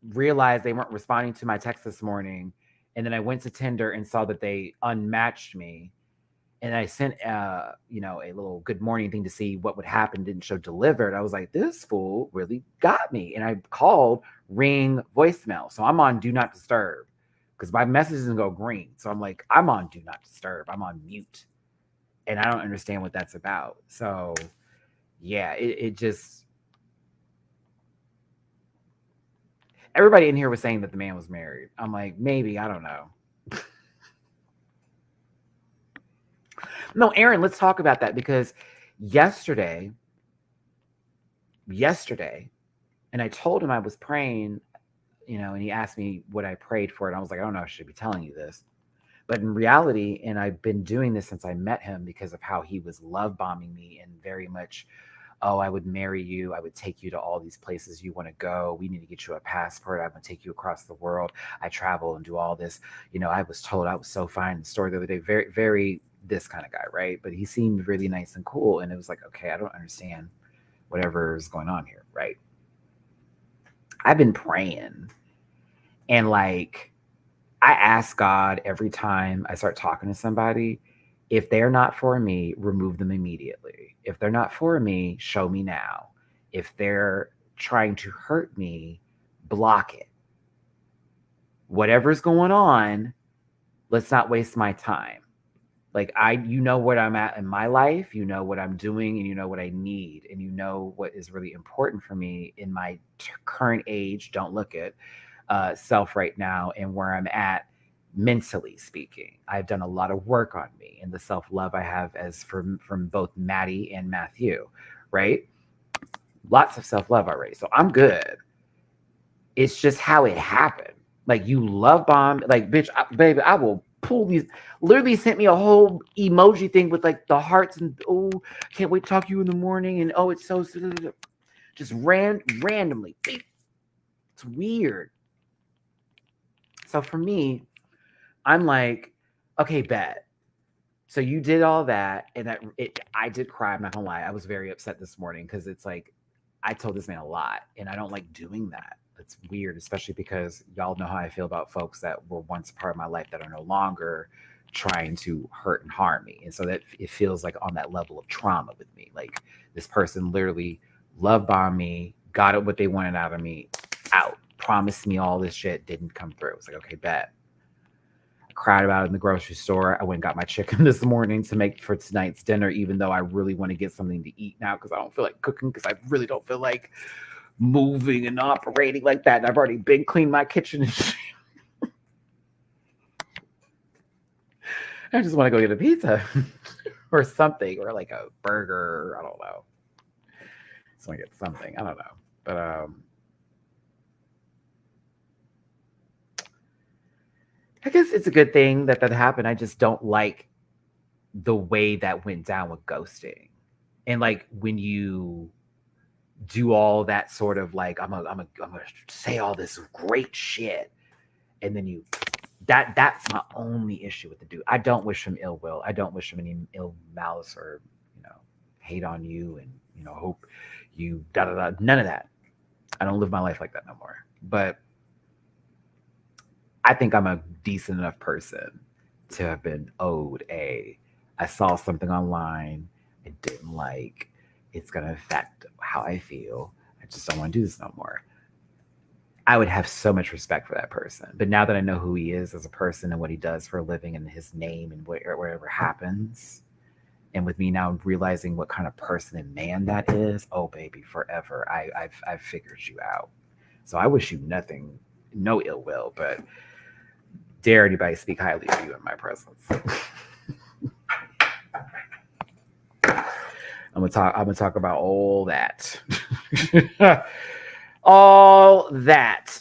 realized they weren't responding to my text this morning, and then I went to Tinder and saw that they unmatched me, and I sent a little good morning thing to see what would happen, didn't show delivered. I was like, this fool really got me. And I called ring voicemail. So I'm on do not disturb because my message doesn't go green. So I'm like, I'm on do not disturb. I'm on mute. And I don't understand what that's about. So yeah, it just everybody in here was saying that the man was married. I'm like, maybe, I don't know. No, Aaron, let's talk about that because yesterday, and I told him I was praying, and he asked me what I prayed for. And I was like, I don't know, I should be telling you this. But in reality, and I've been doing this since I met him because of how he was love bombing me and very much, oh, I would marry you. I would take you to all these places you want to go. We need to get you a passport. I'm going to take you across the world. I travel and do all this. I was told I was so fine. The story the other day, very, very this kind of guy, right? But he seemed really nice and cool. And it was like, okay, I don't understand whatever is going on here, right? I've been praying, and like I ask God every time I start talking to somebody, if they're not for me, remove them immediately. If they're not for me, show me now. If they're trying to hurt me, block it. Whatever's going on, let's not waste my time. Like you know what I'm at in my life, you know what I'm doing, and you know what I need, and you know what is really important for me in my current age. Don't look at self right now and where I'm at mentally speaking. I've done a lot of work on me and the self love I have as from both Matty and Matthew, right? Lots of self love already, so I'm good. It's just how it happened. Like you love bomb, like bitch, baby, I will pull these. Literally sent me a whole emoji thing with like the hearts and oh, can't wait to talk to you in the morning and oh, it's so just randomly. It's weird. So for me, I'm like, okay, bet. So you did all that, and I did cry. I'm not gonna lie, I was very upset this morning because it's like I told this man a lot, and I don't like doing that. It's weird, especially because y'all know how I feel about folks that were once a part of my life that are no longer trying to hurt and harm me, and so that it feels like on that level of trauma with me. Like this person literally love bombed me, got what they wanted out of me, out, promised me all this shit, didn't come through. It's like okay, bet. Cried about it in the grocery store. I went and got my chicken this morning to make for tonight's dinner, even though I really want to get something to eat now because I don't feel like cooking because I really don't feel like moving and operating like that. And I've already been cleaned my kitchen and shit. I just want to go get a pizza or something or like a burger. I don't know. Just want to get something. I don't know. But I guess it's a good thing that happened. I just don't like the way that went down with ghosting. And like when you do all that sort of like I'm gonna say all this great shit and then that's my only issue with the dude. I don't wish him ill will. I don't wish him any ill malice or hate on you and hope you da da da. None of that. I don't live my life like that no more. But I think I'm a decent enough person to have been owed I saw something online I didn't like. It's going to affect how I feel. I just don't want to do this no more. I would have so much respect for that person. But now that I know who he is as a person and what he does for a living and his name and whatever happens, and with me now realizing what kind of person and man that is, oh baby, forever. I've figured you out. So I wish you nothing, no ill will, but dare anybody speak highly of you in my presence. I'm gonna talk about all that. All that.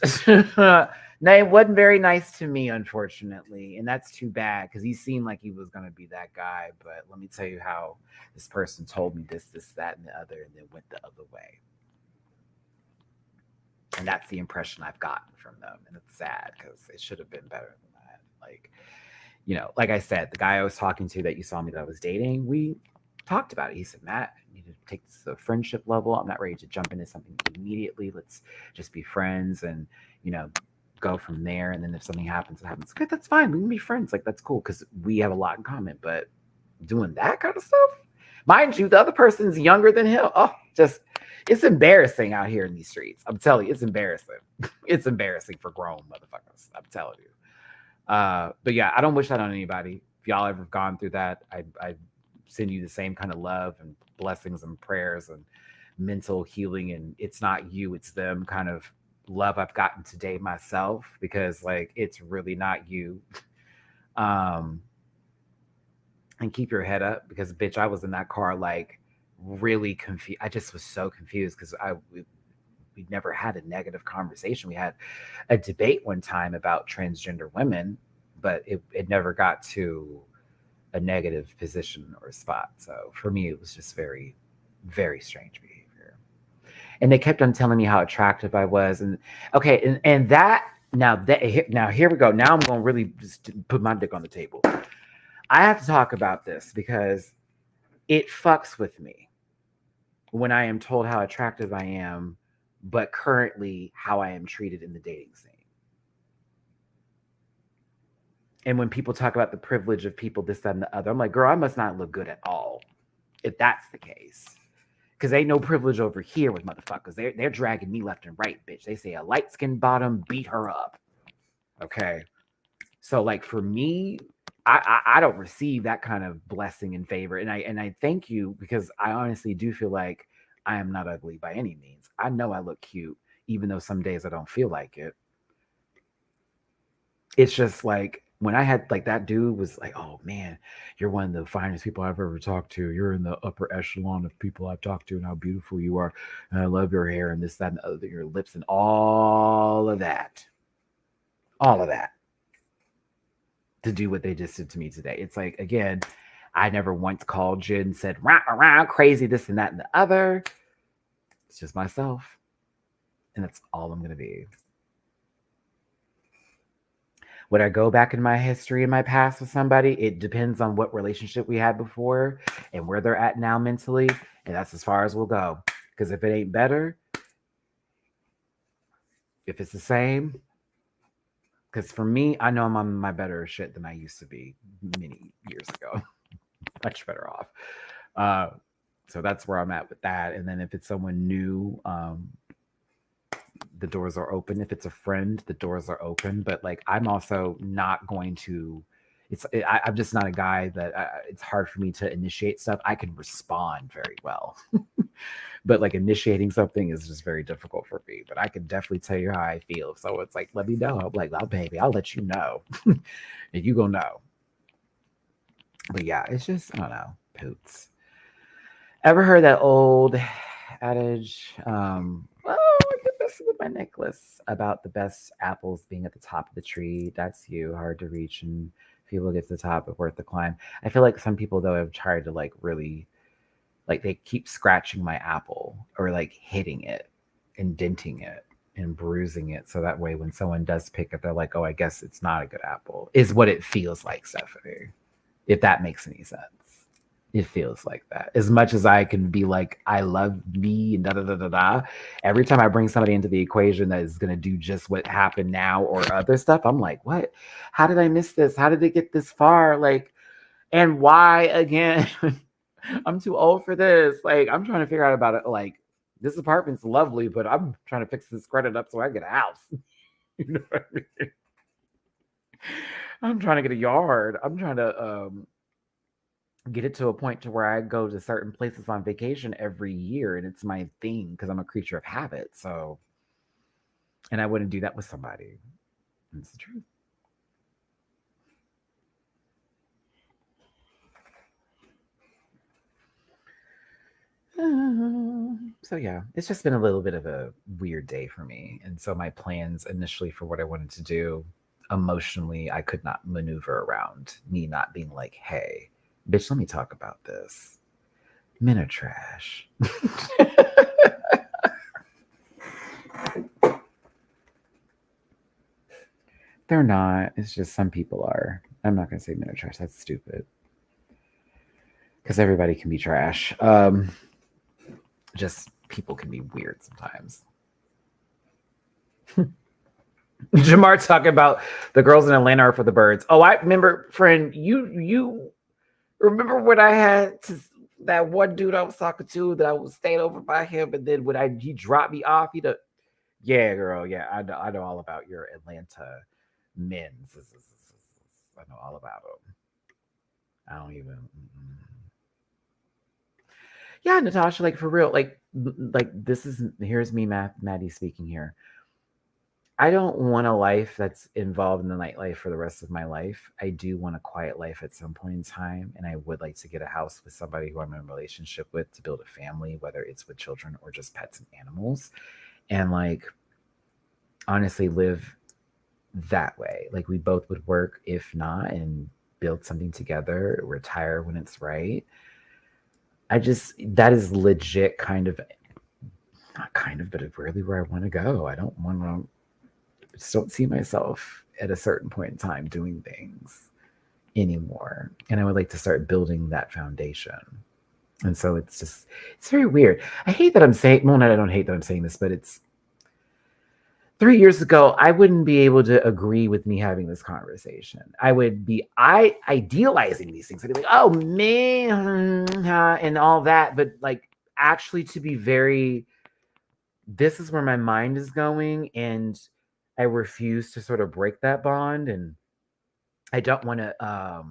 Now it wasn't very nice to me, unfortunately, and that's too bad because he seemed like he was gonna be that guy. But let me tell you how this person told me this, that, and the other, and then went the other way. And that's the impression I've gotten from them, and it's sad because it should have been better than that. Like, like I said, the guy I was talking to that you saw me that I was dating, we talked about it. He said, Matt, I need to take this to a friendship level. I'm not ready to jump into something immediately. Let's just be friends and, go from there. And then if something happens, it happens. Okay, that's fine. We can be friends. Like, that's cool because we have a lot in common. But doing that kind of stuff, mind you, the other person's younger than him. Oh, it's embarrassing out here in these streets. I'm telling you, it's embarrassing. It's embarrassing for grown motherfuckers. I'm telling you. But yeah, I don't wish that on anybody. If y'all ever gone through that, I send you the same kind of love and blessings and prayers and mental healing. And it's not you, it's them kind of love I've gotten today myself, because like, it's really not you. And keep your head up because bitch, I was in that car, like really confused. I just was so confused because we never had a negative conversation. We had a debate one time about transgender women, but it never got to a negative position or spot. So for me, it was just very, very strange behavior. And they kept on telling me how attractive I was. And okay, and that now here we go. Now I'm going to really just put my dick on the table. I have to talk about this because it fucks with me when I am told how attractive I am but currently how I am treated in the dating scene. And when people talk about the privilege of people, this, that, and the other, I'm like, girl, I must not look good at all if that's the case. Because ain't no privilege over here with motherfuckers. They're dragging me left and right, bitch. They say a light-skinned bottom beat her up. Okay. So like for me, I don't receive that kind of blessing and favor. And I thank you, because I honestly do feel like I am not ugly by any means. I know I look cute, even though some days I don't feel like it. It's just like when I had like that dude was like, oh man, you're one of the finest people I've ever talked to. You're in the upper echelon of people I've talked to, and how beautiful you are. And I love your hair and this, that, and the other, your lips and all of that. All of that to do what they just did to me today. It's like, again, I never once called you and said, rah, rah, crazy, this and that and the other. It's just myself. And that's all I'm going to be. Would I go back in my history in my past with somebody? It depends on what relationship we had before and where they're at now mentally. And that's as far as we'll go. Because if it ain't better, if it's the same, because for me, I know I'm on my better shit than I used to be many years ago. Much better off. So that's where I'm at with that. And then if it's someone new, the doors are open. If it's a friend, the doors are open. But like, I'm also not going to. I'm just not a guy that it's hard for me to initiate stuff. I can respond very well, but like initiating something is just very difficult for me. But I can definitely tell you how I feel. So it's like, let me know. I'm like, oh baby, I'll let you know, and you gonna know. But yeah, it's just, I don't know, poots. Ever heard that old adage? Oh, look at this with my necklace about the best apples being at the top of the tree. That's you, hard to reach, and people get to the top, but worth the climb. I feel like some people though have tried to like really, like they keep scratching my apple or like hitting it and denting it and bruising it, so that way when someone does pick it, they're like, oh, I guess it's not a good apple. Is what it feels like, Stephanie. If that makes any sense. It feels like that. As much as I can be like, I love me and da da da da da. Every time I bring somebody into the equation that is going to do just what happened now or other stuff, I'm like, what? How did I miss this? How did it get this far? Like, and why again? I'm too old for this. Like, I'm trying to figure out about it. Like, this apartment's lovely, but I'm trying to fix this credit up so I get a house. You know what I mean? I'm trying to get a yard. I'm trying to get it to a point to where I go to certain places on vacation every year, and it's my thing because I'm a creature of habit. So, and I wouldn't do that with somebody. It's the truth. So yeah, it's just been a little bit of a weird day for me. And so my plans initially for what I wanted to do, emotionally, I could not maneuver around me not being like, hey, bitch, let me talk about this. Men are trash. They're not. It's just some people are. I'm not going to say men are trash. That's stupid. Because everybody can be trash. Just people can be weird sometimes. Jamar talking about the girls in Atlanta are for the birds. Oh, I remember, friend. You remember when I had that one dude I was talking to that I was staying over by him, and then when he dropped me off, yeah, girl, yeah, I know all about your Atlanta men's. I know all about them. I don't even. Yeah, Natasha, like for real, like this is here's me, Maddie speaking here. I don't want a life that's involved in the nightlife for the rest of my life. I do want a quiet life at some point in time, and I would like to get a house with somebody who I'm in a relationship with to build a family, whether it's with children or just pets and animals, and like honestly live that way. Like we both would work, if not, and build something together, retire when it's right. That is legit kind of, not kind of, but really where I want to go. I don't want to, just don't see myself at a certain point in time doing things anymore. And I would like to start building that foundation. And so it's very weird. I hate that I'm saying, well, no, I don't hate that I'm saying this, but it's 3 years ago, I wouldn't be able to agree with me having this conversation. I would be idealizing these things. I'd be like, oh man, and all that. But like actually to be very, this is where my mind is going, and I refuse to sort of break that bond, and I don't want to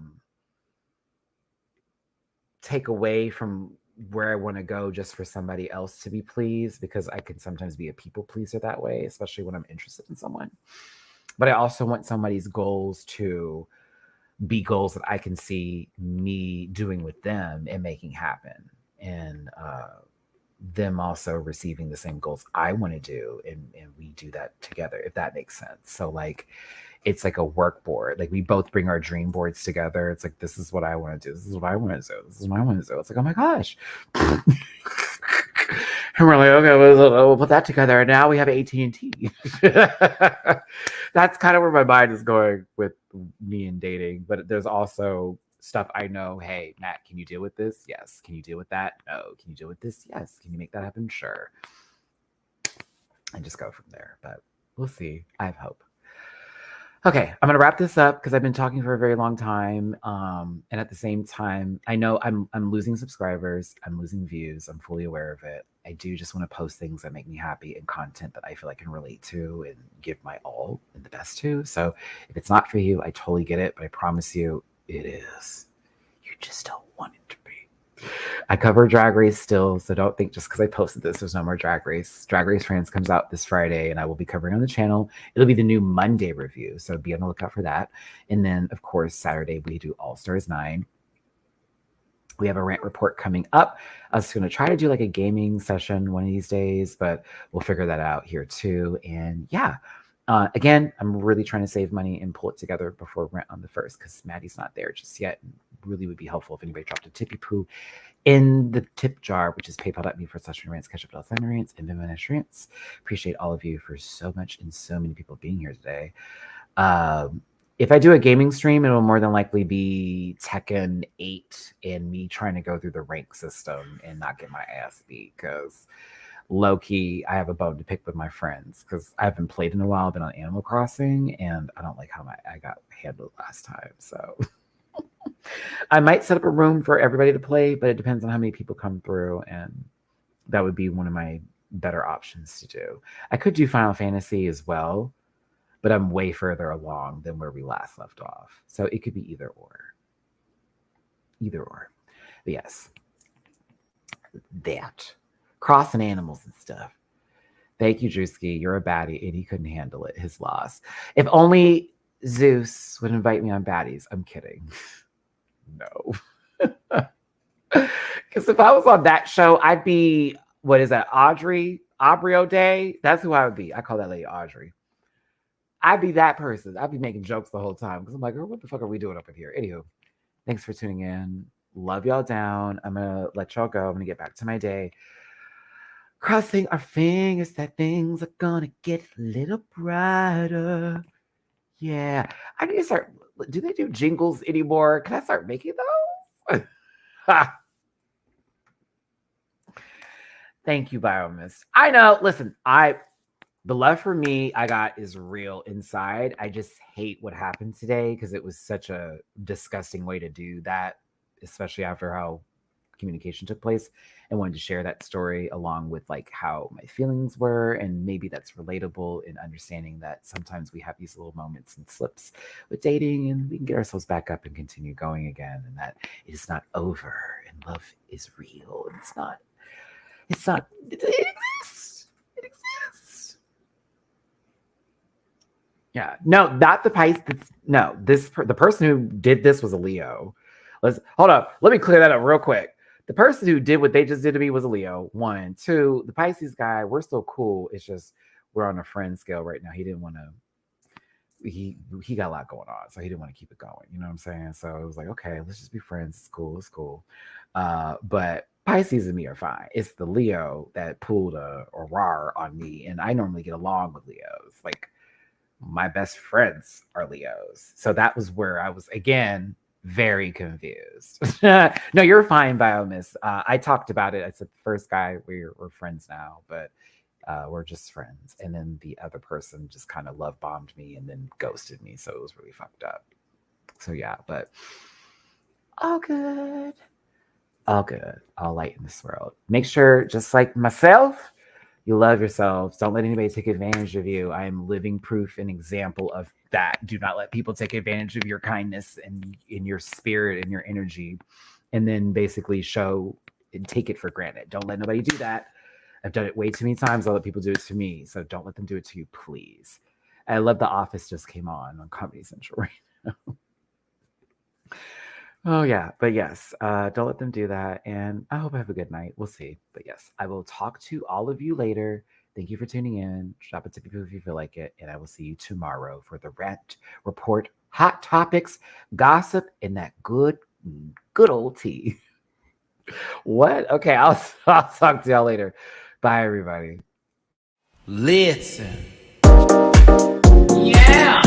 take away from where I want to go just for somebody else to be pleased, because I can sometimes be a people pleaser that way, especially when I'm interested in someone. But I also want somebody's goals to be goals that I can see me doing with them and making happen. And them also receiving the same goals I want to do, and we do that together, if that makes sense. So like it's like a work board. Like we both bring our dream boards together. It's like, this is what I want to do. This is what I want to do. This is what I want to do. It's like, oh my gosh. And we're like, okay, we'll put that together. And now we have AT&T. That's kind of where my mind is going with me and dating. But there's also stuff I know. Hey, Matt, can you deal with this? Yes. Can you deal with that? No. Can you deal with this? Yes. Can you make that happen? Sure. And just go from there. But we'll see. I have hope. Okay, I'm gonna wrap this up because I've been talking for a very long time. And at the same time, I know I'm losing subscribers, I'm losing views, I'm fully aware of it. I do just want to post things that make me happy and content that I feel I can relate to and give my all and the best to. So if it's not for you, I totally get it, but I promise you it is. You just don't want it to be. I cover Drag Race still, so don't think just because I posted this, there's no more Drag Race. Drag Race France comes out this Friday, and I will be covering on the channel. It'll be the new Monday review, so be on the lookout for that. And then, of course, Saturday, we do All Stars 9. We have a rant report coming up. I was going to try to do like a gaming session one of these days, but we'll figure that out here too. And yeah, again, I'm really trying to save money and pull it together before rent on the 1st, because Maddie's not there just yet. Really would be helpful if anybody dropped a tippy poo in the tip jar, which is paypal.me/MattyRants, ketchup.MattyRants, and Venmo MattyRants. Appreciate all of you for so much and so many people being here today. If I do a gaming stream, it will more than likely be Tekken 8 and me trying to go through the rank system and not get my ass beat, because low-key, I have a bone to pick with my friends because I haven't played in a while. I've been on Animal Crossing, and I don't like how I got handled last time, so... I might set up a room for everybody to play, but it depends on how many people come through, and that would be one of my better options to do. I could do Final Fantasy as well, but I'm way further along than where we last left off. So it could be either or. Either or. But yes. That. Crossing animals and stuff. Thank you, Drewski. You're a baddie, and he couldn't handle it. His loss. If only Zeus would invite me on baddies. I'm kidding. No. Because if I was on that show, I'd be, what is that, Aubrey O'Day? That's who I would be. I call that lady Audrey. I'd be that person. I'd be making jokes the whole time because I'm like, girl, what the fuck are we doing up in here? Anywho, thanks for tuning in. Love y'all down. I'm going to let y'all go. I'm going to get back to my day. Crossing our fingers that things are going to get a little brighter. Yeah. I need to start. Do they do jingles anymore? Can I start making those? Thank you, Biomist. I know. Listen, the love for me I got is real inside. I just hate what happened today because it was such a disgusting way to do that, especially after how communication took place, and wanted to share that story along with like how my feelings were, and maybe that's relatable in understanding that sometimes we have these little moments and slips with dating, and we can get ourselves back up and continue going again, and that it is not over, and love is real. It's not it exists. It exists. Yeah, no, not the Pisces. No, the person who did this was a Leo. Hold up. Let me clear that up real quick. The person who did what they just did to me was a Leo. 1, 2, the Pisces guy, we're still cool. It's just we're on a friend scale right now. He didn't want to. He got a lot going on, so he didn't want to keep it going. You know what I'm saying? So it was like, okay, let's just be friends. It's cool. It's cool. But Pisces and me are fine. It's the Leo that pulled a rar on me, and I normally get along with Leos. Like my best friends are Leos, so that was where I was again. Very confused. No, you're fine, Biomiss. I talked about it. I said the first guy, we're friends now, but We're just friends. And then the other person just kind of love bombed me and then ghosted me. So it was really fucked up. So yeah, but all good. All good. All light in this world. Make sure, just like myself, you love yourselves. Don't let anybody take advantage of you. I am living proof and example of that. Do not let people take advantage of your kindness and in your spirit and your energy, and then basically show and take it for granted. Don't let nobody do that. I've done it way too many times. I'll let people do it to me. So don't let them do it to you, please. I love The Office just came on Comedy Central right now. Oh yeah, but yes, don't let them do that. And I hope I have a good night. We'll see. But yes, I will talk to all of you later. Thank you for tuning in. Drop it to people if you feel like it. And I will see you tomorrow for the Rant Report, hot topics, gossip, and that good old tea. What? Okay, I'll talk to y'all later. Bye, everybody. Listen. Yeah.